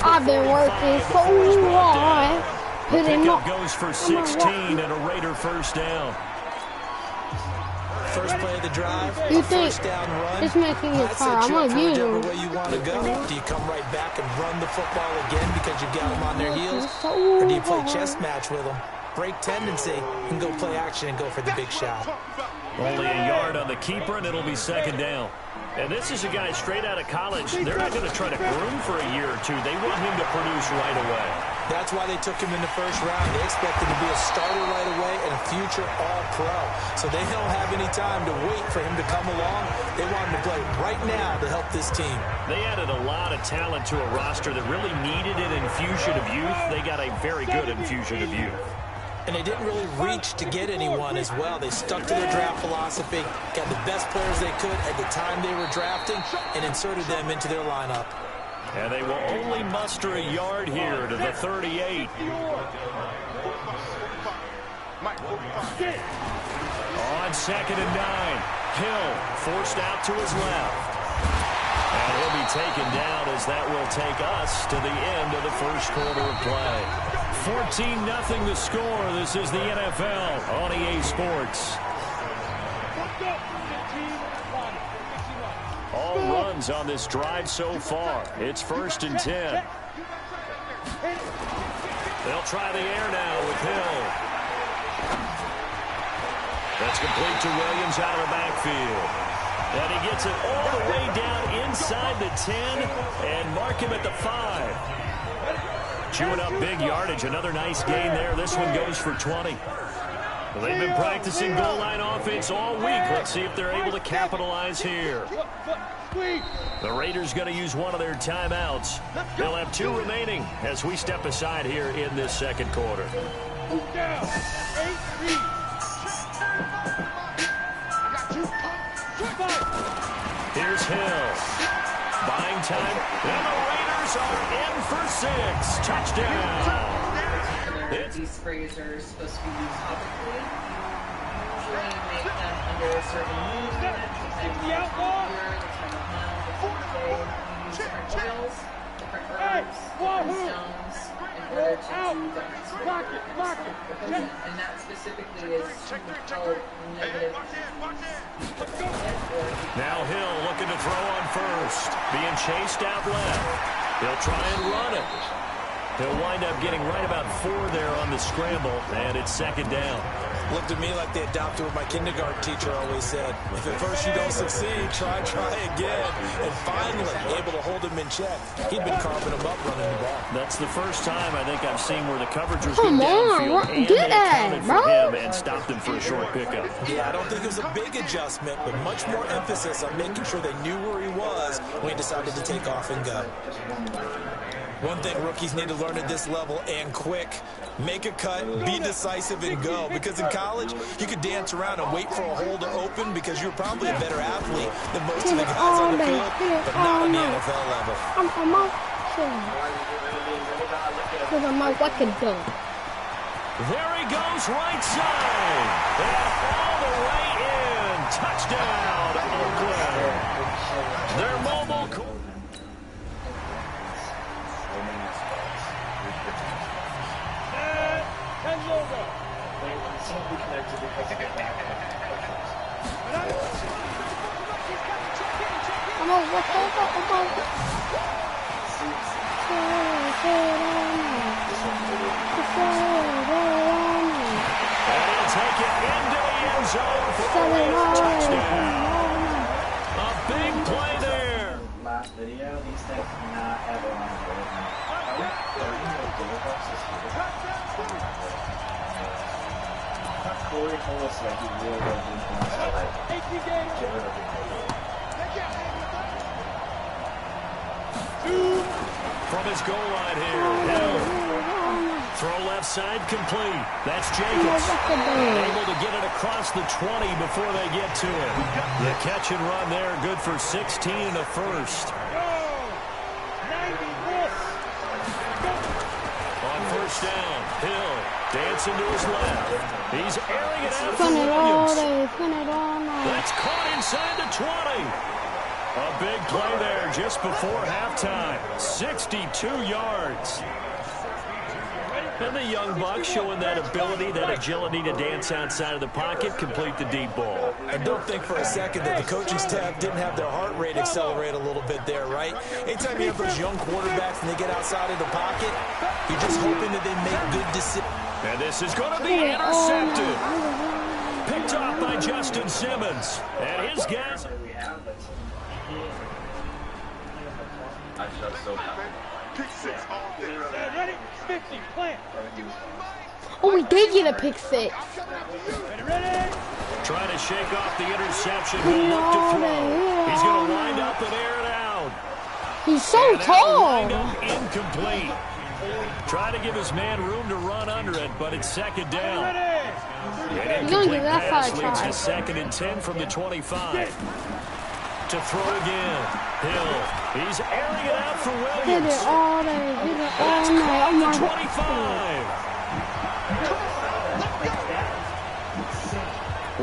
I've been working so hard. The pickup goes for 16 and a Raider first down. First play of the drive, you think first down run. It's making it hard. I'm gonna use him. Whichever way you want to go. Do you come right back and run the football again because you've got them on their heels? Or do you play chess match with them, break tendency, and go play action and go for the big shot? Only a yard on the keeper, and it'll be second down. And this is a guy straight out of college. They're not going to try to groom for a year or two. They want him to produce right away. That's why they took him in the first round. They expect him to be a starter right away and a future All-Pro. So they don't have any time to wait for him to come along. They want him to play right now to help this team. They added a lot of talent to a roster that really needed an infusion of youth. They got a very good infusion of youth. And they didn't really reach to get anyone as well. They stuck to their draft philosophy, got the best players they could at the time they were drafting, and inserted them into their lineup. And they will only muster a yard here to the 38. On 2nd and 9, Hill forced out to his left. And he'll be taken down as that will take us to the end of the first quarter of play. 14-0 the score. This is the NFL on EA Sports. All runs on this drive so far. It's 1st and 10. They'll try the air now with Hill. That's complete to Williams out of the backfield. And he gets it all the way down inside the 10 and mark him at the 5. Chewing up big yardage. Another nice gain there. This one goes for 20. They've been practicing goal line offense all week. Let's see if they're able to capitalize here. The Raiders going to use one of their timeouts. They'll have 2 remaining as we step aside here in this second quarter. Here's Hill. Buying time. And the Raiders are in for 6. Touchdown. These sprays are supposed to be used publicly. Usually make them under a certain mood. Different oils, different herbs, different stones, in order to do different sprays. And that specifically is to help negative. Now Hill looking to throw on first. Being chased out left. He'll try and run it. He'll wind up getting right about 4 there on the scramble, and it's 2nd down. Looked at me like they adopted what my kindergarten teacher always said. If at first you don't succeed, try again. And finally, able to hold him in check. He'd been carving him up running the ball. That's the first time I think I've seen where the coverage was Come good on, downfield and get they accounted it, for bro. him and stopped him for a short pickup. Yeah, I don't think it was a big adjustment, but much more emphasis on making sure they knew where he was when he decided to take off and go. One thing rookies need to learn at this level, and quick, make a cut, be decisive, and go. Because in college, you could dance around and wait for a hole to open because you're probably a better athlete than most of the guys on the field, but not on the NFL level. I'm from because I'm not what can do. There he goes, right side. And all the way in. Touchdown, Oakland. Their mobile. Take it into the end zone for a touchdown. A big play there. Last video, these things do not have a line of Corey told us that he really doesn't get rid of From his goal line here, Hill. Throw left side complete. That's Jacobs. Able to get it across the 20 before they get to it. The catch and run there, good for 16 and a first. On first down, Hill dancing to his left. He's airing it out for Williams. That's caught inside the 20. A big play there just before halftime. 62 yards. And the young buck showing that ability, that agility to dance outside of the pocket, complete the deep ball. And don't think for a second that the coaching staff didn't have their heart rate accelerate a little bit there, right? Anytime you have those young quarterbacks and they get outside of the pocket, you're just hoping that they make good decisions. And this is going to be intercepted. Picked off by Justin Simmons. And his guys. Oh, we did get a pick six. Trying to shake off the interception. He'll look to throw. He's going to wind up and air it out. He's so tall. Incomplete. Try to give his man room to run under it, but it's second down. An incomplete pass leads to 2nd and 10 from the 25. To throw again. Hill. He's airing it out for Williams. Hit it all day. Hit it all night. Oh my 25.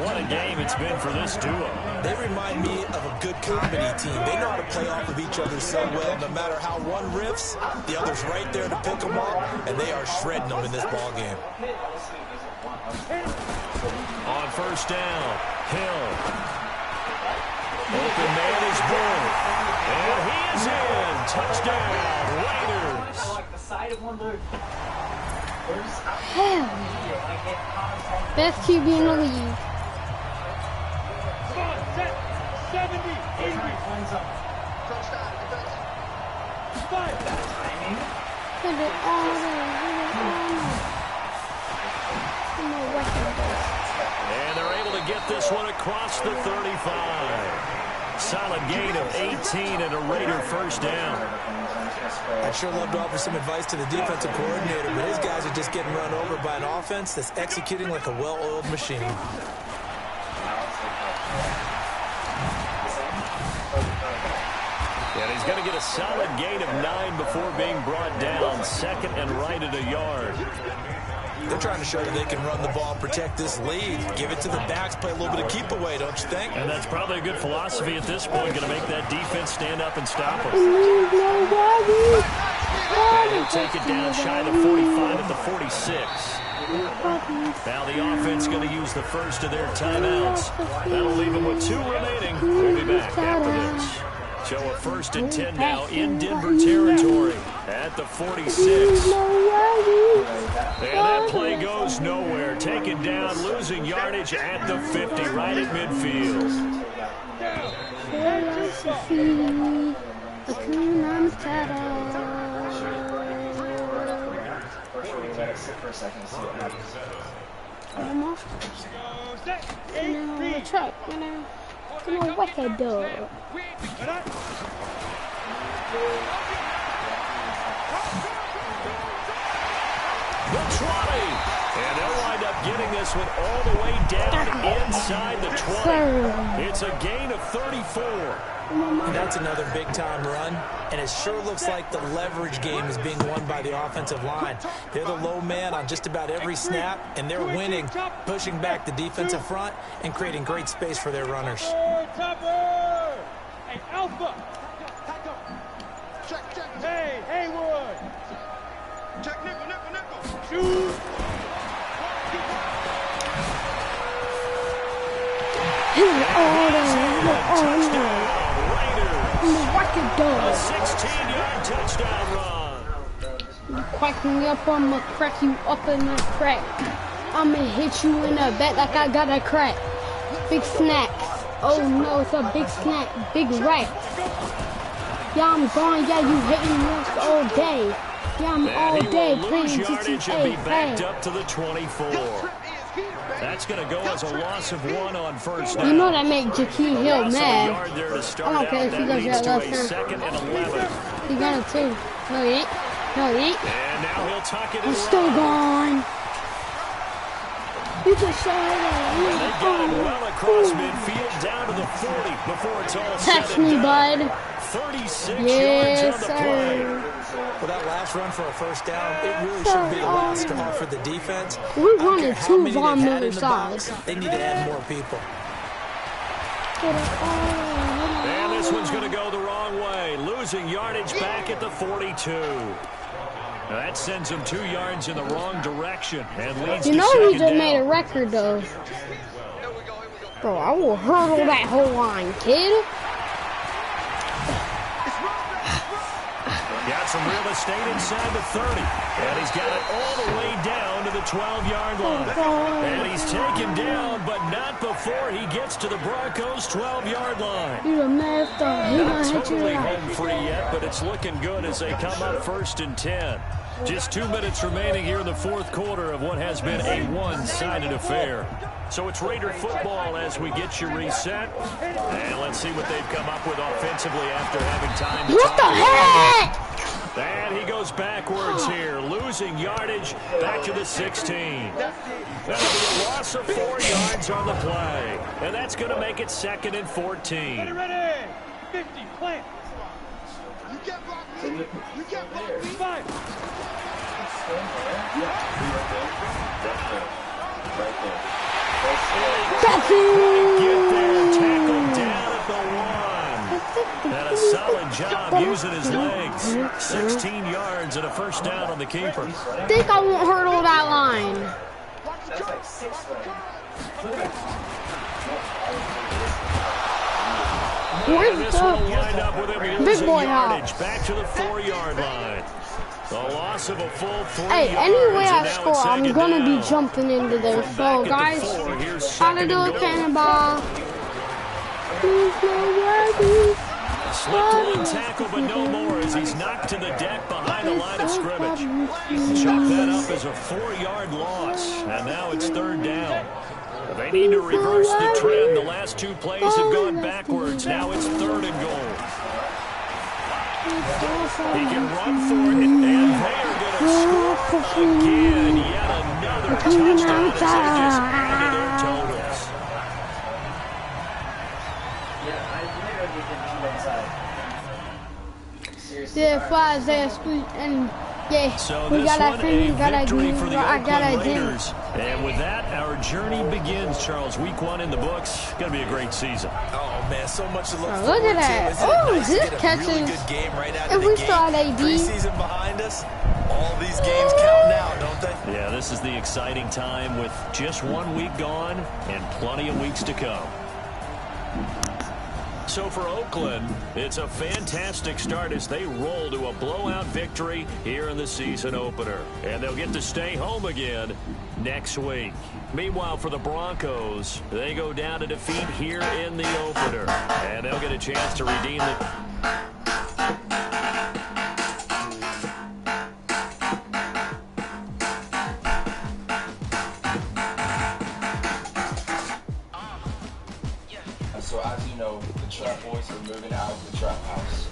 What a game it's been for this duo. They remind me of a good comedy team. They know how to play off of each other so well. No matter how one riffs, the other's right there to pick them up, and they are shredding them in this ball game. On first down, Hill. Open man is Bull. And he is in. Touchdown, Raiders. Best QB in the league. 70, 80. Hit it all day. And they're able to get this one across the 35. Solid gain of 18 and a Raider first down. I'd sure love to offer some advice to the defensive coordinator, but his guys are just getting run over by an offense that's executing like a well-oiled machine. And he's going to get a solid gain of 9 before being brought down. 2nd and right at a yard. They're trying to show that they can run the ball, protect this lead, give it to the backs, play a little bit of keep away, don't you think? And that's probably a good philosophy at this point, going to make that defense stand up and stop them. And he'll take it down shy of the 45 at the 46. Now the offense going to use the first of their timeouts. That'll leave them with 2 remaining. We'll be back after this. So a 1st and 10 now in Denver territory at the 46. And that play goes nowhere. Taken down, losing yardage at the 50, right at midfield. Gonna whack a dog. The 20. And they'll wind up getting this one all the way down inside the 20. It's a gain of 34. That's another big-time run, and it sure looks like the leverage game is being won by the offensive line. They're the low man on just about every snap, and they're winning, pushing back the defensive front and creating great space for their runners. Hey, Alpha. Check. Hey, Haywood. Check nickel. Shoot. A 16-yard touchdown run. You crack me up, I'ma crack you up in the crack. I'ma hit you in the back like I got a crack. Big snacks. Oh no, it's a big snack. Big rack. Yeah, I'm gone. Yeah, you hating this all day. Yeah, I'm all day playing GTA. Backed up to the 24. That's going to go as a loss of 1 on first down. You know that make Jakeem Hill mad. I don't care if he does that last time. He's gonna too. No, he ain't. And now he'll tuck it in. I'm still gone. You just saw that. They got it well across midfield down to the 40 before it's all touch me, bud. 36 yards on the play. Well, that last run for a first down, it really should be the last straw for the defense. We're running 2 Von Miller sides. They need to add more people. And this one's going to go the wrong way. Losing yardage back at the 42. Now that sends him 2 yards in the wrong direction and leads to second down. You know he just made a record, though. Bro, I will hurdle that whole line, kid. Got some real estate inside the 30. And he's got it all the way down to the 12-yard line. And he's taken down, but not before he gets to the Broncos' 12-yard line. You a master. Hit not totally home free yet, but it's looking good as they come up 1st and 10. Just 2 minutes remaining here in the 4th quarter of what has been a one-sided affair. So it's Raider football as we get you reset. And let's see what they've come up with offensively after having time to What the heck? And he goes backwards here, losing yardage back to the 16. That'll be a loss of 4 yards on the play. And that's going to make it 2nd and 14. Ready. 50, plant. You get blocked. You get blocked. 5. That's it. Get there, tackled down at the 1. And a solid job using his legs. 16 yards and a first down on the keeper. I think I won't hurdle that line. That's like 6 Where's the big boy house? Back to the 4-yard line. The loss of a full 3 Hey, yards, anyway I and now score, it's I'm 2nd gonna down. be jumping into there. So, guys, how to do a cannonball. Slipped one tackle, but no more as he's knocked to the deck behind the line of scrimmage. Chalk that up as a 4-yard loss, and now it's 3rd down. They need to reverse the trend. The last 2 plays have gone backwards. Now it's 3rd and goal. He can run for it, and they are going to score again. Yet another touchdown as they just add to their totals. Yeah, flies there, squeeze, and yeah, So we this got one that thing, a we got that victory game, for the I got Oakland that game. Raiders. And with that, our journey begins, Charles. Week 1 in the books. Going to be a great season. Oh, man, so much to look Oh, forward look at to. that. Isn't it Oh, nice to this get a catches. really good game right out If of the we gate? saw AD. Preseason behind us, all these games count now, don't they? Yeah, this is the exciting time with just 1 week gone and plenty of weeks to come. So for Oakland, it's a fantastic start as they roll to a blowout victory here in the season opener. And they'll get to stay home again next week. Meanwhile, for the Broncos, they go down to defeat here in the opener. And they'll get a chance to redeem the... So as you know, the Trap Boys are moving out of the Trap House.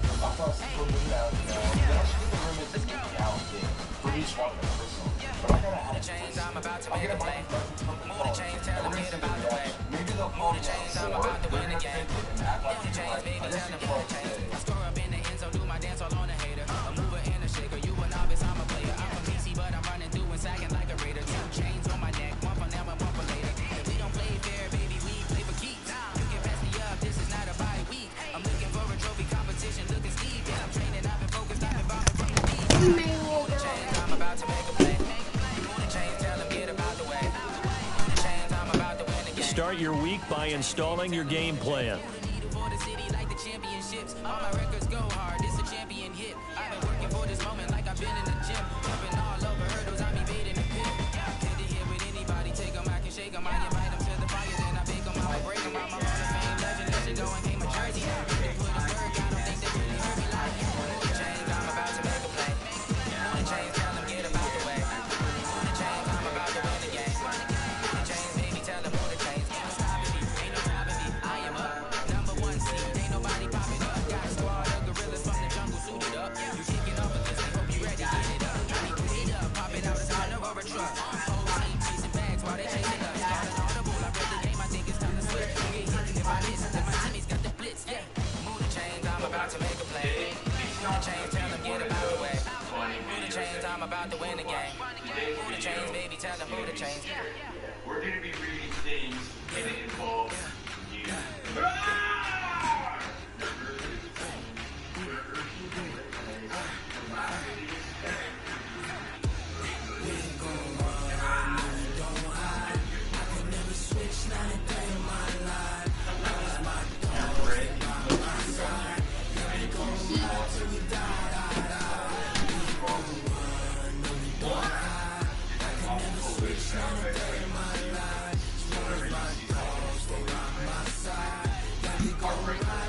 I thought people were moving out now. They actually the room is moving out thing for each one of them personally. But I gotta have chains I'm about to make a play. Move the chains, tell them get about the way. Maybe they'll move the chains, I'm about to win the game. Move the chains, baby, tell them move the chains. I score up in the end zone, do my dance all on a hater. A mover and a shaker, you a novice, I'm a player. I'm from DC, but I'm running through and sacking like a Raider. 2 chains on my neck, one for now and one for later. If we don't play fair, baby, we play for keeps. You can pass me up, this is not a bye week. I'm looking for a trophy competition, looking steep. Yeah, I'm training, I've been focused, I've been bombing from the deep. Move the chains, I'm about to make a play. Move the chains, tell them get about the way. Move the chains, I'm about to win again. Start your week by installing your game plan. For the city like the championships. All my records go hard, this a champion hit. I've been working for this moment like I've been in the gym. Jumping all over hurdles, I be baiting the pit. Head to head with anybody, take them, I can shake them. I invite them to the fire, then I bake them, I will break them. I'm a Hall of Fame legend, let you go and came a jersey. They put a work, I don't think they really heard me like move the chains, I'm about to make a play. Move the chains, tell them get about the way. Move the chains, I'm about to win the game. Move the chains, baby, tell them move the chains. Ain't stopping me, ain't no stopping me. I am up, #1 seed, ain't nobody popping up. Got a squad of gorillas from the jungle suited up. You kicking off a list, hope you ready, get it up. I need to heat up, popping out a sign of a truck. Whole team chasing bags while they chasing us. Calling audible, I read the game, I think it's time to switch. You get hit if I miss, then my teammates got the blitz. Yeah, move the chains, I'm about to make a play. Move the chains, tell them get about the way. Move the chains, I'm about to win the game. Move the chains, baby, tell them move the chains. We're going to be reading things that involve you.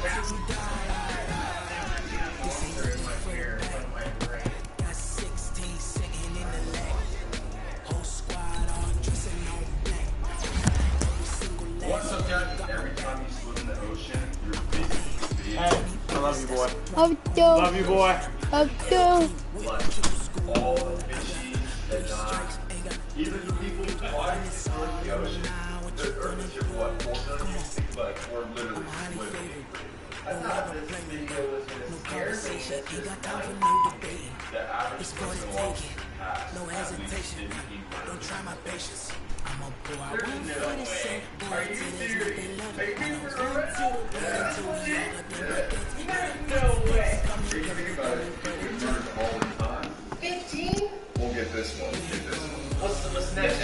What's up, guys? Every time you swim in the ocean, you're physically. Hey, I love you, boy. Love you. Love you, boy. Love you. Like all the fishies that die, even the people flying in the ocean, the Earth is what, 4 billion? But we're literally swimming. I thought this video was going to scare me that this night, the average person walks past at least 15 minutes. There's no way. Are you serious? Are you for real? Yeah. There's no way. If you think about it, we learn all the time. 15? We'll get this one. What's next?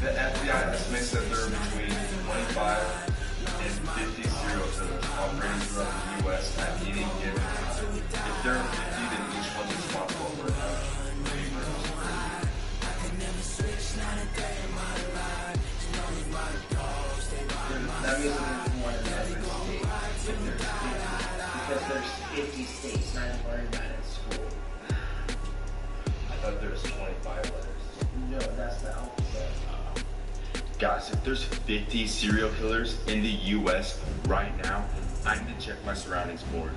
The FBI estimates that there are between 25 and 50 serial killers operating throughout the U.S. at any given time. If there are 50, then each one's responsible for that means there's one in every state. Because there's 50 states, and I learned that in school. I thought there was 25 letters. No, that's the alphabet. Guys, if there's 50 serial killers in the U.S. right now, I need to check my surroundings more.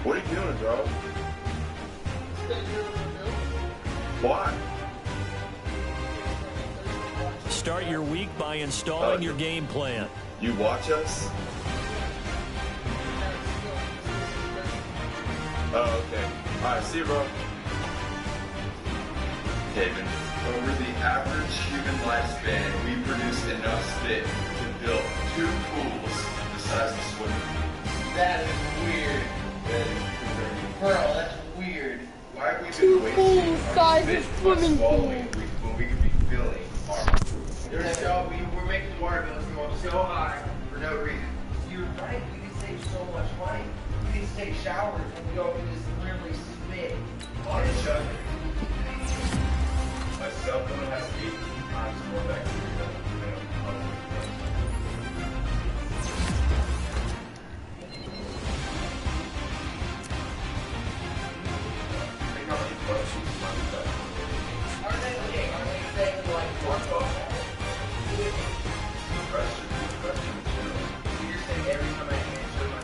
What are you doing, bro? Why? Start your week by installing your game plan. You watch us? Oh, okay. Alright, see you, bro. David, over the average human lifespan, we produce enough spit to build 2 pools the size of swimming pools. That is weird. That is crazy. Bro, that's weird. Why have we been wasting our spit on swallowing when we could be filling our pools? We're making water bills go so high for no reason. You're right, we can save so much money. We can take showers and we don't just literally spit on each other. My cell phone has 18 times more bacteria than a public phone. Think how many questions are they saying like one phone? Question in general. You're saying every time I answer my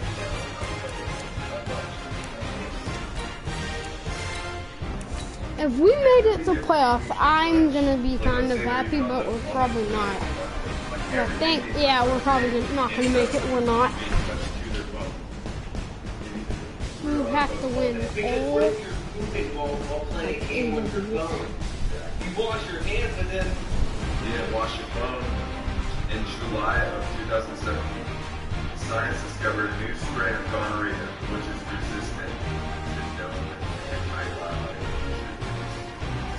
phone, If we made it to playoffs, I'm gonna be kind of happy, but we're probably not. I think, yeah, we're probably not gonna make it. We're not. We have to win all. You wash your hands and then you didn't wash your phone. In July of 2017, science discovered a new strain of gonorrhea, which is resistant to known antibiotics.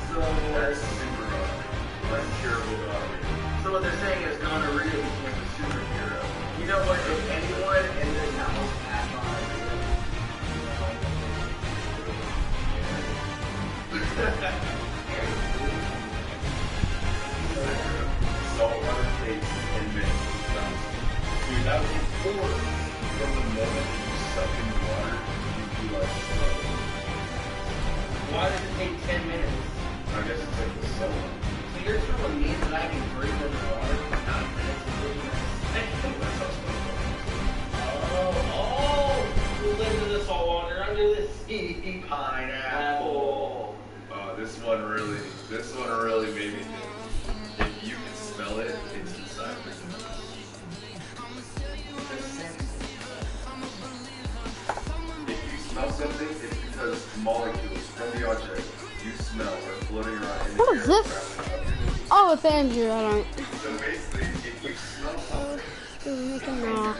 So that's super gonorrhea. That's curable gonorrhea. So what they're saying is gonorrhea became a superhero. You know what? If anyone in this house had gonorrhea, saltwater takes 10 minutes to stop. Dude, that would be forced from the moment that you suck in the water, you'd be like slow. Why does it take 10 minutes? I guess it's like the salt. So you're telling me that I can breathe in the water for 9 minutes and 3 minutes? Oh, who lives in the salt water under the sea? Pineapple. This one really made me think. If you can smell it, it's inside of you. If you smell something, it's because molecules from the object you smell are floating around in the air. What is this? Oh, it's Andrew. I don't. So basically, if you smell something, No.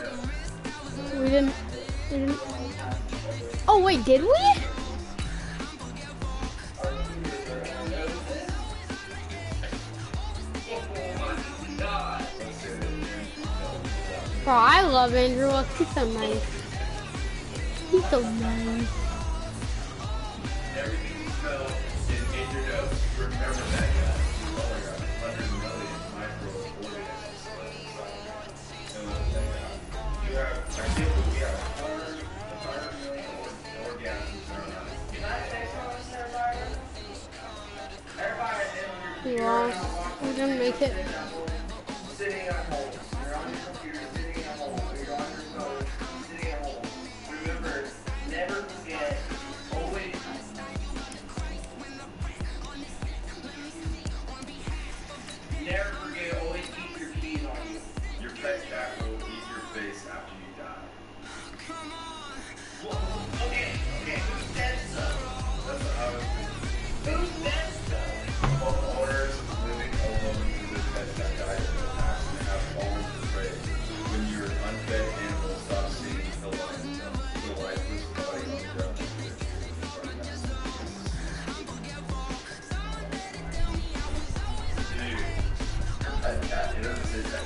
We didn't. Oh wait, did we? Bro, I love Andrew. Look, he's so nice. He's so nice. everything you smell is in your We lost. We didn't make it. Sitting at home. You're on your computer, sitting at home. You're on your phone, sitting at home. Remember, never forget, always. Never forget, always keep your keys on you. Your pet cat will eat your face after you die. Well, okay, who said so? That's what I was thinking. Who said so? Well, owners living alone with a pet that died in the past and have always afraid. When your unfed animal stops seeing the lifeless body on the ground. Dude, cat, it doesn't say that.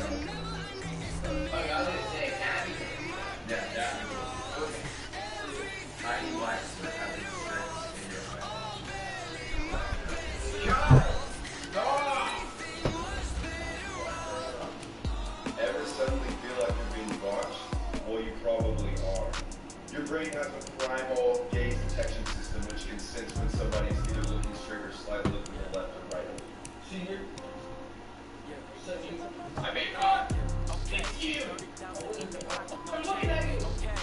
I got it say happy. Yeah, yeah. Okay. Tiny lights that have been set in your mind. Ever suddenly feel like you're being watched? Well, you probably are. Your brain has a primal gaze detection system which can sense when somebody's either looking straight or slightly looking to the left or right. Senior? I mean, it's you! I'm looking at you!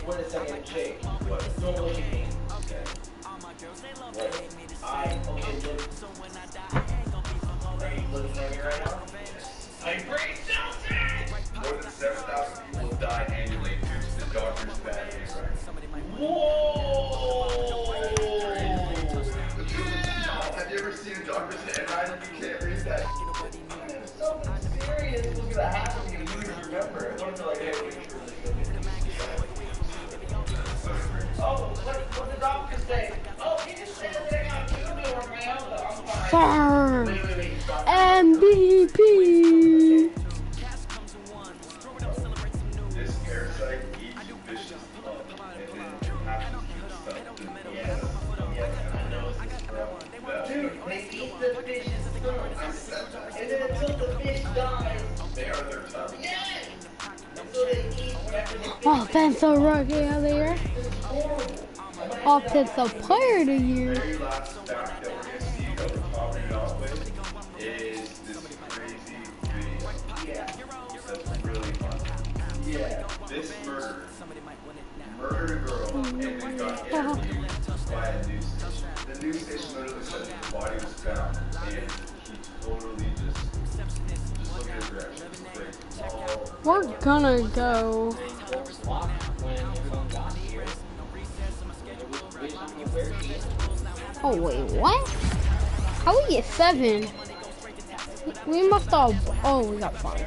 Wait a second, Jake. What? Don't look at me. Okay. What? Okay, look. Are you looking at me right now? My brain cells in! More than 7,000 people die annually due to the doctor's bad handwriting. Whoa! Have you ever seen a doctor's handwriting? You can't read that. It's something serious was gonna happen to you. You remember. It's gonna be like, hey, we should really go get oh, what the doctor say? Oh, he just said that I got two doing right now, but I'm fine. MVP. This parasite eats vicious blood, and then has to keep stuff. Dude, they eat the fish's stomach, and then until the fish dies, they are their tongue. Yes! And so they eat whatever the fish Offensive rookie of the year. Offensive player of the year. The very last fact that we're going to see that we're popping off with is this crazy video. Yeah. That's really fun. Yeah. This murderer murdered a girl and then got interviewed by a news station. The news station literally said his body was found and he totally just look at his reaction. It's crazy. We're gonna go. Oh wait, what? How we get 7? We must have. Oh, we got 5.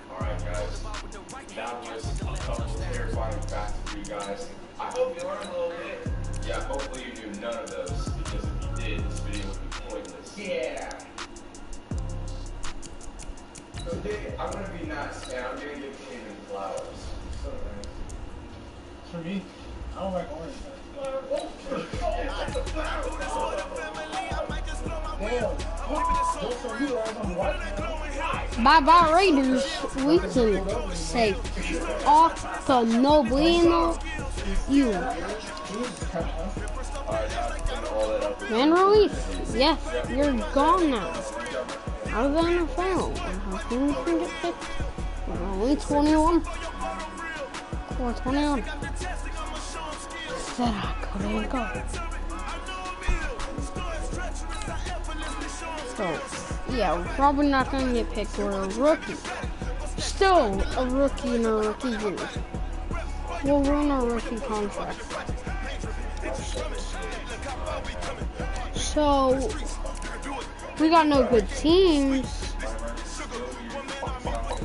Alright guys, that was a couple terrifying facts for you guys. I hope you learned a little bit. Yeah, hopefully you knew none of those, because if you did, this video would be pointless. Yeah. So today, I'm going to be nice, and I'm going to give Cayman flowers. So nice. For me, I don't like orange. Bye-bye Raiders. We can say off the no bueno. You. Man Ruiz, yes, you're gone now. Out of the NFL. How can you get picked? We're only 21. Or 21. Said I couldn't go. So, yeah, we're probably not going to get picked. We're a rookie. Still a rookie in our rookie years. We'll ruin our rookie contract. So, we got no good teams.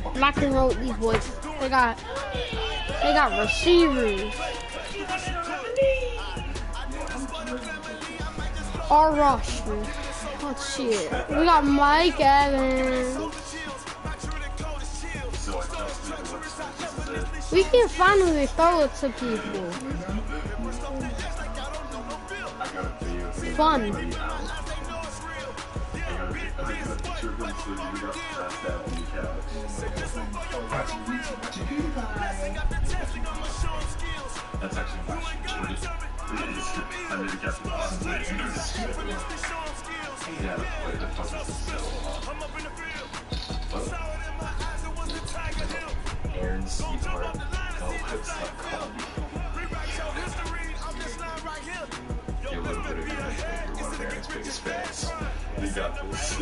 I'm not going to roll with these boys. They got receivers. Our rushers. Let's see it. We got Mike Evans. We can finally throw it to people. Fun. That's actually I need to get the yeah, the fuck is Aaron Sweetheart. Oh, it's like coffee. Get a little bit of you're one of Aaron's biggest fans. You got this.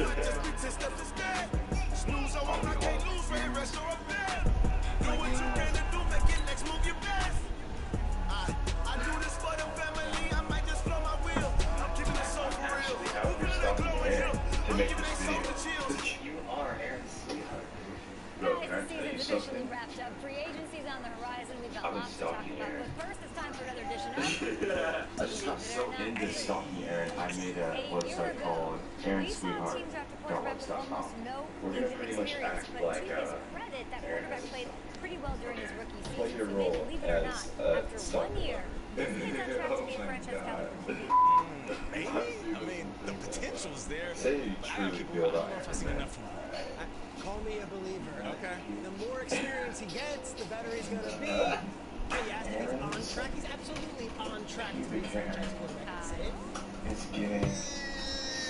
To make this video. You are Aaron's sweetheart. Bro, can I tell you something? Free agency's on the horizon. We've got I've been lots to talk stalking about. Aaron. But first, it's time for another edition of I just got so into stalking Aaron. I made a website called AaronSweetheart.webs.com. We're gonna pretty much act like Aaron has pretty well during his rookie season. played a So role believe it or not, as after stalker. 1 year, he's on track to be a franchise scout. Maybe. I mean, the potential's there. Say you truly feel that. Call me a believer. Okay. The more experience he gets, the better he's going to be. Yes, he's on track. He's absolutely on track to be a franchise quarterback. It's getting...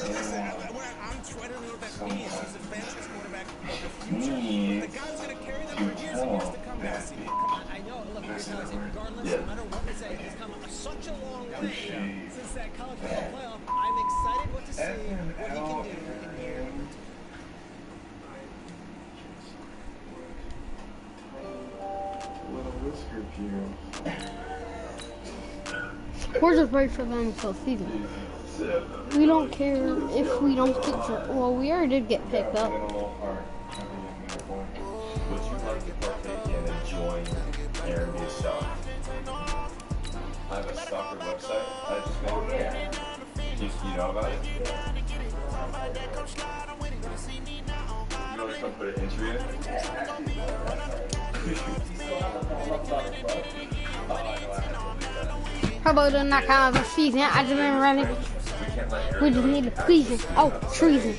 I don't know what that means. He's a franchise quarterback of the future. The guy's going to carry them for years and years to come. Come on, I know. Look, here's how I say, regardless, no matter what we say, he's come such a long way since that college football playoff. I'm excited what to see what he can do in year. Little whisker pew. We're just ready for them until season. We don't care if we don't get well, we already did get picked up. Would you like to partake in and join Aaron B. Stock? I have a stalker website I just made. You know about it? You want to come put an entry in? How about doing that kind of a season? I just been running. We just need to please it. Oh, treason.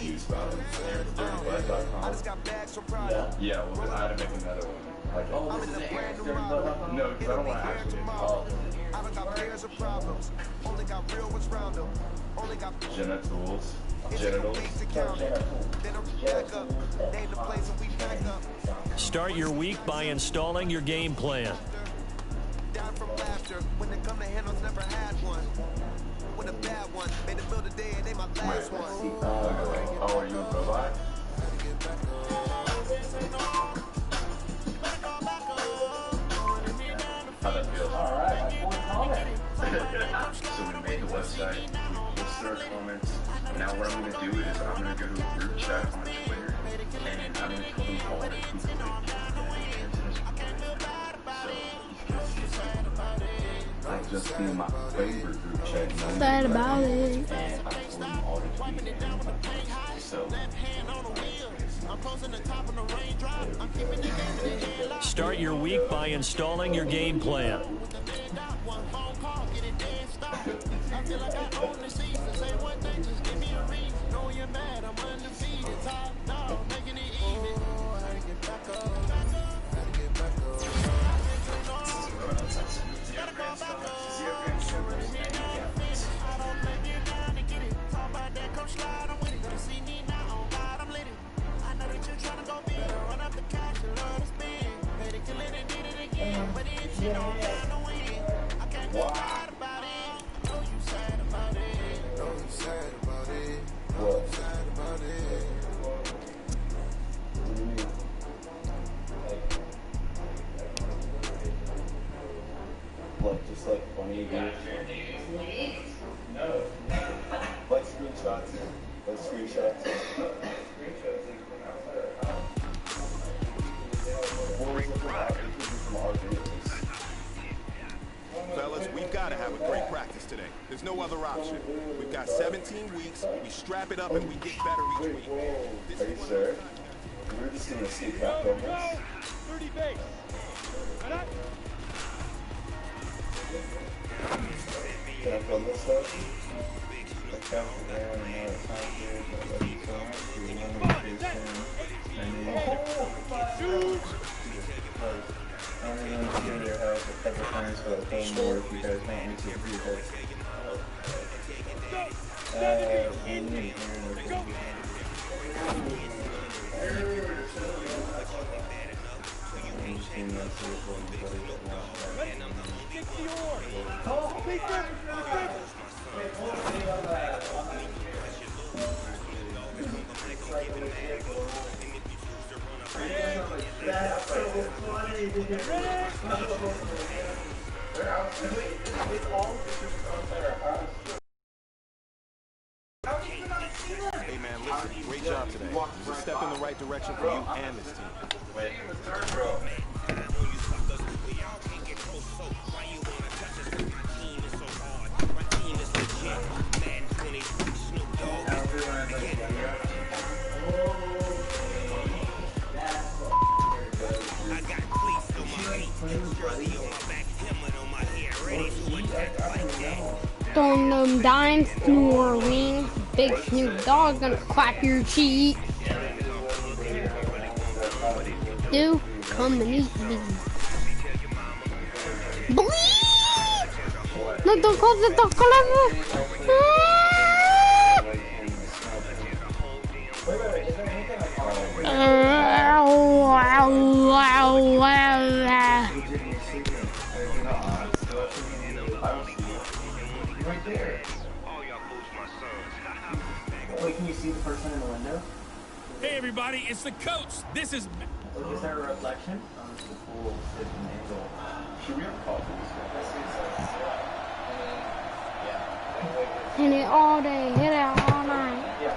Yeah, well, I had to make another one. No, because I don't want to actually get involved. Genitals. Start your week by installing your game plan. Oh, are you a robot? How that feels? Alright. So we made the website, we posted our comments. Now what I'm going to do is I'm going to go to a group chat on Twitter, and I'm going to tell them all the people that get into this group. So you can see I've just been my favorite group chat. Sad about it. And I told them all the tweets. So Start your week by installing your game plan. Look, just like funny videos. No. Like screenshots. Like screenshots. Fellas, we've got to have a great practice today. This There's no other option. We've got 17 weeks. We strap it up and we get better each week. Ready, sir? We're just gonna see that go. 30 base. Can I film this stuff? I count there and now it's time here. I'm going to give your house a couple times for the phone more if you guys want me to do Hey man, listen, great job today. It's a step in the right direction for you and this team. Throwing them dimes to New Orleans. Big Snoop Dogg gonna clap your cheek. Do come and eat me. Bleed! No, don't close it, don't close it. Right there. Wait, can you see the person in the window? Hey everybody, it's the coach. This is... Is there a reflection? It's the pool sitting angle. Should we have called this guy? Hit it all day, hit it all night. Yeah.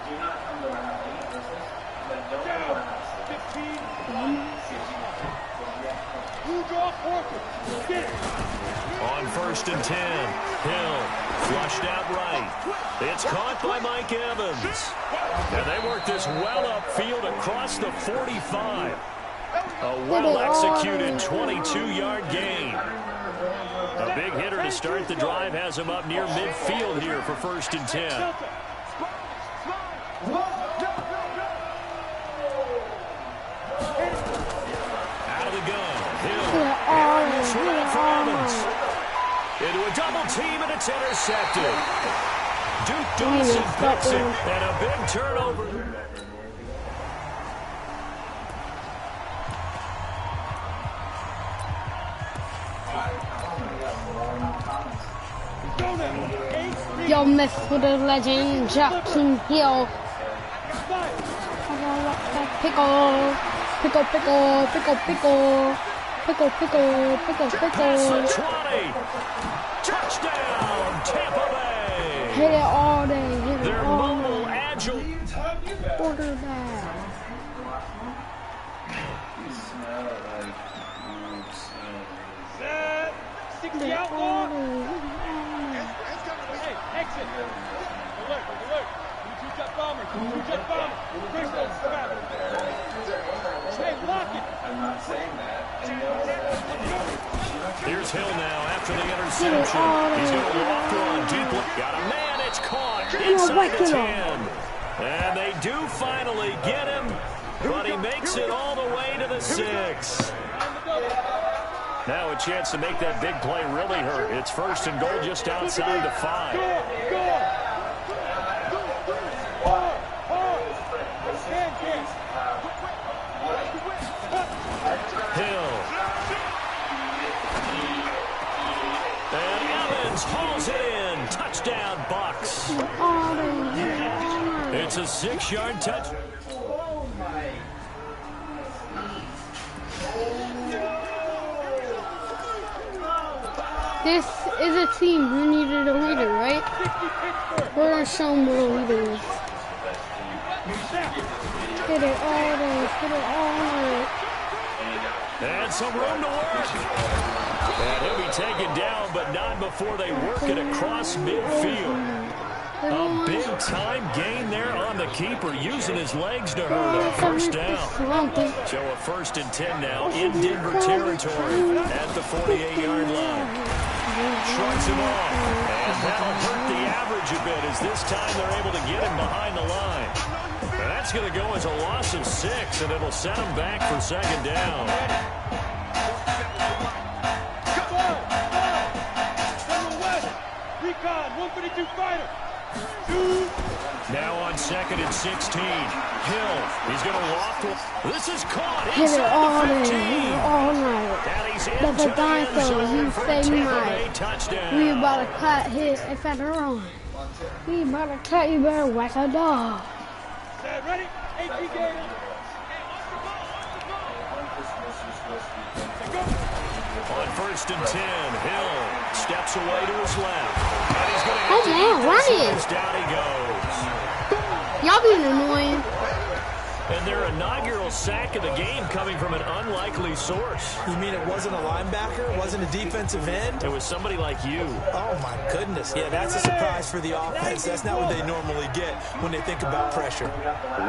Do not come to round 8 versus, but don't go round 16. On 1st and 10, Hill flushed out right. It's caught by Mike Evans. And they work this well upfield across the 45. A well-executed 22-yard gain. A big hitter to start the drive has him up near midfield here for 1st and 10. Out of the gun, Hill. And this run for Evans. Into a double team, and it's intercepted. Duke Dawson picks it, and a big turnover. Yo, mess with the legend, Jackson Hill. Pickle. Pickle. Touchdown, Tampa Bay. Hit it all day, hit it They're all mobile, day. agile. Quarterback. You smell like you smell. 60 out long. Hey, exit. Alert. Two-jet bomber. Crystal, grab it. Hey, block it. I'm not saying that. Here's Hill now after the interception. He's going to walk one deep. Got a man, it's caught inside the 10. And they do finally get him, but he makes it all the way to the 6. Now a chance to make that big play really hurt. It's 1st and goal just outside the 5. Hill. And Evans hauls it in. Touchdown, Bucks. It's a 6-yard touch. This is a team who needed a leader, right? We're going to show them what a leader is. Hit it all day, hit it all night. And some room to work. And he'll be taken down, but not before they work it across midfield. A big-time gain there on the keeper, using his legs to hurt him. First down. So a 1st and 10 now in Denver territory at the 48-yard line. Shrugs him off, and that'll hurt the average a bit as this time they're able to get him behind the line. And that's going to go as a loss of 6, and it'll set him back for 2nd down. Recon, 152 fighter. Now on 2nd and 16. Hill, he's going to loft it. This is caught Hit it all inside the day, 15. hit it all night. That's a dinosaur. You say night. We about to cut his if I run. We about to cut, you better whack a dog. Ready? AP game. On 1st and 10, Hill steps away to his left. And he's going to Oh man, run it. down he goes. Y'all being annoying. And their inaugural sack of the game coming from an unlikely source. You mean it wasn't a linebacker? It wasn't a defensive end? It was somebody like you. Oh, my goodness. Yeah, that's a surprise for the offense. That's not what they normally get when they think about pressure.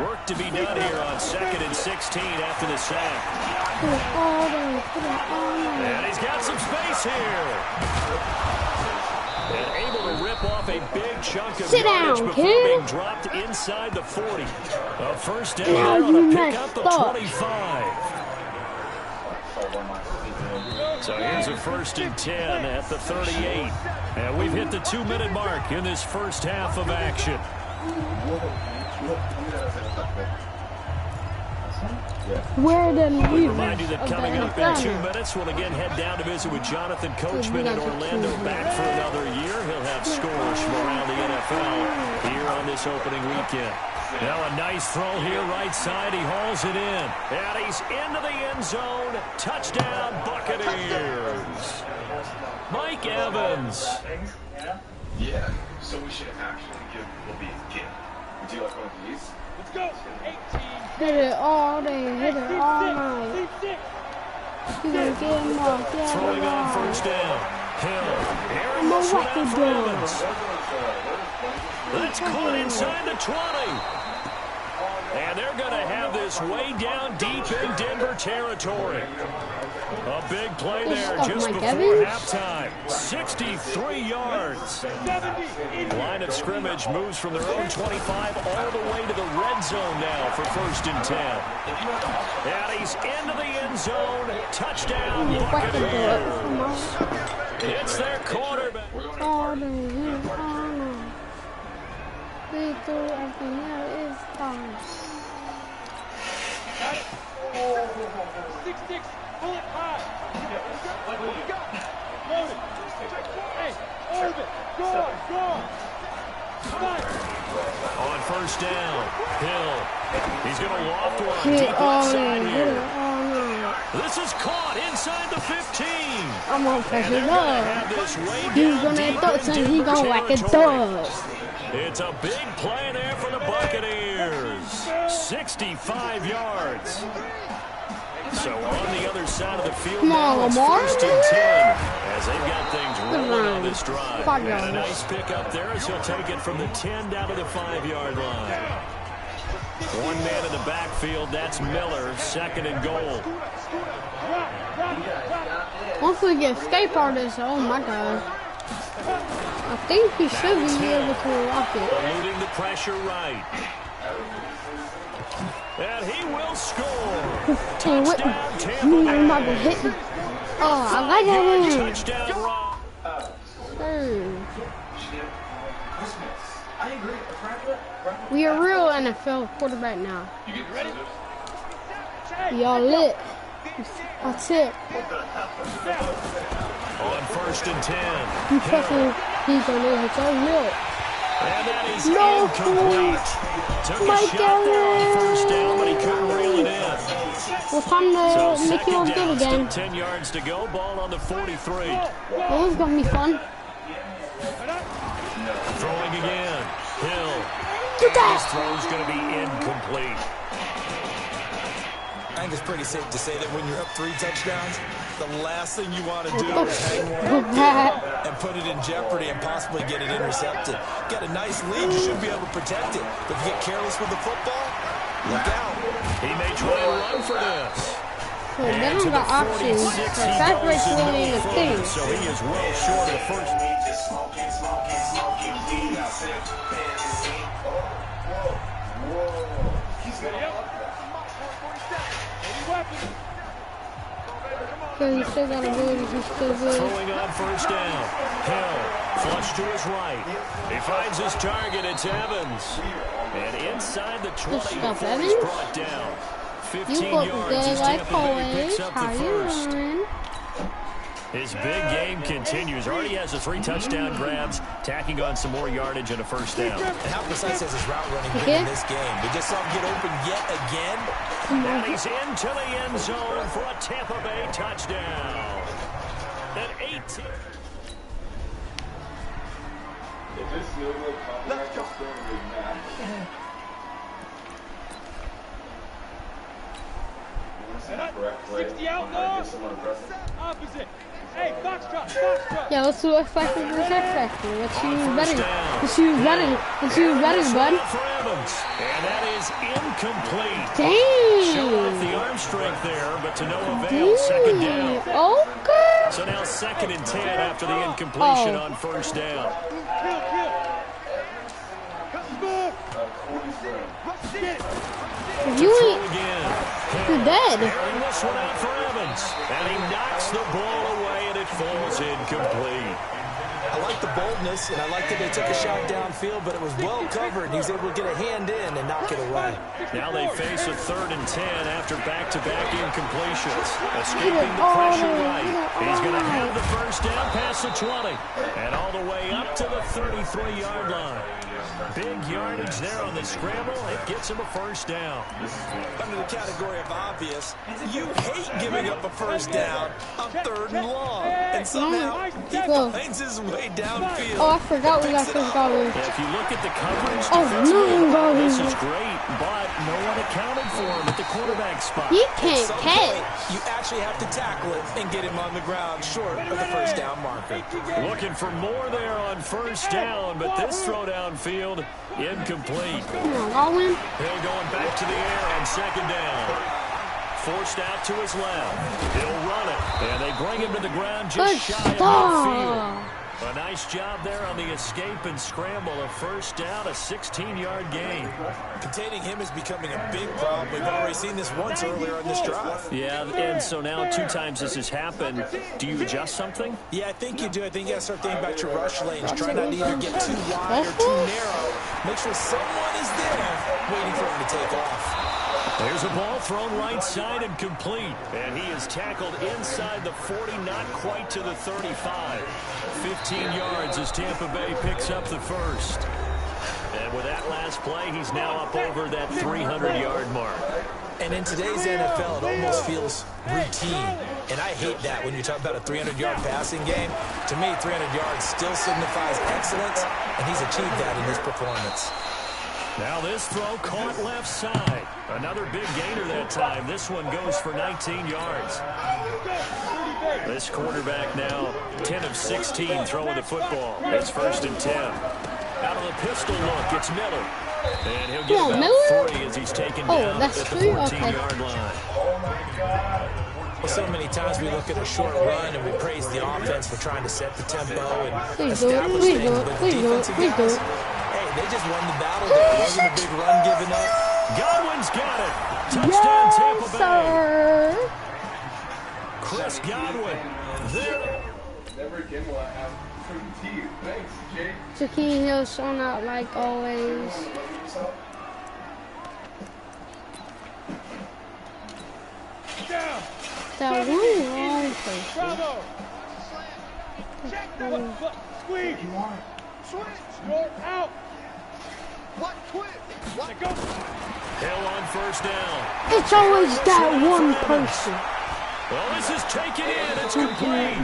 Work to be done here on 2nd and 16 after the sack. And he's got some space here. And able to rip off a big chunk of yardage before being dropped inside the 40. A 1st down there on a pick up the 25. So here's a 1st and 10 at the 38. And we've hit the 2-minute mark in this first half of action. Where did we remind you that coming up in 2 minutes, we'll again head down to visit with Jonathan Coachman in Orlando, back for another year. He'll have scores from around the NFL here on this opening weekend. Now a nice throw here right side. He hauls it in. And he's into the end zone. Touchdown, Buccaneers. Mike Evans. Yeah, so we should actually give Bobby a gift. Would you like one of these? Let's go. 18. Hit it all day, hit it all night. You gonna get him off, yeah. Throwing on 1st down. Hill. I'm a wacky dog. That's caught inside the 20. And they're going to have this way down deep in Denver territory. A big play there just before halftime. 63 yards. Line of scrimmage moves from their own 25 all the way to the red zone now for 1st and 10. And he's into the end zone. Touchdown, Buccaneers. It's their quarterback. All day, hit it all night. We threw everything out, it's done. 6-6, pull it high. Load it. Hey, orbit, go. On 1st down, Hill. He's going to loft one Hit deep all inside day, hit here. it all night. This is caught inside the 15. I'm gonna press it up. He's gonna throw it, and he's gonna whack it up. It's a big play there for the Buccaneers. 65 yards. So on the other side of the field now, it's 1st and 10 as they've got things rolling on this drive. And a nice pick up there as he'll take it from the 10 down to the 5-yard line. One man in the backfield, that's Miller, 2nd and goal. Once we get escape artists, oh my god. I think he should be able to rock it. Eluding the pressure right. And he will score. Touchdown, Tampa Bay. I'm about to hit me. Oh, I like that one. Touchdown, We are real NFL quarterback now. Y'all lit. That's it. On 1st and 10. You fucking, he's gonna hit your lip. And that is no, incomplete. Took a shot there on 1st down, but he couldn't reel it in. Well, time to make you all good again. 10 yards to go, ball on the 43. Well, it's gonna be fun. Throwing again. Hill. Get that. His throw's going to be incomplete. I think it's pretty safe to say that when you're up 3 touchdowns, the last thing you want to do is hang one up and put it in jeopardy and possibly get it intercepted. Get a nice lead, you should be able to protect it. But if you get careless with the football, look out. He may try to run for this. Well, they don't got options. Fast break's really a thing. So he is well short of the first. So he still got abilities, he's still good. Throwing on first down. Hill, flush to his right. He finds his target, it's Evans. And inside the 20 before he's brought down. 15 yards as Tampa Bay picks up the first. His big game continues. Already has the 3 touchdown grabs, tacking on some more yardage and a first down. And how precise has his route running been in this game? We just saw him get open yet again. And he's into the end zone for a Tampa Bay touchdown. At 18. Correct play. 60 out now. Opposite. Hey, box drop. Yeah, let's do X Factor versus X Factor. Let's see who's better. Let's see who's better. Let's see who's better, bud. And that is incomplete. Dang. Show off the arm strength there, but to no avail. Second down. Okay. So now 2nd and 10 after the incompletion on first down. You ain't. You're dead. Airing this one out for Evans. And he knocks the ball away, and it falls incomplete. I like the boldness, and I like that they took a shot downfield, but it was well covered. He was able to get a hand in and knock it away. Now they face a 3rd and 10 after back-to-back incompletions. Escaping the pressure right. He's going to have the first down past the 20. And all the way up to the 33-yard line. Big yardage there on the scramble. It gets him a first down. Under the category of obvious, you hate giving up a first down on 3rd and long. And somehow he finds his way downfield. Oh, I forgot we got Chris Godwin. If you look at the coverage, this is great, but no one accounted for him at the quarterback spot. He can't catch. You actually have to tackle it and get him on the ground short of the first down marker. Looking for more there on first down, but this throw downfield incomplete. Godwin. Hill going back to the air on 2nd down. Forced out to his left. He'll run it, and they bring him to the ground just shy of midfield. A nice job there on the escape and scramble. A first down, a 16-yard gain. Containing him is becoming a big problem. We've already seen this once earlier on this drive. Yeah, and so now 2 times this has happened. Do you adjust something? Yeah, I think you do. I think you got to start thinking about your rush lanes. Try not to either get too wide or too narrow. Make sure someone is there waiting for him to take off. There's a ball thrown right side and complete. And he is tackled inside the 40, not quite to the 35. 15 yards as Tampa Bay picks up the first. And with that last play, he's now up over that 300-yard mark. And in today's NFL, it almost feels routine. And I hate that when you talk about a 300-yard passing game. To me, 300 yards still signifies excellence, and he's achieved that in his performance. Now this throw caught left side. Another big gainer that time. This one goes for 19 yards. This quarterback now 10 of 16 throwing the football. It's 1st and 10. Out of the pistol look, it's Miller. And he'll get about 3 as he's taken down at the 14-yard line. Well, so many times we look at a short run and we praise the offense for trying to set the tempo and establish things. But defensive guys, hey, they just won the battle there. It wasn't a big run given up. Godwin's got it. Touchdown, Tampa Bay. Sir. Chris Godwin. There. Never again will I have teeth. Thanks, Jake. Jakeem Hill showing out like always. That one wrong person. Squeeze. Switch. You're out. What? Quit. What? Go. Hill on first down. It's always that one person. Well, this is taken in. It's complete.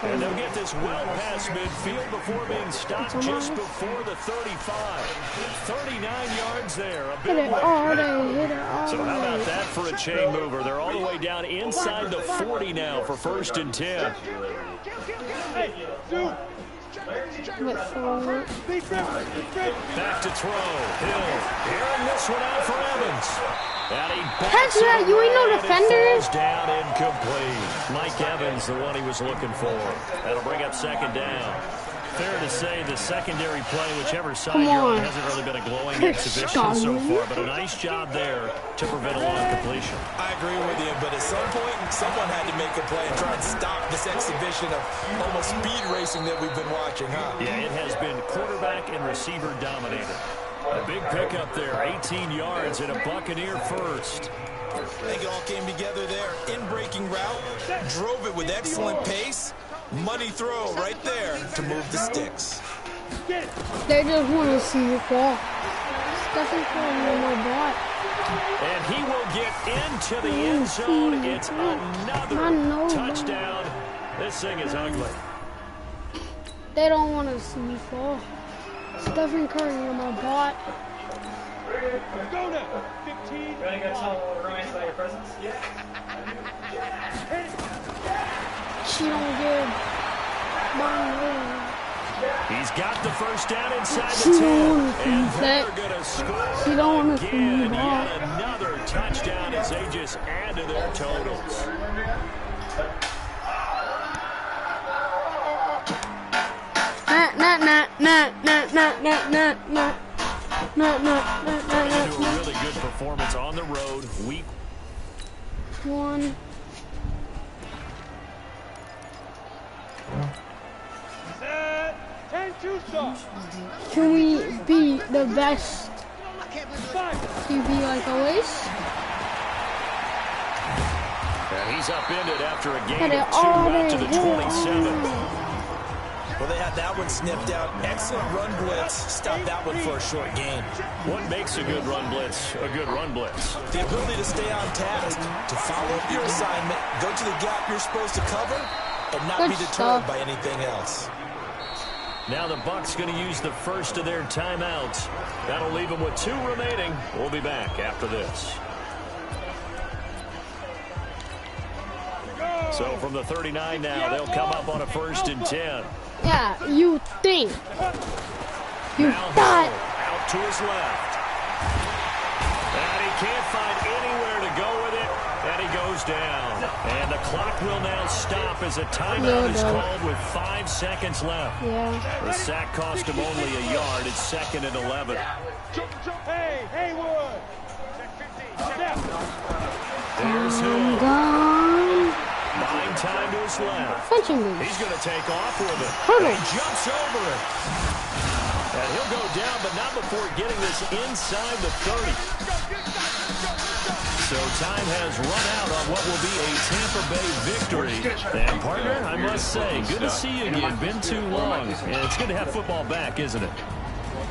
And they'll get this well past midfield before being stopped just before the 35. 39 yards there. A big way. So how about that for a chain mover? They're all the way down inside the 40 now for 1st and 10. Back to throw. Hill airing this one out for Evans. And he backs it you ain't no defender. Down incomplete. Mike Evans, the one he was looking for. That'll bring up 2nd down. Fair to say the secondary play, whichever side you're on, hasn't really been a glowing exhibition so far, but a nice job there to prevent a long completion. I agree with you, but at some point, someone had to make a play and try and stop this exhibition of almost speed racing that we've been watching, huh? Yeah, it has been quarterback and receiver dominated. A big pickup there, 18 yards and a Buccaneer first. I think it all came together there. In-breaking route, drove it with excellent pace. Money throw right there to move the sticks. They just want to see you fall. Stephen Curry on my butt. And he will get into the end zone. It's another touchdown. This thing is ugly. They don't want to see me fall. Stephen Curry on my butt. Go now. 15. You want to go tell Ryan about your presence? Yeah. She don't give mine. He's got the first down inside the 10. And they're going to score again. Yet another touchdown as they just add to their totals. Into a really good performance on the road. Week 1. Can we be the best QB like always? And he's upended after a gain of 2 out to the 27. Well, they had that one snipped out. Excellent run blitz. Stop that one for a short gain. What makes a good run blitz a good run blitz? The ability to stay on task, to follow up your assignment, go to the gap you're supposed to cover, and not be deterred by anything else. Now the Bucs going to use the first of their timeouts. That'll leave them with 2 remaining. We'll be back after this. So from the 39 now, they'll come up on a 1st and 10. Yeah, you think. You thought. Out to his left. And he can't find anywhere to go with it. And he goes down. And the clock will now stop as a timeout is called with 5 seconds left. Yeah. The sack cost him only a yard. It's 2nd and 11. Hey, Haywood. There's Hill. Gone. Buying time to his left. He's going to take off with it. And he jumps over it. And he'll go down, but not before getting this inside the 30. So time has run out on what will be a Tampa Bay victory. And partner, I must say, good to see you again. Been too long. And it's good to have football back, isn't it?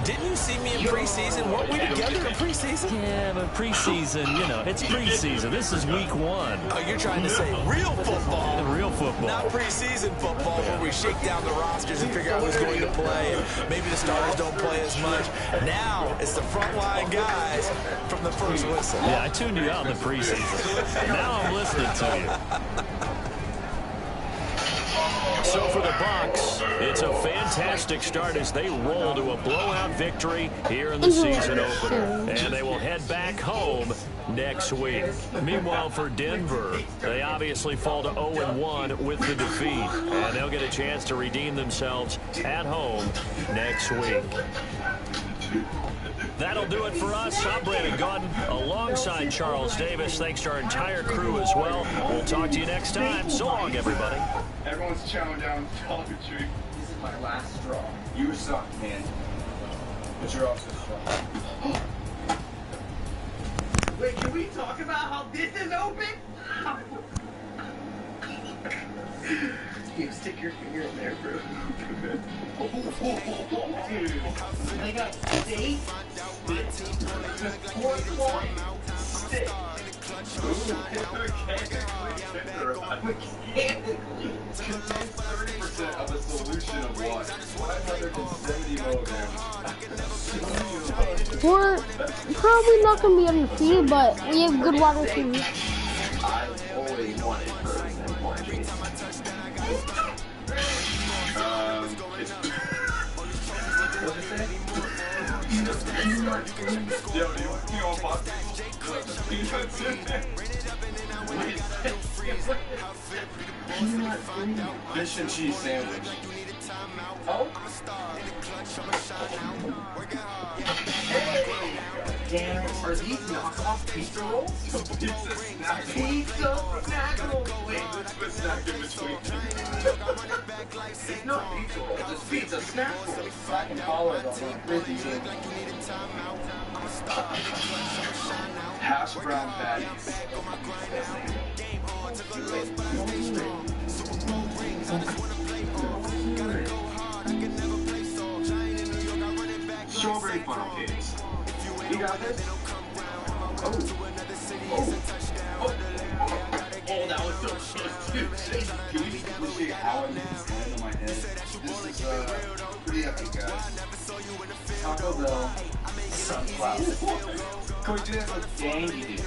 Didn't you see me in preseason? Weren't we together in preseason? Yeah, but preseason, you know, it's preseason. This is week 1. Oh, you're trying to say real football. Real football. Not preseason football where we shake down the rosters and figure out who's going to play. And maybe the starters don't play as much. Now it's the frontline guys from the first whistle. Yeah, I tuned you out in the preseason. Now I'm listening to you. So for the Bucs, it's a fantastic start as they roll to a blowout victory here in the season opener. And they will head back home next week. Meanwhile, for Denver, they obviously fall to 0-1 with the defeat. And they'll get a chance to redeem themselves at home next week. That'll do it for us. I'm Brandon Gaudin alongside Charles Davis. Thanks to our entire crew as well. We'll talk to you next time. So long, everybody. Everyone's chowing down Dollar Tree. This is my last straw. You suck, man. But you're also strong. Wait, can we talk about how this is open? You stick your finger in there, bro. They got steak, this pork loin, steak. Mechanically contains 30% of a solution of what? 570 milligrams. We're probably not going to be undefeated, but we have good wide receivers. I've always wanted first and foremost. What'd you say? Yo, do you want pop? Fish and cheese sandwich. Oh? Damn it, are these knockoff pizza rolls? Pizza snack rolls. Wait, let's put snack in between. It's not pizza rolls, it's pizza snack rolls. Black and olive on the frizzy thing. Hash brown patties. Strawberry funnel cakes. You got this? Oh, that was so close, dude. Can we see how I made this land on my head? This is, pretty epic, guys. Taco Bell. Sunflower. Can we do that with Dandy, dude?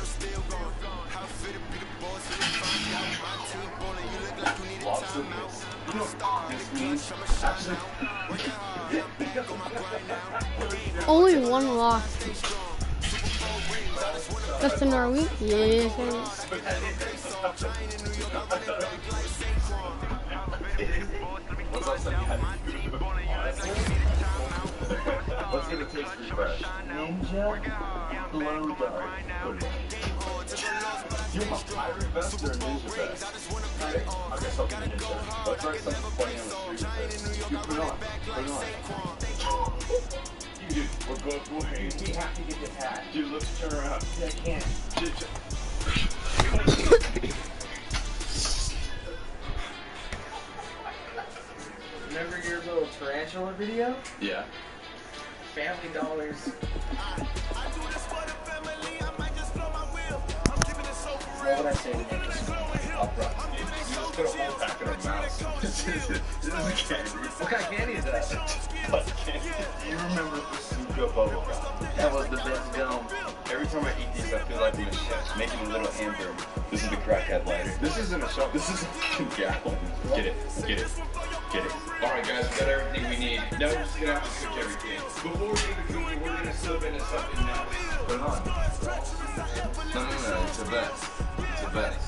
Lobster bits. You know what this means? Actually... Only one loss. Just in our week? Yeah. What's gonna taste refresh? Ninja blow dart. You want pirate vest or ninja vest? I guess I'll be ninja. Let's write something funny on the street. You put it on. Dude, we're both wearing. We have to get this hat. Dude, let's turn around. I can't. Remember your little tarantula video? Yeah. Family Dollars. What would I say to make this upright? You just put a whole packet of mouse. This is candy. What kind of candy is that? Candy. You remember the Suga bubble gum? That was the best gum. Every time I eat these, I feel like I'm a chef making a little hamburger. This is the crackhead lighter. This isn't a shot. This is a fucking gallon. Get it. Get it. Get it. Alright guys, we got everything we need. Now we're just gonna have to cook everything. Before we do the cooking, we're gonna slip into something now. Put it on. No, it's the best. It's the best.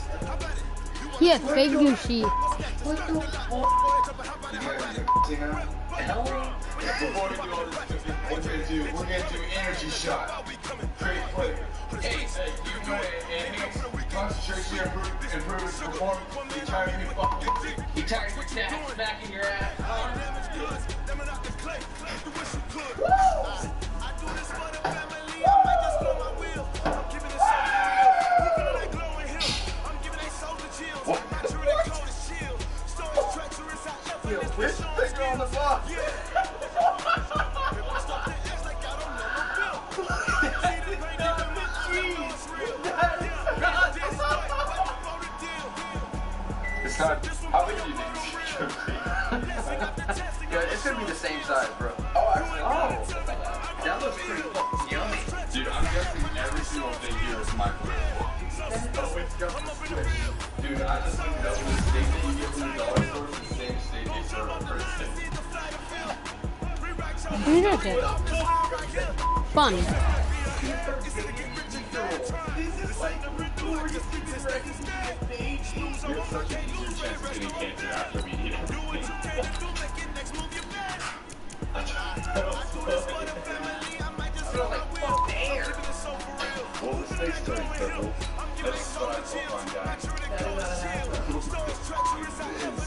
Yeah, fake Gucci. What the fuck? You guys see now? Before we do all this cooking, we're gonna do energy shot. Great flavor. Hey, you know it enhance concentration, improve performance. You tired of me fucking? You tired of smacking your ass? Yo, put your finger on the box. It's not. How big do you think this should be? Yeah, it's gonna be the same size, bro. Oh, actually, that looks pretty fucking yummy. Dude, I'm guessing every single thing here is microwave. Oh, it's just a switch. Dude, I just think that the steak that you get from the dollar store is the same steak they serve on first steak. Fun. You have such an easier chance of getting cancer after we eat everything. Well, the steak's turning purple. That's what I told my guy. Let's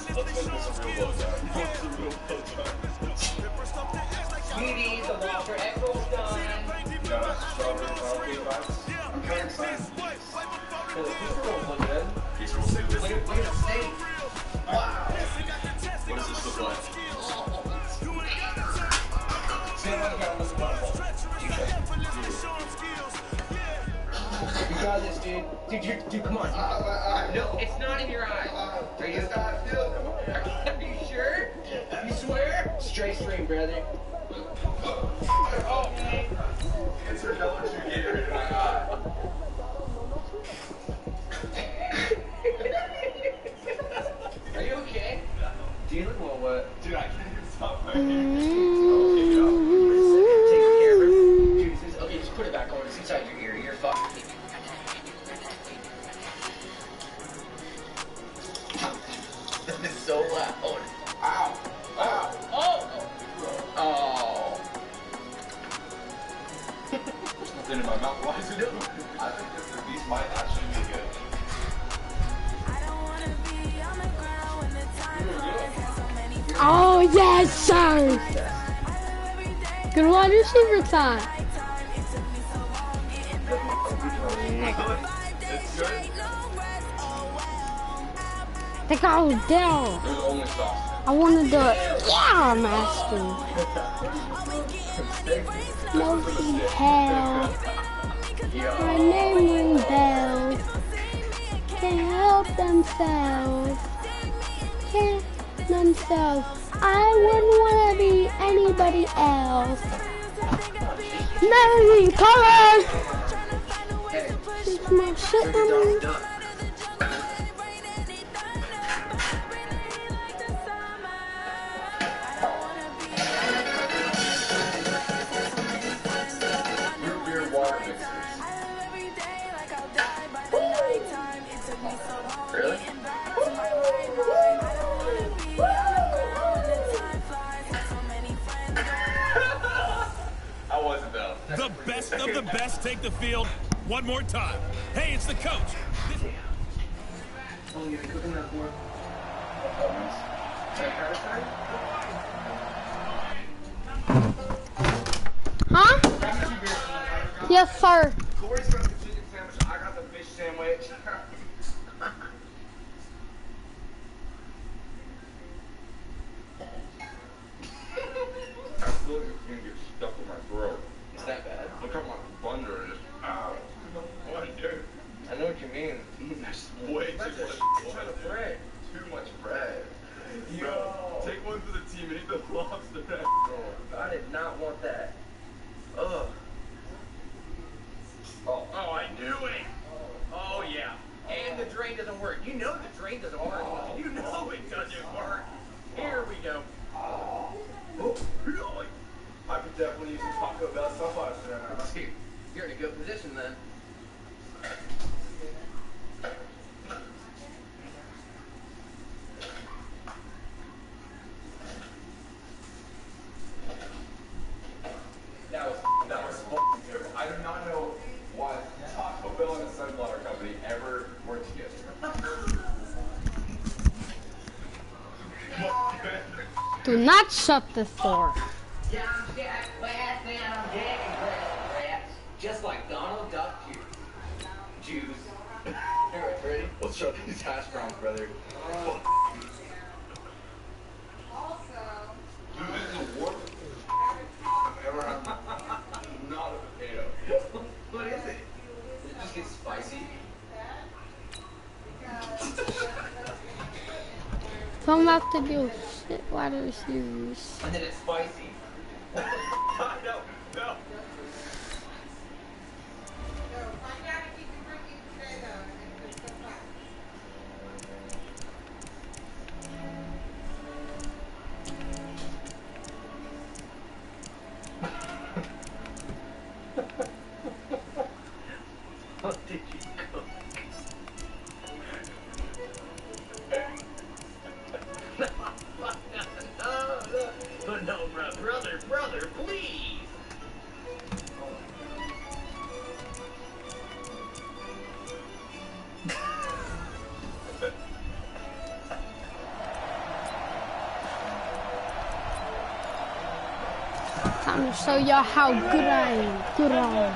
make this a real blow job. It's a real blow job. Sweeties, the Whopper egg roll's done. Got us strawberry barbecue vibes. I'm kind of excited. Well, the pizza rolls look good. Pizza rolls do Look at the steak. Wow. What does this look like? See, I got this butthole. You got this dude. Dude, come on. No, it's not in your eye. Are you sure? You swear? Straight stream, brother. Oh, man. It's her dollar to get rid of my eye. Are you okay? Do you look well wet? Dude, I can't even stop my Take the camera. Dude, okay, just put it back on. It's inside your ear. You're fucked. That is so loud. Ow. Ow. Oh. Oh. There's nothing in my mouth. Why is it doing? I think this piece might actually be good. Oh, yes, sir. Good wide receiver time. I think I was down. I wanted to, yeah, master. No hell. My name rings bells. Can't help themselves. Can't themselves. I wouldn't want to be anybody else. Melody, color. It's my shit on me. Really? I wasn't though. The best of the best take the field one more time. Hey, it's the coach. Oh, you're cooking that for? Huh? Yes, sir. Corey's got the chicken sandwich. I got the fish sandwich. I feel like it's gonna get stuck in my throat. Is that bad? Look at my thunder and just ow. What, dude? I know what you mean. That's way too much. bread. Too much bread. Bro, take one for the team and eat the lobster. I did not want that. Ugh. Oh, I knew it. Oh yeah. And the drain doesn't work. You know the drain doesn't work. You know it doesn't work. Here we go. Oh, I could definitely use some Taco Bell sunflower today. You're in a good position then. That was terrible. I do not know why Taco Bell and the Sunflower Company ever worked together. Do not shut this door. Just like Donald Duck juice. Alright, ready? Let's try these hash browns, brother. Dude, this is the worst I've ever had. Not a potato. What is it? It just gets spicy. So I'm about to do shit wide receivers. And then it's spicy. No. What did you cook? No, brother, please. Time to show y'all how good I am. Good I am.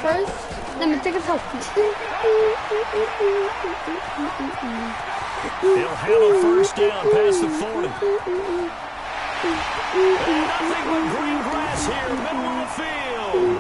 First, let me take a selfie. They'll have a first down past the 40. Nothing but green grass here, middle of the field. zone.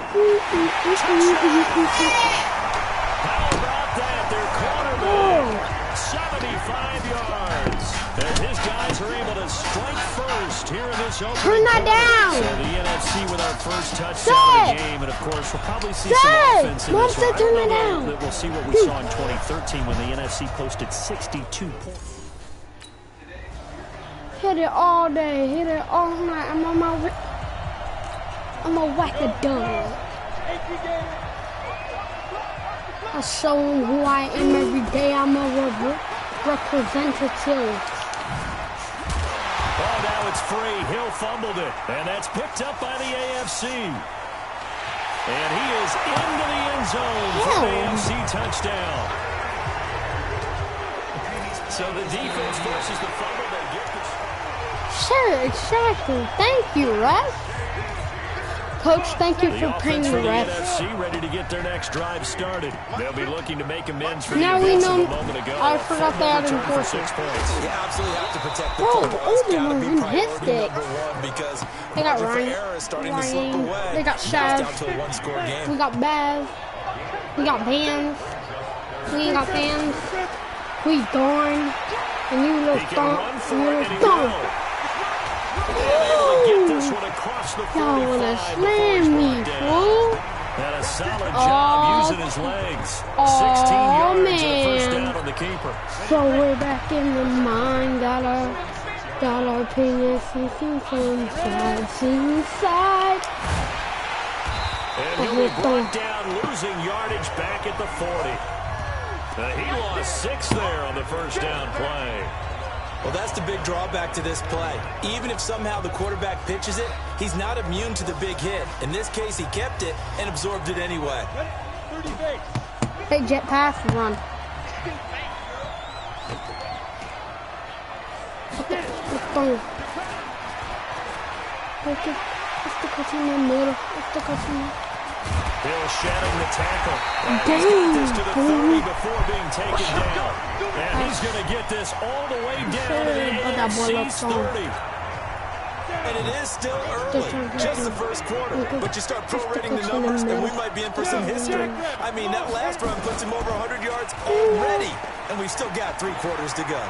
How about that? Their quarterback, 75 yards. And his guys are able to strike first here in this opening. Turn that down. So the NFC with our first touchdown of the game. And, of course, we'll probably see some offense in this one. Turn that down. We'll see what we saw in 2013 when the NFC posted 62 points. Hit it all day, hit it all night. I'm a whack-a-dog. I show them who I am every day. I'm a representative. Oh, now it's free. Hill fumbled it, and that's picked up by the AFC. And he is into the end zone for an AFC touchdown. So the defense forces the fumble. They get this. Sure, exactly. Thank you, Russ. Coach, thank you for paying the ref. The NFC ready to get their next drive started. They'll be looking to make amends for now the we events know. of a moment ago. I forgot they had enforcement. You absolutely have to protect the football. It's gotta be his priority stick. number one because They got margin for Ryan. error is starting to slip away. They got Now it's Shaz. down to a one-score game. We got Baz. We got Vans. We ain't got Vans. We gone. And you little stomp. And you little stomp. Y'all wanna slam me, fool? And a solid job using his legs. 16 yards and a first down on the keeper. So we're back in the mine. Got our penis from side to side. And he'll be brought down, losing yardage back at the 40. He lost 6 there on the first down play. Well, that's the big drawback to this play. Even if somehow the quarterback pitches it, he's not immune to the big hit. In this case, he kept it and absorbed it anyway. Big jet pass, run. Let's the cut in the middle. Let's the cut in the middle. Bill shedding the tackle. And he's got this to the 30 before being taken down. And he's going to get this all the way down to the AFC's 30. And it is still early, just the first quarter. But you start prorating the numbers, and we might be in for some history. I mean, that last run puts him over 100 yards already. And we've still got 3 quarters to go.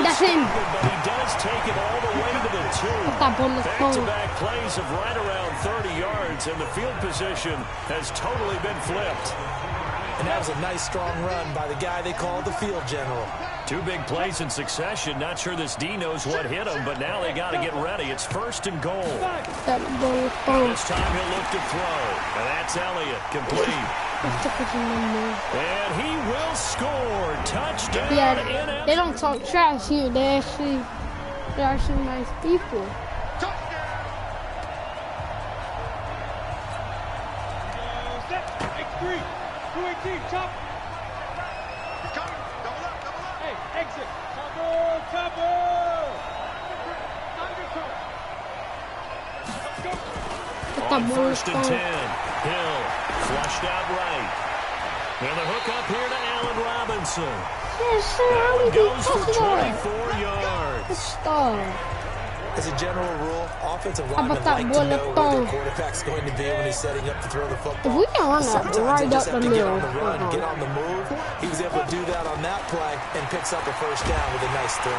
That's him. But he does take it all the way to the 2. Back-to-back plays of right around 30 yards, and the field position has totally been flipped. And that was a nice, strong run by the guy they call the field general. 2 big plays in succession. Not sure this D knows what hit him, but now they got to get ready. It's 1st and goal. This time he'll look to throw. And that's Elliott, complete. And he will score. Touchdown. Yeah, they don't talk trash here. They're actually nice people. On 1st and 10, Hill flushed out right. And the hook up here to Allen Robinson. That one goes for 24 yards. Good stuff. As a general rule, offensive linemen like to know where their quarterback's going to be when he's setting up to throw the football. If we can run that right up the middle. Get on the run, get on the move. He was able to do that on that play and picks up a first down with a nice throw.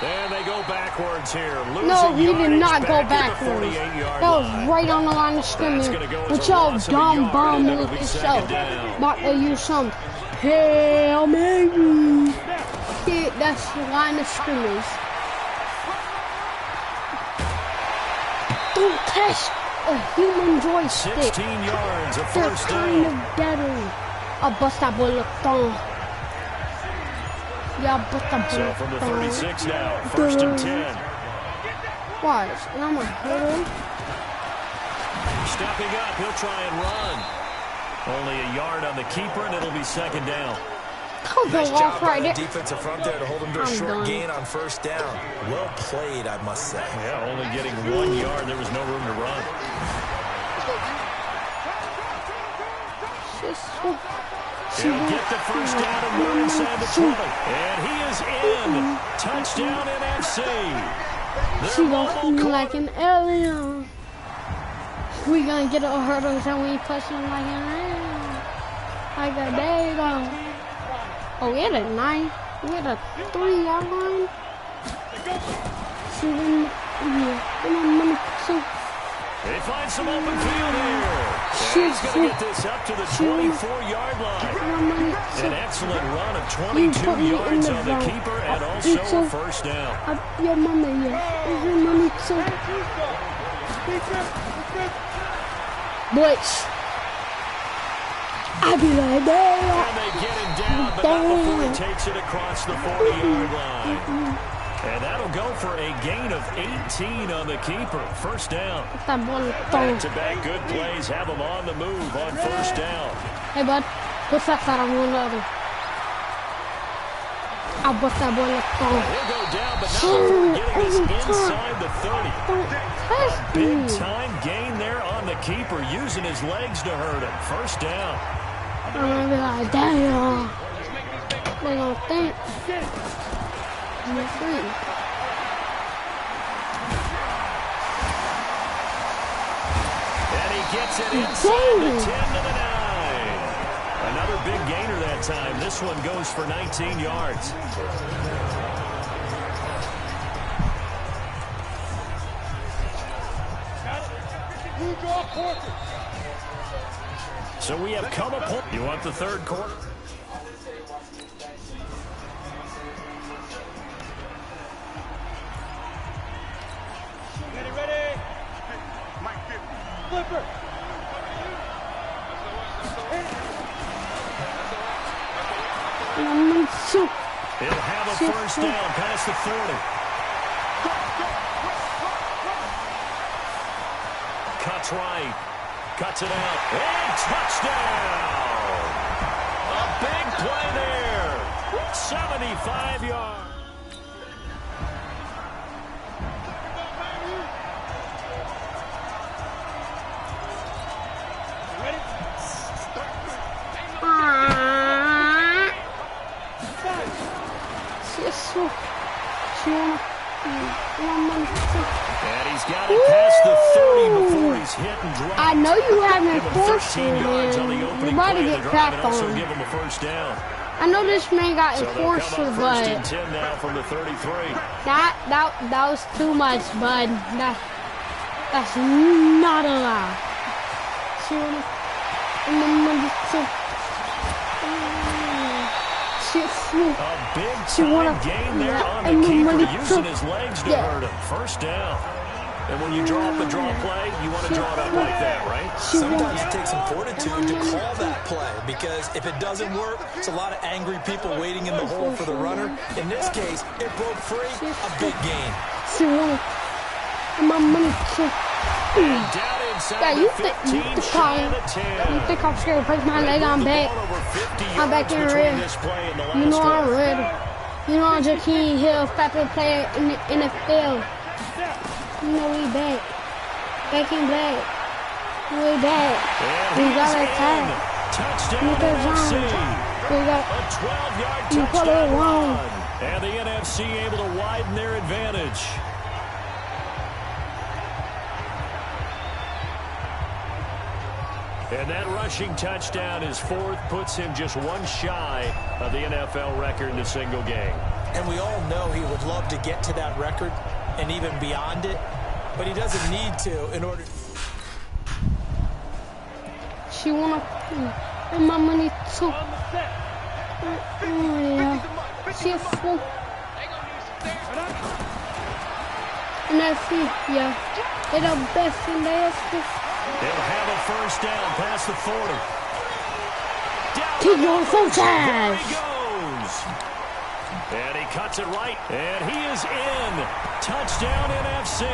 And they go backwards here. No, he did not go backwards. That was right on the line of scrimmage. With y'all dumb bum with yourself. About to use some Hail Mary. That's the line of scrimmage. Don't test a human joystick. 16 yards, a They're first kind down. of deadly. I bust that bullet down. Yeah, I bust that So bullet from the down. 36 now, 1st and 10. Watch, and I'm gonna hurt him. Stepping up, he'll try and run. Only a yard on the keeper, and it'll be 2nd down. Nice job by the defensive front there to hold him to a short gain on first down. Well played, I must say. Yeah, only getting 1 yard. There was no room to run. He'll get the first down and run inside the 20. And he is in. Touchdown NFC. She gonna be like an alien. We gonna get our hurdles and we pushing like an alien. Like a dago. Oh, we had a 9. We had a 3-yard line. Shooting. They find some open field here. He's going to get this up to the 24-yard line. An excellent run of 22 yards on the keeper and also a first down. Your mama, your mommy too. Butch. I be like, damn. And they get him down, but not before he takes it across the 40-yard line. And that'll go for a gain of 18 on the keeper. First down. Back-to-back good plays have them on the move on first down. Hey, bud. What's that side? I'm going to other. I'll bust that boy left on. He'll go down, but not before getting this inside the 30. A big-time gain there on the keeper, using his legs to hurt him. First down. I'm going to be like, damn. They're going to think. And he gets it inside the 10 to the 9. Another big gainer that time. This one goes for 19 yards. So we have come upon. You want the third quarter? Flipper. He'll have a first down past the 40. Cuts right. Cuts it out. And touchdown. A big play there. 75 yards. And he's got it past the 30 before he's hit and dropped. I know you haven't forced it, yards on the man. opening You're about to play get of the drive cracked and also on. give him a first down. I know this man got So enforced, they'll come up but first and 10 now from the 33. that was too much, bud. That's not allowed. A big-time gain there on the keeper, using his legs to hurt him. First down. And when you draw up a draw play, you want to draw it up like that, right? Sometimes it takes some fortitude to call that play, because if it doesn't work, it's a lot of angry people waiting in the hole for the runner. In this case, it broke free, a big gain. Yeah, you think I'm scared to place my leg on back? I'm back in red. You know I'm red. You know I'm Jakeem Hill, favorite player in the NFL. You know we back. Back in black. We back. We got a tag. Touchdown NFC. We got a 12-yard touchdown. And the NFC able to widen their advantage. And that rushing touchdown, his fourth, puts him just one shy of the NFL record in a single game. And we all know he would love to get to that record and even beyond it, but he doesn't need to in order. She wanna and my money too. Yeah. She a fool. And that's it, yeah. They're the best in the AFC. They'll have a first down past the 40. Keep going full time. There he goes. And he cuts it right. And he is in. Touchdown NFC.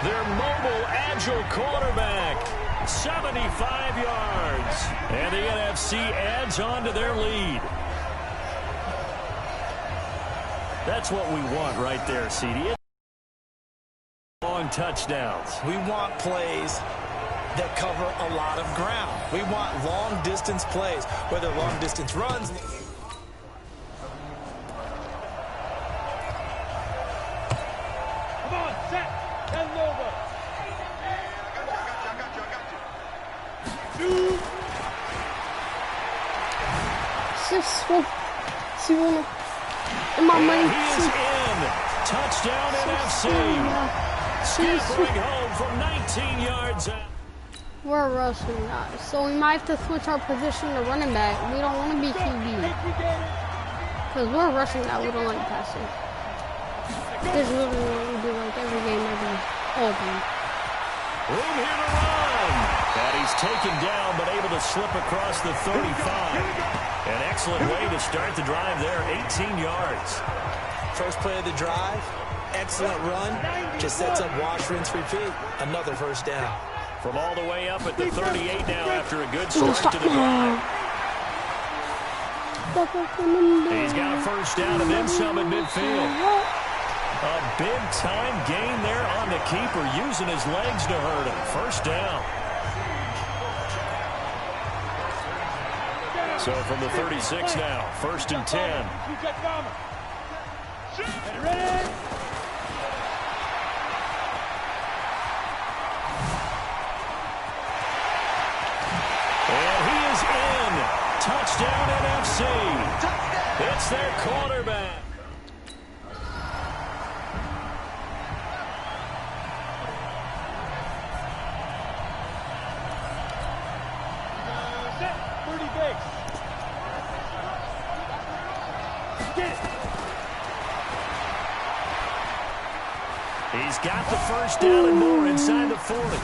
Their mobile, agile quarterback. 75 yards. And the NFC adds on to their lead. That's what we want right there, CD. Long touchdowns. We want plays that cover a lot of ground. We want long distance plays, whether long distance runs. And my money. He is in. Touchdown NFC. Scampering home from 19 yards out. We're rushing, guys. So we might have to switch our position to running back. We don't want to be QB. Because we're rushing that. We don't like passing. This is literally what we do like every game, every game. Room here to run. And he's taken down, but able to slip across the 35. An excellent way to start the drive there, 18 yards. First play of the drive, excellent run. Just sets up wash, rinse, repeat. Another first down. From all the way up at the 38 now after a good start to the drive. He's got a first down and then some at midfield. A big-time gain there on the keeper, using his legs to hurt him. First down. So from the 36 now, 1st and 10. And he is in. Touchdown NFC. It's their quarterback. He's got the first down and more inside the 40.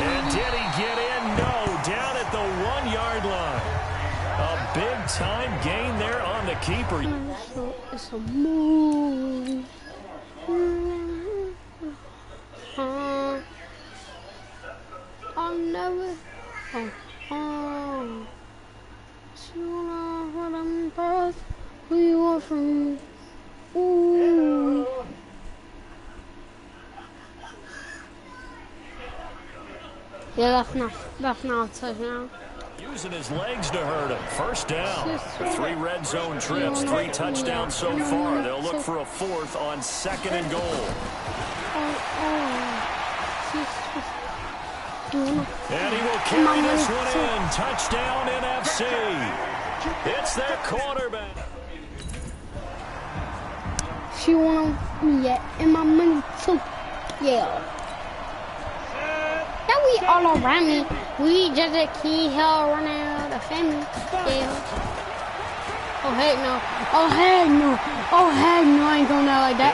And did he get in? No, down at the 1-yard line. A big-time gain there on the keeper. It's a move. I'll never. You know what I'm about. Who you want from me? Ooh. Yeah, that's not a touchdown. Using his legs to hurt him. First down. 3 red zone trips, 3 touchdowns so far. They'll look for a 4th on 2nd and goal. And he will carry this one in. Touchdown NFC. It's their quarterback. She won me yet, and my money too. Yeah. Now we all around me. We just a key hell running out of family. Yeah. Oh heck no. Oh heck no. Oh heck no. I ain't going out like that.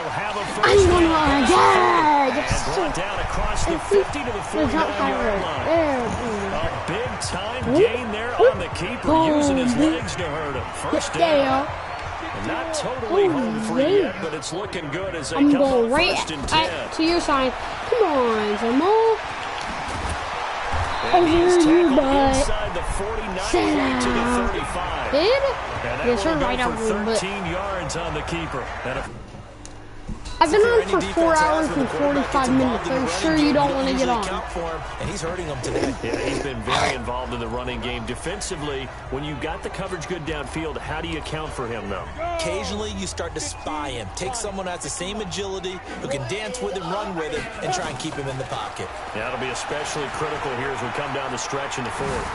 I ain't going out like that. And brought down across the 50 to the 49-yard line. A big-time gain there on the keeper, using his legs to hurt him. First down. And not totally home free yet, but it's looking good as they come up 1st and 10. To your side. Come on, Jamal. And he is tackled inside the 49 to the 35. And that will go for 13 yards on the keeper. I've been on for 4 hours and 45 minutes. I'm sure you don't want to get on. And he's hurting them today. Yeah, he's been very involved in the running game. Defensively, when you got the coverage good downfield, how do you account for him, though? Occasionally, you start to spy him. Take someone who has the same agility, who can dance with him, run with him, and try and keep him in the pocket. That'll be especially critical here as we come down the stretch in the 4th.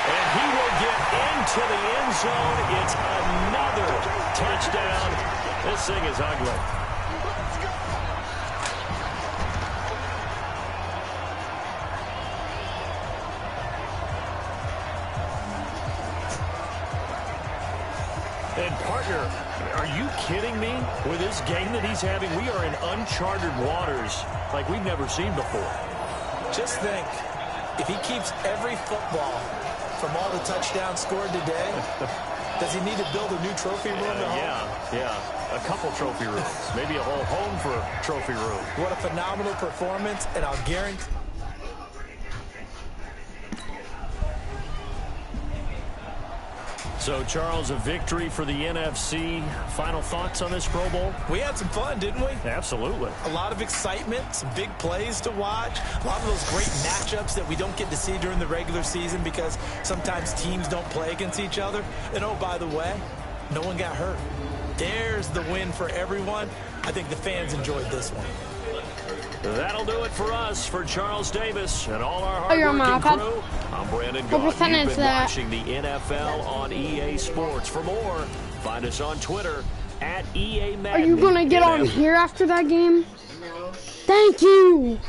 And he will get into the end zone. It's another touchdown. This thing is ugly. And partner, are you kidding me? With this game that he's having, we are in uncharted waters like we've never seen before. Just think, if he keeps every football from all the touchdowns scored today, does he need to build a new trophy room at home? Yeah. A couple trophy rooms. Maybe a whole home for a trophy room. What a phenomenal performance, and I'll guarantee... So, Charles, a victory for the NFC. Final thoughts on this Pro Bowl? We had some fun, didn't we? Absolutely. A lot of excitement, some big plays to watch, a lot of those great matchups that we don't get to see during the regular season because sometimes teams don't play against each other. And, oh, by the way, no one got hurt. There's the win for everyone. I think the fans enjoyed this one. That'll do it for us, for Charles Davis and all our Oh, you're on my hard-working iPad? crew. I'm Brandon What Gault. You've percent been is that? watching the NFL on EA Sports. For more, find us on Twitter at EA Madden. Are you gonna get on here after that game? No. Thank you.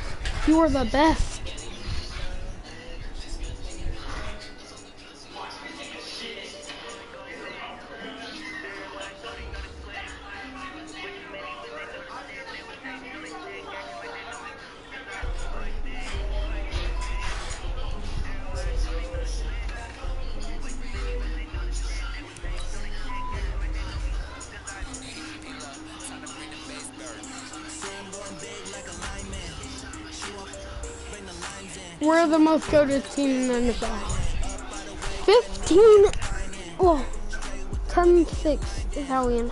You are the best. We're the most goated team in the NFL. 15, oh, 10-6 is how we end.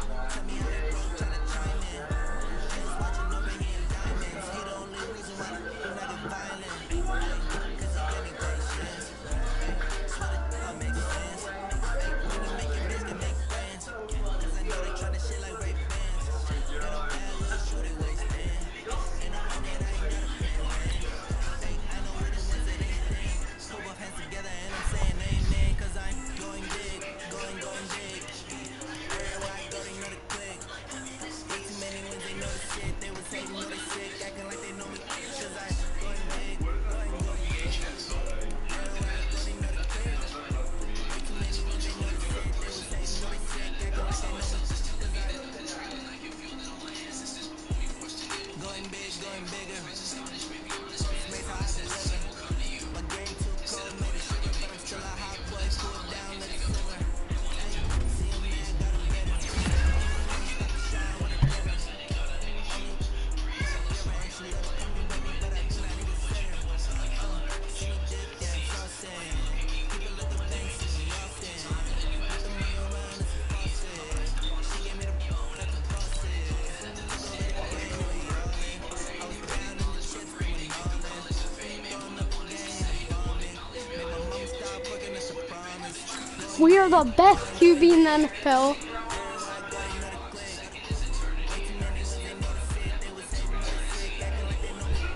We are the best QB in the NFL.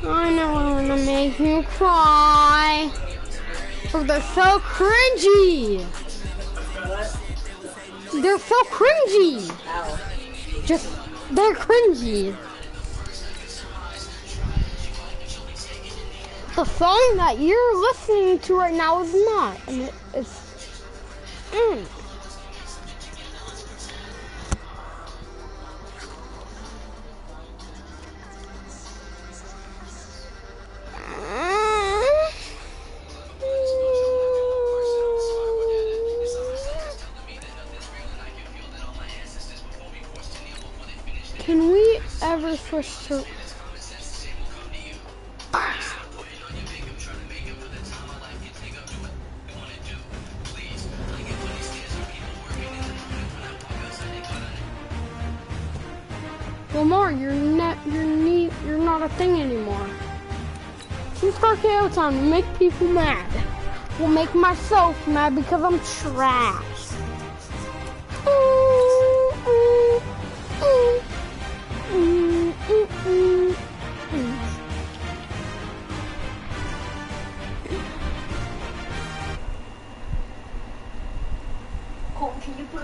I know I'm gonna make you cry. Oh, they're so cringy. They're so cringy. Just, they're cringy. The song that you're listening to right now is not. And it's Can we ever switch to... Lamar, you're not a thing anymore. Since RKO time, you make people mad. Will make myself mad because I'm trash.